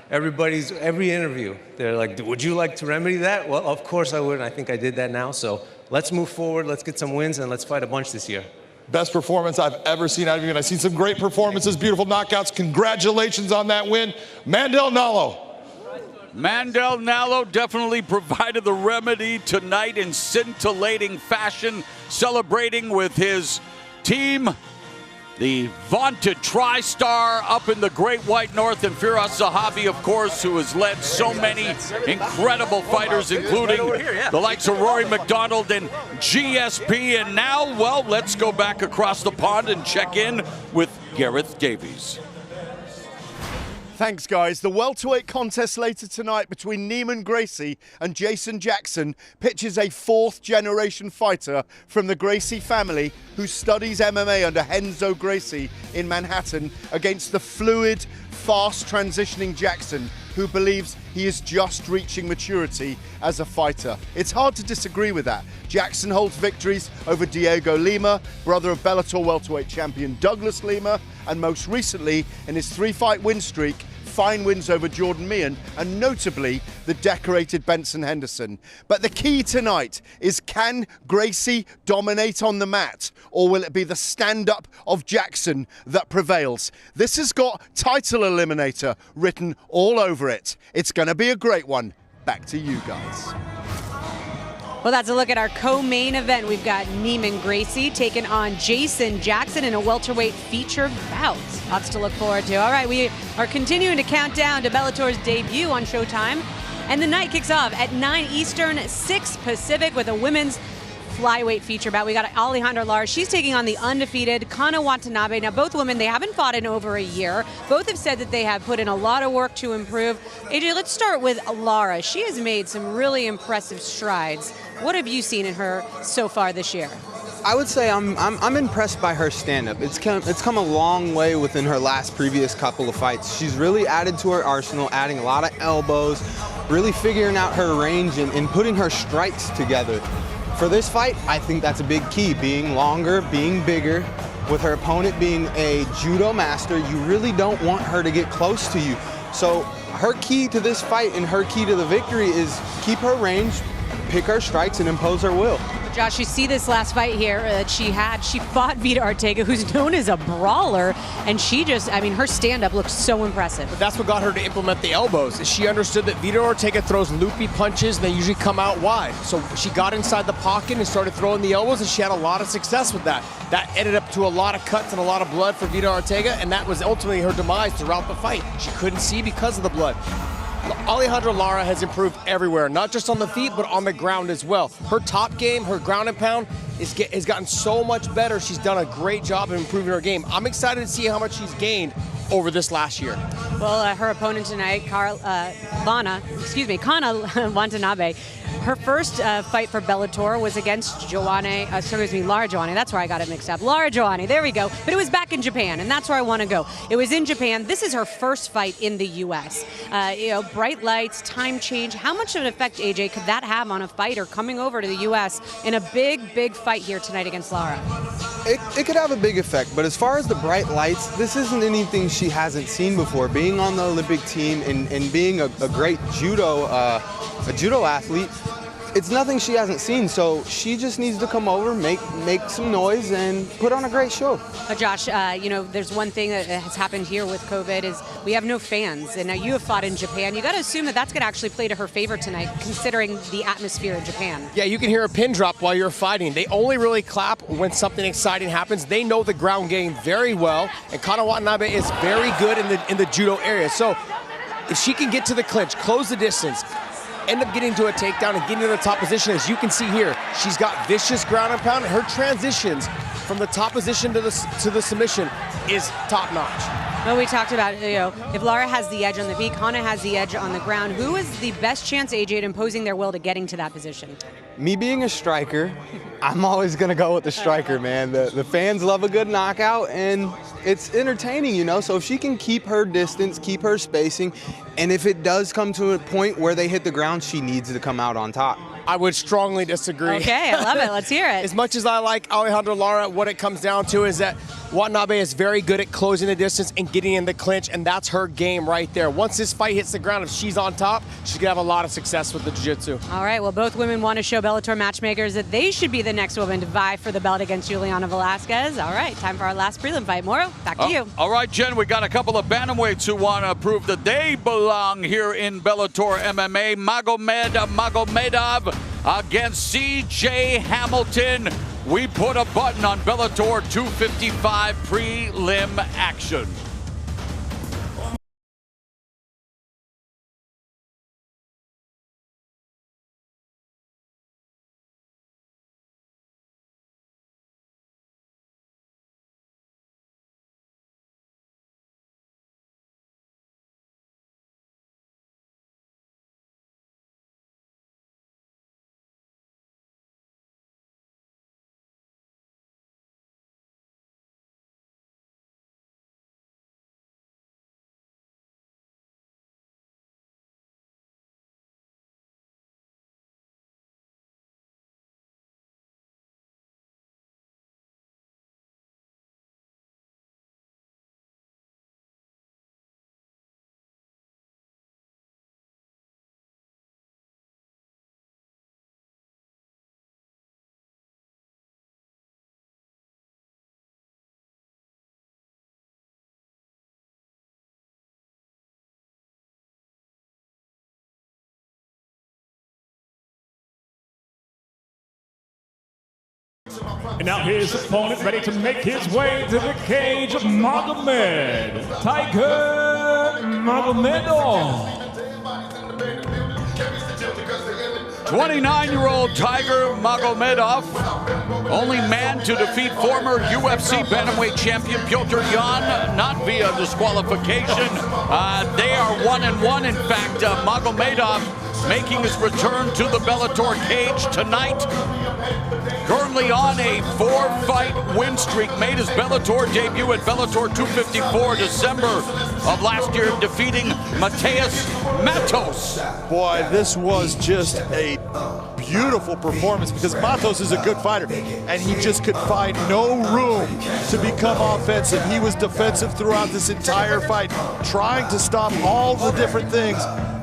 every interview, they're like, would you like to remedy that? Well, of course I would, and I think I did that now, so let's move forward, let's get some wins, and let's fight a bunch this year. Best performance I've ever seen out of you, and I've seen some great performances, beautiful knockouts. Congratulations on that win, Mandel Nallo. Mandel Nallo definitely provided the remedy tonight in scintillating fashion, celebrating with his team, the vaunted Tri-Star up in the Great White North, and Firas Zahabi, of course, who has led so many incredible fighters, including the likes of Rory McDonald and GSP. And now, well, let's go back across the pond and check in with Gareth Davies. Thanks, guys. The welterweight contest later tonight between Neiman Gracie and Jason Jackson pitches a fourth-generation fighter from the Gracie family who studies MMA under Renzo Gracie in Manhattan against the fluid, fast-transitioning Jackson who believes he is just reaching maturity as a fighter. It's hard to disagree with that. Jackson holds victories over Diego Lima, brother of Bellator welterweight champion Douglas Lima, and most recently, in his 3-fight win streak, fine wins over Jordan Meehan and notably the decorated Benson Henderson. But the key tonight is, can Gracie dominate on the mat, or will it be the stand-up of Jackson that prevails? This has got title eliminator written all over it. It's going to be a great one. Back to you guys. Well, that's a look at our co-main event. We've got Neiman Gracie taking on Jason Jackson in a welterweight feature bout. Lots to look forward to. All right, we are continuing to count down to Bellator's debut on Showtime. And the night kicks off at 9 Eastern, 6 Pacific with a women's flyweight feature bout. We got Alejandra Lara. She's taking on the undefeated Kana Watanabe. Now, both women, they haven't fought in over a year. Both have said that they have put in a lot of work to improve. AJ, let's start with Lara. She has made some really impressive strides. What have you seen in her so far this year? I would say I'm impressed by her stand-up. It's come a long way within her previous couple of fights. She's really added to her arsenal, adding a lot of elbows, really figuring out her range and putting her strikes together. For this fight, I think that's a big key, being longer, being bigger. With her opponent being a judo master, you really don't want her to get close to you. So her key to this fight and her key to the victory is keep her range, pick her strikes, and impose her will. Josh, you see this last fight here that she fought Vida Ortega, who's known as a brawler, and she just, I mean, her stand-up looks so impressive. But that's what got her to implement the elbows. She understood that Vida Ortega throws loopy punches, and they usually come out wide. So she got inside the pocket and started throwing the elbows, and she had a lot of success with that. That ended up to a lot of cuts and a lot of blood for Vida Ortega, and that was ultimately her demise throughout the fight. She couldn't see because of the blood. Alejandra Lara has improved everywhere, not just on the feet, but on the ground as well. Her top game, her ground and pound, has gotten so much better. She's done a great job of improving her game. I'm excited to see how much she's gained over this last year. Well, her opponent tonight, Kana Watanabe, her first fight for Bellator was against Lara Joanne. That's where I got it mixed up. Lara Joanne, there we go. But it was back in Japan, and that's where I want to go. It was in Japan. This is her first fight in the U.S. Bright lights, time change. How much of an effect, AJ, could that have on a fighter coming over to the U.S. in a big, big fight here tonight against Lara? It could have a big effect, but as far as the bright lights, this isn't anything she hasn't seen before. Being on the Olympic team and being a great judo athlete, it's nothing she hasn't seen, so she just needs to come over, make some noise, and put on a great show. Josh, there's one thing that has happened here with COVID is we have no fans, and now you have fought in Japan. You got to assume that that's going to actually play to her favor tonight, considering the atmosphere in Japan. Yeah, you can hear a pin drop while you're fighting. They only really clap when something exciting happens. They know the ground game very well, and Kana Watanabe is very good in the judo area. So if she can get to the clinch, close the distance, end up getting to a takedown and getting to the top position, as you can see here, she's got vicious ground and pound. Her transitions from the top position to the submission is top notch. Well, we talked about, if Lara has the edge on the feet, Kana has the edge on the ground. Who is the best chance, AJ, at imposing their will to getting to that position? Me being a striker, I'm always going to go with the striker, man. The fans love a good knockout, and it's entertaining, So if she can keep her distance, keep her spacing, and if it does come to a point where they hit the ground, she needs to come out on top. I would strongly disagree. Okay, I love it. Let's hear it. As much as I like Alejandra Lara, what it comes down to is that Watanabe is very good at closing the distance and getting in the clinch, and that's her game right there. Once this fight hits the ground, if she's on top, she's going to have a lot of success with the jiu-jitsu. All right, well, both women want to show Bellator matchmakers that they should be the next woman to vie for the belt against Juliana Velasquez. All right, time for our last prelim fight. Moro, back to you. All right, Jen, we got a couple of bantamweights who want to prove that they belong here in Bellator MMA. Magomedov against C.J. Hamilton. We put a button on Bellator 255 prelim action. And now his opponent ready to make his way to the cage, Magomed, Tiger Magomedov. 29-year-old Tiger Magomedov, only man to defeat former UFC bantamweight champion Petr Yan, not via disqualification. They are 1-1. In fact, Magomedov making his return to the Bellator cage tonight. Currently on a 4-fight win streak, made his Bellator debut at Bellator 254 December of last year, defeating Mateus Matos. Boy, this was just a beautiful performance because Matos is a good fighter and he just could find no room to become offensive. He was defensive throughout this entire fight, trying to stop all the different things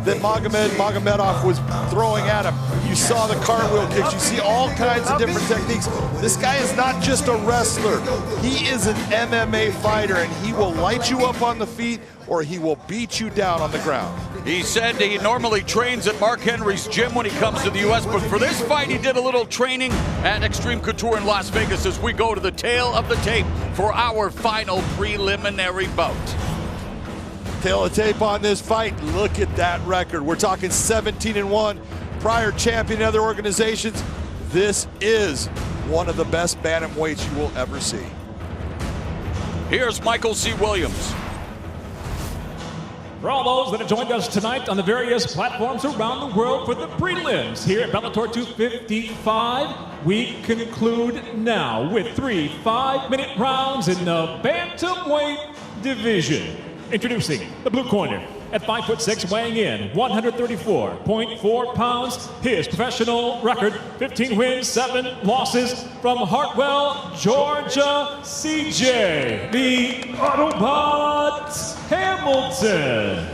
that Magomedov was throwing at him. You saw the cartwheel kicks, you see all kinds of different techniques. This guy is not just a wrestler, he is an MMA fighter, and he will light you up on the feet or he will beat you down on the ground. He said he normally trains at Mark Henry's gym when he comes to the U.S., but for this fight, he did a little training at Extreme Couture in Las Vegas as we go to the tail of the tape for our final preliminary bout. Tail of tape on this fight, look at that record. We're talking 17-1, prior champion in other organizations. This is one of the best bantamweights you will ever see. Here's Michael C. Williams. For all those that have joined us tonight on the various platforms around the world for the prelims here at Bellator 255, we conclude now with 3 5-minute rounds in the bantamweight division. Introducing the blue corner at 5'6", weighing in 134.4 pounds. His professional record, 15 wins, 7 losses, from Hartwell, Georgia, CJ, the Autobot Hamilton.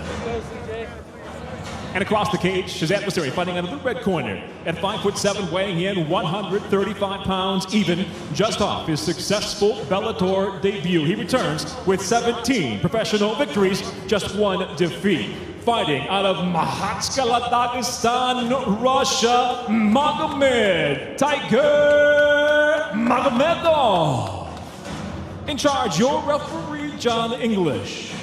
And across the cage, his adversary fighting out of the red corner at 5'7", weighing in 135 pounds, even just off his successful Bellator debut. He returns with 17 professional victories, just 1 defeat. Fighting out of Mahatskala, Dagestan, Russia, Magomed, Tiger Magomedov. In charge, your referee, John English.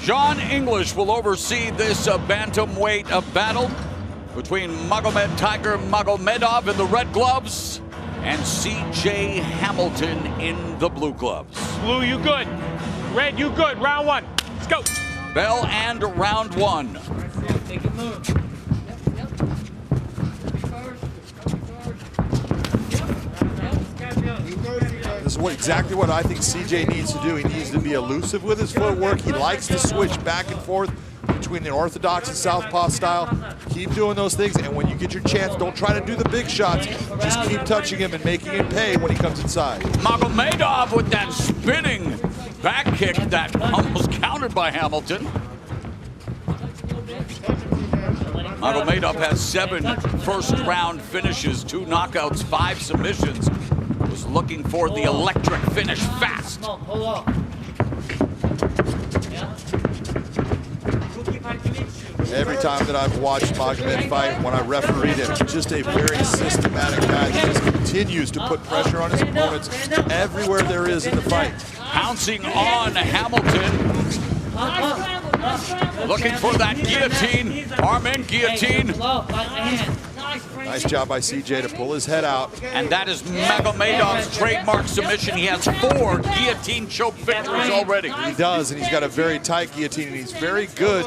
John English will oversee this bantamweight battle between Magomed Tiger Magomedov in the red gloves and CJ Hamilton in the blue gloves. Blue, you good. Red, you good. Round 1. Let's go. Bell and round 1. Take a move. This is exactly what I think CJ needs to do. He needs to be elusive with his footwork. He likes to switch back and forth between the orthodox and southpaw style. Keep doing those things, and when you get your chance, don't try to do the big shots. Just keep touching him and making him pay when he comes inside. Magomedov with that spinning back kick that almost countered by Hamilton. Magomedov has 7 first-round finishes, 2 knockouts, 5 submissions. Was looking for the electric finish fast. Every time that I've watched Magomed fight, when I refereed him, just a very systematic guy that just continues to put pressure on his opponents everywhere there is in the fight. Pouncing on Hamilton. Looking for that guillotine, arm in guillotine. Nice job by CJ to pull his head out. And that is Magomedov's trademark submission. He has 4 guillotine choke victories already. He does, and he's got a very tight guillotine, and he's very good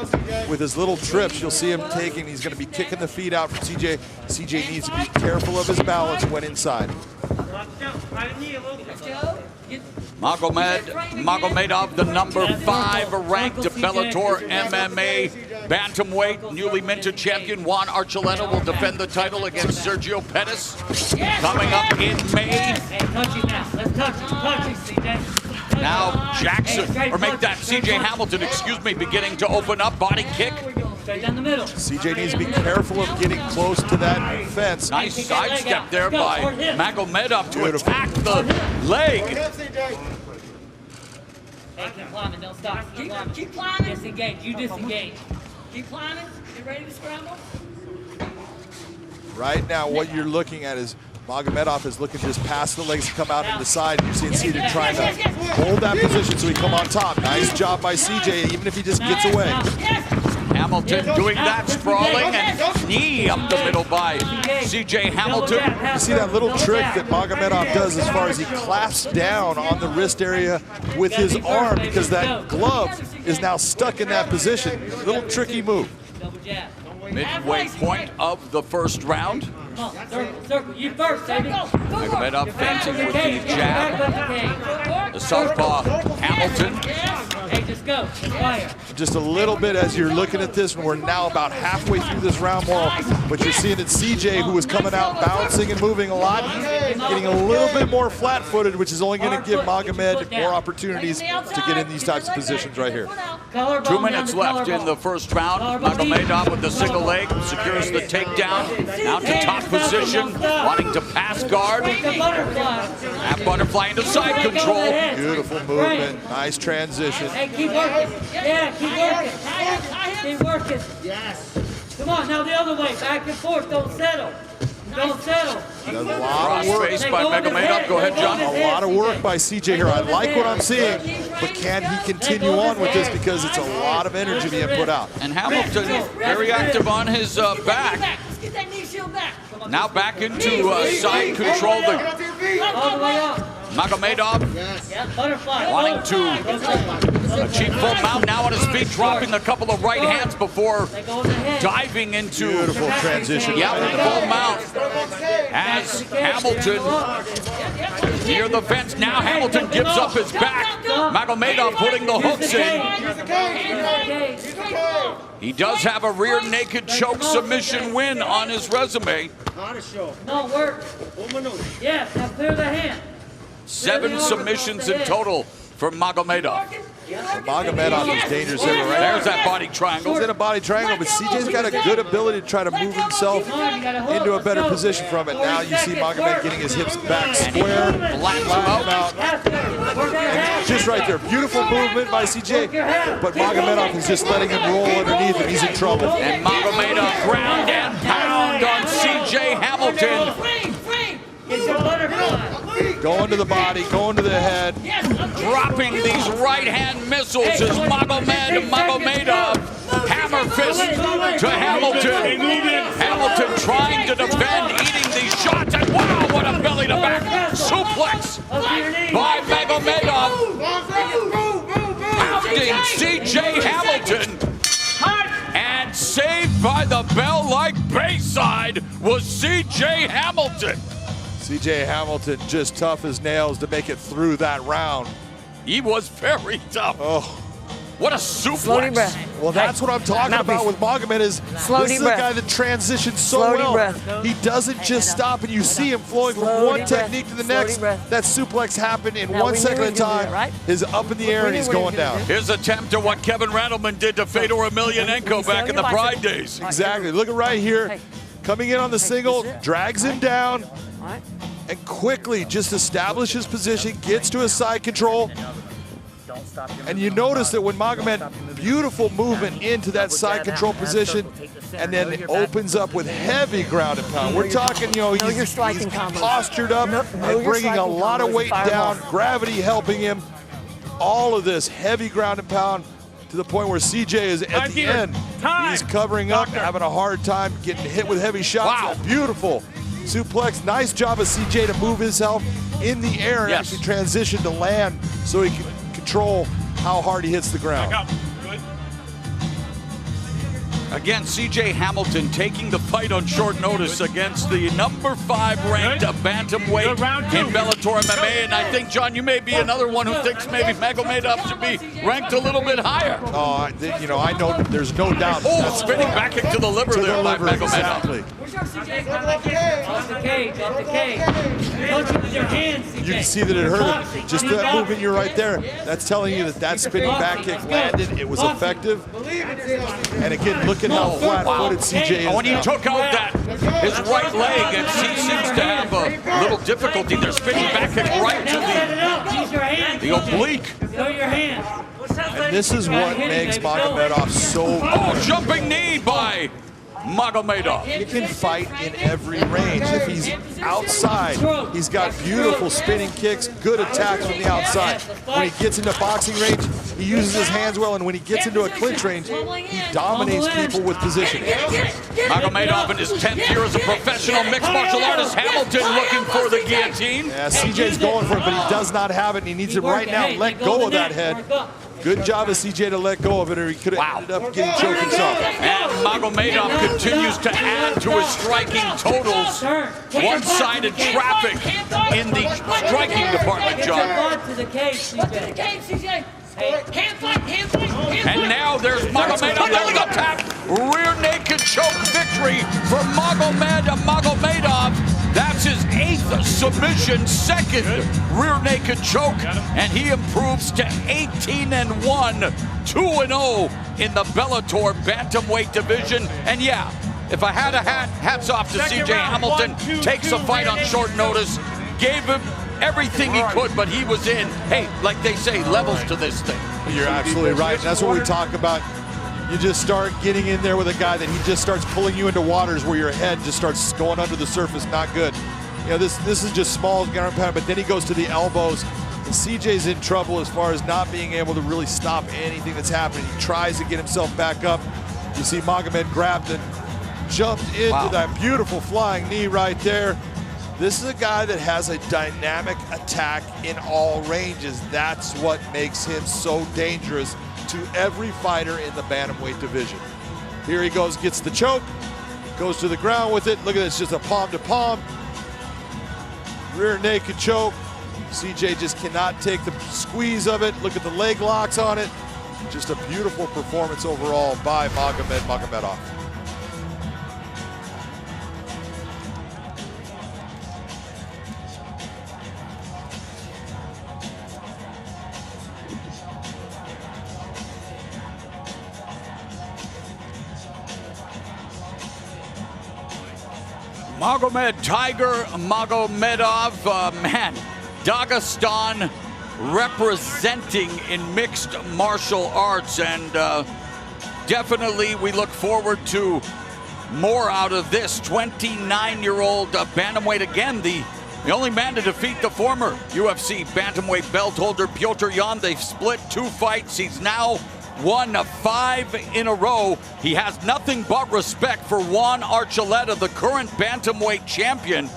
with his little trips. You'll see him taking, he's going to be kicking the feet out from CJ. CJ needs to be careful of his balance when inside. Magomedov, the number 5 ranked Bellator MMA bantamweight, newly minted champion Juan Archuleta will defend the title against Sergio Pettis coming up in May. Now Jackson, or make that CJ Hamilton, excuse me, beginning to open up, body kick. CJ needs to be careful of getting close to that fence. Nice sidestep there by Magomedov to attack the leg. Hey, keep climbing, don't stop. Keep climbing. Disengage, you disengage. Keep climbing. You ready to scramble? Right now, what you're looking at is Magomedov is looking to just pass the legs to come out and decide. You're seeing CJ trying to hold that position so he come on top. Nice job by CJ, even if he just gets away. Hamilton doing that, sprawling, and knee up the middle by CJ Hamilton. You see that little trick that Magomedov does as far as he clasps down on the wrist area with his arm because that glove is now stuck in that position. Little tricky move. Midway point of the first round. Circle, you first, baby. Magomedov fencing with the jab. The southpaw Hamilton. Hey, just go. Fire. Just a little bit as you're looking at this, and we're now about halfway through this round more, but you're seeing that CJ, who was coming out bouncing and moving a lot, getting a little bit more flat-footed, which is only going to give Magomed more opportunities to get in these types of positions right here. 2 minutes left in the first round. Magomedov with the single leg secures the takedown. Now to top position, wanting to pass guard. Half butterfly into side control. Beautiful movement, nice transition. Hey, keep working. Yeah, keep working. Keep working. Yes. Come on, now the other way. Back and forth. Don't settle. Don't settle. A lot of work by Magomedov. Go ahead, John. A lot of work by CJ here. I like what I'm seeing, but can he continue on with this because it's a lot of energy being put out. And Hamilton very active on his back. Get that knee shield back. Now back into side control. All the way up. Magomedov wanting to achieve full mount, now on his feet, dropping a couple of right hands before diving into beautiful transition. Yeah, full mount as Hamilton near the fence. Now Hamilton gives up his back. Magomedov putting the hooks in. He does have a rear naked choke submission win on his resume. No work. Yeah, now clear the hand. 7 submissions in total for Magomedov. Magomedov is dangerous everywhere. Right? There's that body triangle. He's in a body triangle, but CJ's got a good ability to try to move himself into a better position from it. Now you see Magomed getting his hips back square, flatten out. And just right there, beautiful movement by CJ, but Magomedov is just letting him roll underneath and he's in trouble. And Magomedov ground and pound on CJ Hamilton. Going to the body, going to the head. Dropping these right-hand missiles is Magomedov. Hammer fist to Hamilton. Hamilton trying to defend, eating these shots. And wow, what a belly-to-back suplex by Magomedov. Pounding CJ Hamilton. And saved by the bell like Bayside was CJ Hamilton. CJ Hamilton just tough as nails to make it through that round. He was very tough. Oh, what a suplex. Slow deep breath. Well, that's what I'm talking about with Magomed is this is the guy that transitions so well. He doesn't just stop and you see him flowing from one technique to the next. That suplex happened in 1 second at a time. Is up in the air and he's going down. His attempt at what Kevin Randleman did to Fedor Emelianenko back in the Pride days. Exactly. Look at right here. Coming in on the single, drags him down. And quickly just establishes position, gets to his side control. And you notice that when Magomed, beautiful movement into that side control position, and then it opens up with heavy ground and pound. We're talking, you know, he's postured up and bringing a lot of weight down, gravity helping him. All of this heavy ground and pound to the point where CJ is at the end. He's covering up, having a hard time getting hit with heavy shots. Wow. Beautiful suplex. Nice job of CJ to move himself in the air and actually transition to land so he can control how hard he hits the ground. Again, CJ Hamilton taking the fight on short notice against the number 5 ranked bantamweight in Bellator MMA. And I think, John, you may be another one who thinks maybe Magomedov should be ranked a little bit higher. Oh, you know, I know there's no doubt. Oh, spinning back kick to the liver there by Magomedov. Exactly. Off the cage, off the cage. Punch it with your hands, CJ. You can see that it hurt him. Just that movement you're right there, that's telling you that that spinning back kick landed. It was effective. And again, look at how flat-footed CJ is. When he took out his right leg, and he seems to have a little difficulty. They're spinning back kick right to the oblique. And this is what makes Magomedov so good. Oh, jumping knee by Magomedov. He can fight in every range. If he's outside, he's got beautiful spinning kicks, good attacks from the outside. When he gets into boxing range, he uses his hands well, and when he gets into a clinch range, he dominates people with positioning. Magomedov in his 10th year as a professional mixed martial artist. Hamilton looking for the guillotine. Yeah, CJ's going for it, but he does not have it, and he needs to right now let go of that head. Good job of CJ to let go of it, or he could have ended up getting choked himself. And Magomedov continues to add to his striking totals. One-sided traffic in the striking department, John. And now there's Magomedov. There's the tap. Rear naked choke victory for Magomedov. That's his 8th submission, 2nd rear naked choke, and he improves to 18-1, 2-0 in the Bellator bantamweight division. And yeah, if I had a hat, hats off to CJ Hamilton. Takes a fight on short notice, gave him everything he could, but he was in, hey, like they say, levels to this thing. You're absolutely right. That's what we talk about. You just start getting in there with a guy that he just starts pulling you into waters where your head just starts going under the surface. Not good. You know, this is just small ground pound, but then he goes to the elbows. And CJ's in trouble as far as not being able to really stop anything that's happening. He tries to get himself back up. You see Magomed grabbed and jumped into that beautiful flying knee right there. This is a guy that has a dynamic attack in all ranges. That's what makes him so dangerous to every fighter in the bantamweight division. Here he goes, gets the choke, goes to the ground with it. Look at this, just a palm to palm. Rear naked choke. CJ just cannot take the squeeze of it. Look at the leg locks on it. Just a beautiful performance overall by Magomedov. Magomed Tiger Magomedov, man, Dagestan representing in mixed martial arts, and definitely we look forward to more out of this 29-year-old bantamweight. Again, the only man to defeat the former UFC bantamweight belt holder Petr Yan. They've split 2 fights. He's now won 5 in a row. He has nothing but respect for Juan Archuleta, the current bantamweight champion.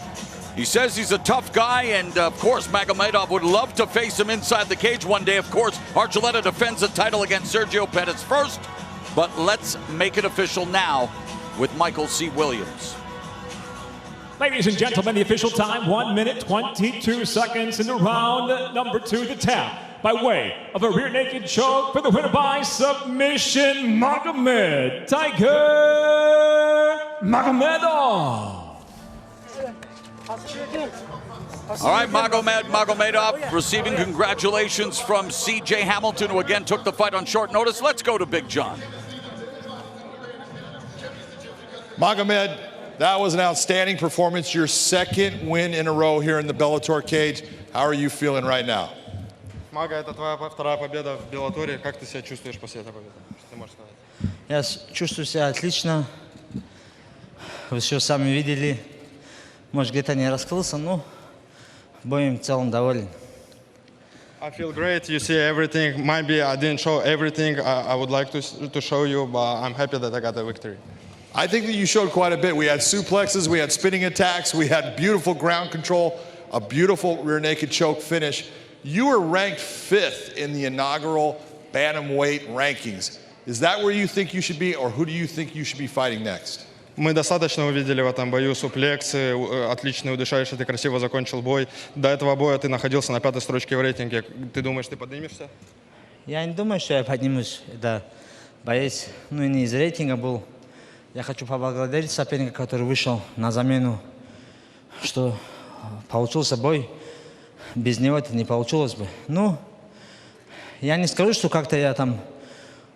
He says he's a tough guy, and of course Magomedov would love to face him inside the cage one day. Of course, Archuleta defends the title against Sergio Pettis first, but let's make it official now with Michael C. Williams. Ladies and gentlemen, the official time, 1 minute, 22 seconds into round number 2, the tap. By way of a rear naked choke for the winner by submission, Magomed Tiger Magomedov. All right, Magomedov receiving congratulations from CJ Hamilton, who again took the fight on short notice. Let's go to Big John. Magomed, that was an outstanding performance. Your 2nd win in a row here in the Bellator cage. How are you feeling right now? Мага, это твоя 2-я победа в Беллаторе. Как ты себя чувствуешь после этой победы? Что ты можешь сказать? Я чувствую себя отлично. Вы все сами видели. Может, где-то не раскрылся, но будем в целом доволен. I feel great. You see everything. Maybe I didn't show everything I would like to show you, but I'm happy that I got the victory. I think that you showed quite a bit. We had suplexes, we had spinning attacks, we had beautiful ground control, a beautiful rear naked choke finish. You were ranked 5th in the inaugural bantamweight rankings. Is that where you think you should be, or who do you think you should be fighting next? Мы достаточно увидели в этом бою суплексы, отличный удушающий, ты красиво закончил бой. До этого боя ты находился на 5-й строчке в рейтинге. Ты думаешь, ты поднимешься? Я не думаю, что я поднимусь. Это боец, ну и не из рейтинга был. Я хочу поблагодарить соперника, который вышел на замену, что получился бой. Без него это не получилось бы. Ну, я не скажу, что как-то я там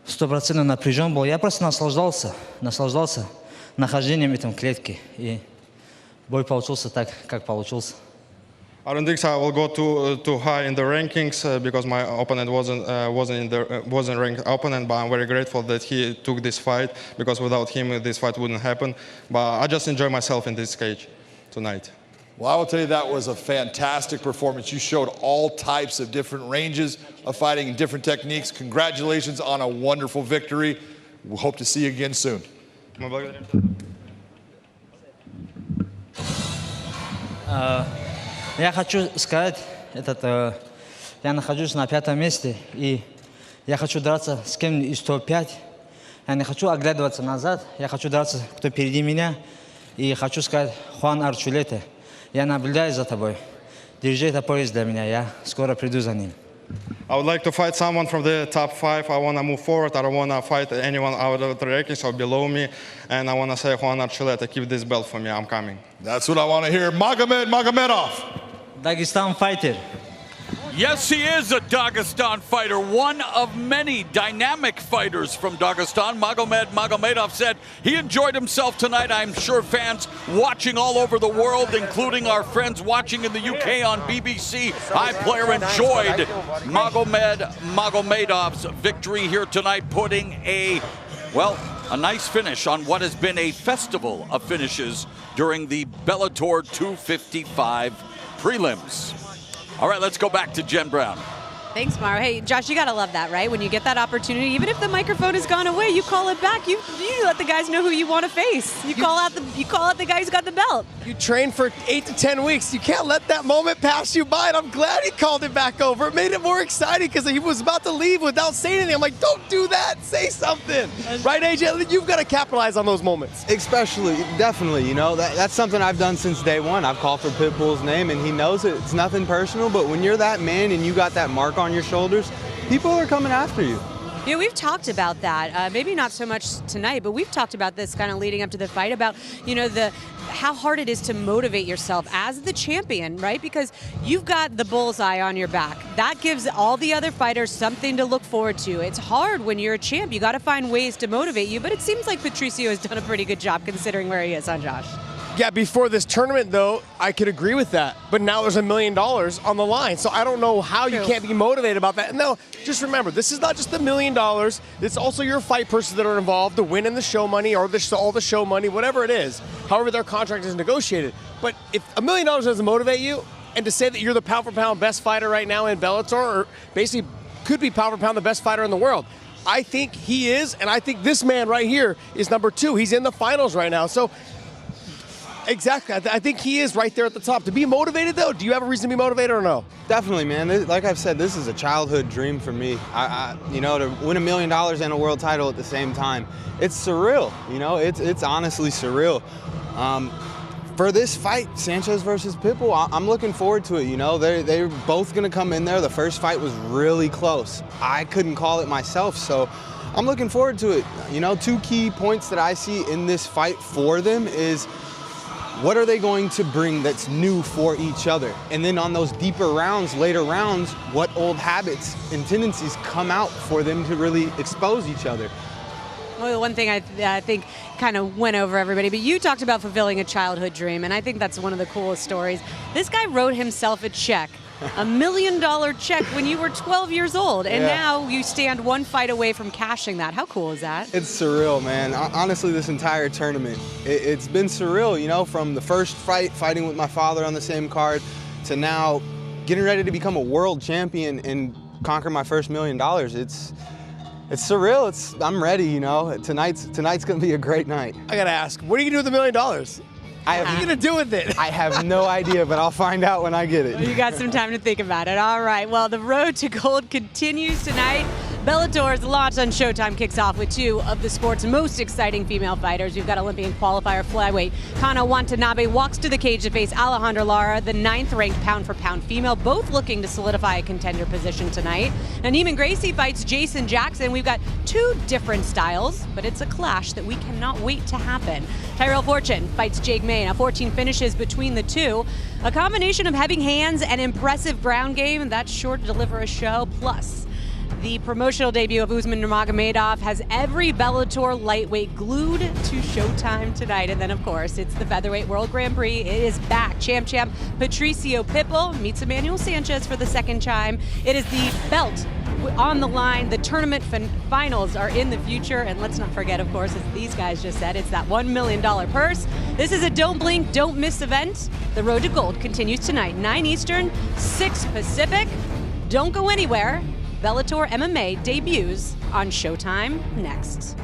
100% напряжен был. Я просто наслаждался нахождением в этом клетке. И бой получился так, как получился. I don't think so. I will go too high in the rankings because my opponent wasn't ranked opponent. But I'm very grateful that he took this fight because without him, this fight wouldn't happen. But I just enjoy myself in this cage tonight. Well, I will tell you that was a fantastic performance. You showed all types of different ranges of fighting and different techniques. Congratulations on a wonderful victory. We hope to see you again soon. Я хочу сказать, я нахожусь на 5-м месте, и я хочу драться с кем из топ-5. Я не хочу оглядываться назад, я хочу драться, кто впереди меня. И хочу сказать, Хуан Арчулете, я наблюдаю за тобой. Держи это пояс для меня, я скоро приду за ним. I would like to fight someone from the top 5. I want to move forward. I don't want to fight anyone out of the rankings or below me. And I want to say, Juan Archuleta, keep this belt for me. I'm coming. That's what I want to hear. Magomedov. Dagestan fighter. Yes, he is a Dagestan fighter, one of many dynamic fighters from Dagestan. Magomedov said he enjoyed himself tonight. I'm sure fans watching all over the world, including our friends watching in the UK on BBC iPlayer, enjoyed Magomedov's victory here tonight, putting a nice finish on what has been a festival of finishes during the Bellator 255 prelims. All right, let's go back to Jen Brown. Thanks, Mara. Hey, Josh, you gotta love that, right? When you get that opportunity, even if the microphone has gone away, you call it back. You let the guys know who you want to face. You call out the guy who's got the belt. You train for 8 to 10 weeks. You can't let that moment pass you by, and I'm glad he called it back over. It made it more exciting because he was about to leave without saying anything. I'm like, don't do that. Say something. Right, AJ? You've got to capitalize on those moments. Especially, definitely, you know, that's something I've done since day one. I've called for Pitbull's name, and he knows it. It's nothing personal, but when you're that man and you got that mark on your shoulders, people are coming after you. Yeah, we've talked about that. Maybe not so much tonight, but we've talked about this kind of leading up to the fight about, you know, how hard it is to motivate yourself as the champion, right? Because you've got the bullseye on your back. That gives all the other fighters something to look forward to. It's hard when you're a champ. You got to find ways to motivate you, but it seems like Patricio has done a pretty good job considering where he is, huh, Josh? Yeah, before this tournament, though, I could agree with that. But now there's $1 million on the line, so I don't know how you can't be motivated about that. No, just remember, this is not just $1 million. It's also your fight purses that are involved, the win and the show money, or all the show money, whatever it is, however their contract is negotiated. But if $1 million doesn't motivate you, and to say that you're the pound-for-pound best fighter right now in Bellator, or basically could be pound-for-pound the best fighter in the world, I think he is, and I think this man right here is number 2. He's in the finals right now. So. Exactly. I think he is right there at the top. To be motivated, though, do you have a reason to be motivated or no? Definitely, man. Like I've said, this is a childhood dream for me. You know, to win $1 million and a world title at the same time, it's surreal. You know, it's honestly surreal. For this fight, Sanchez versus Pitbull, I'm looking forward to it. You know, they're both going to come in there. The first fight was really close. I couldn't call it myself, so I'm looking forward to it. You know, 2 key points that I see in this fight for them is, what are they going to bring that's new for each other? And then on those deeper rounds, later rounds, what old habits and tendencies come out for them to really expose each other? Well, one thing I think kind of went over everybody, but you talked about fulfilling a childhood dream, and I think that's one of the coolest stories. This guy wrote himself a check. $1 million check when you were 12 years old, and now you stand one fight away from cashing that. How cool is that? It's surreal, man. Honestly, this entire tournament, it's been surreal, you know, from the first fight, fighting with my father on the same card, to now getting ready to become a world champion and conquer my first $1 million. It's surreal. I'm ready, you know. Tonight's gonna be a great night. I gotta ask, what are you gonna do with $1 million? What are you going to do with it? I have no idea, but I'll find out when I get it. Well, you got some time to think about it. All right. Well, the road to gold continues tonight. Bellator's launch on Showtime kicks off with 2 of the sport's most exciting female fighters. We've got Olympian qualifier flyweight Kana Watanabe walks to the cage to face Alejandra Lara, the 9th-ranked pound-for-pound female, both looking to solidify a contender position tonight. And Neiman Gracie fights Jason Jackson. We've got 2 different styles, but it's a clash that we cannot wait to happen. Tyrell Fortune fights Jake May. Now 14 finishes between the 2. A combination of heavy hands and impressive ground game, and that's sure to deliver a show. Plus, The promotional debut of Usman Magomedov has every Bellator lightweight glued to Showtime tonight. And then, of course, it's the Featherweight World Grand Prix. It is back. Champ Patricio Pitbull meets Emmanuel Sanchez for the second time. It is the belt on the line. The tournament finals are in the future. And let's not forget, of course, as these guys just said, it's that $1 million purse. This is a don't blink, don't miss event. The road to gold continues tonight, 9 Eastern, 6 Pacific. Don't go anywhere. Bellator MMA debuts on Showtime next.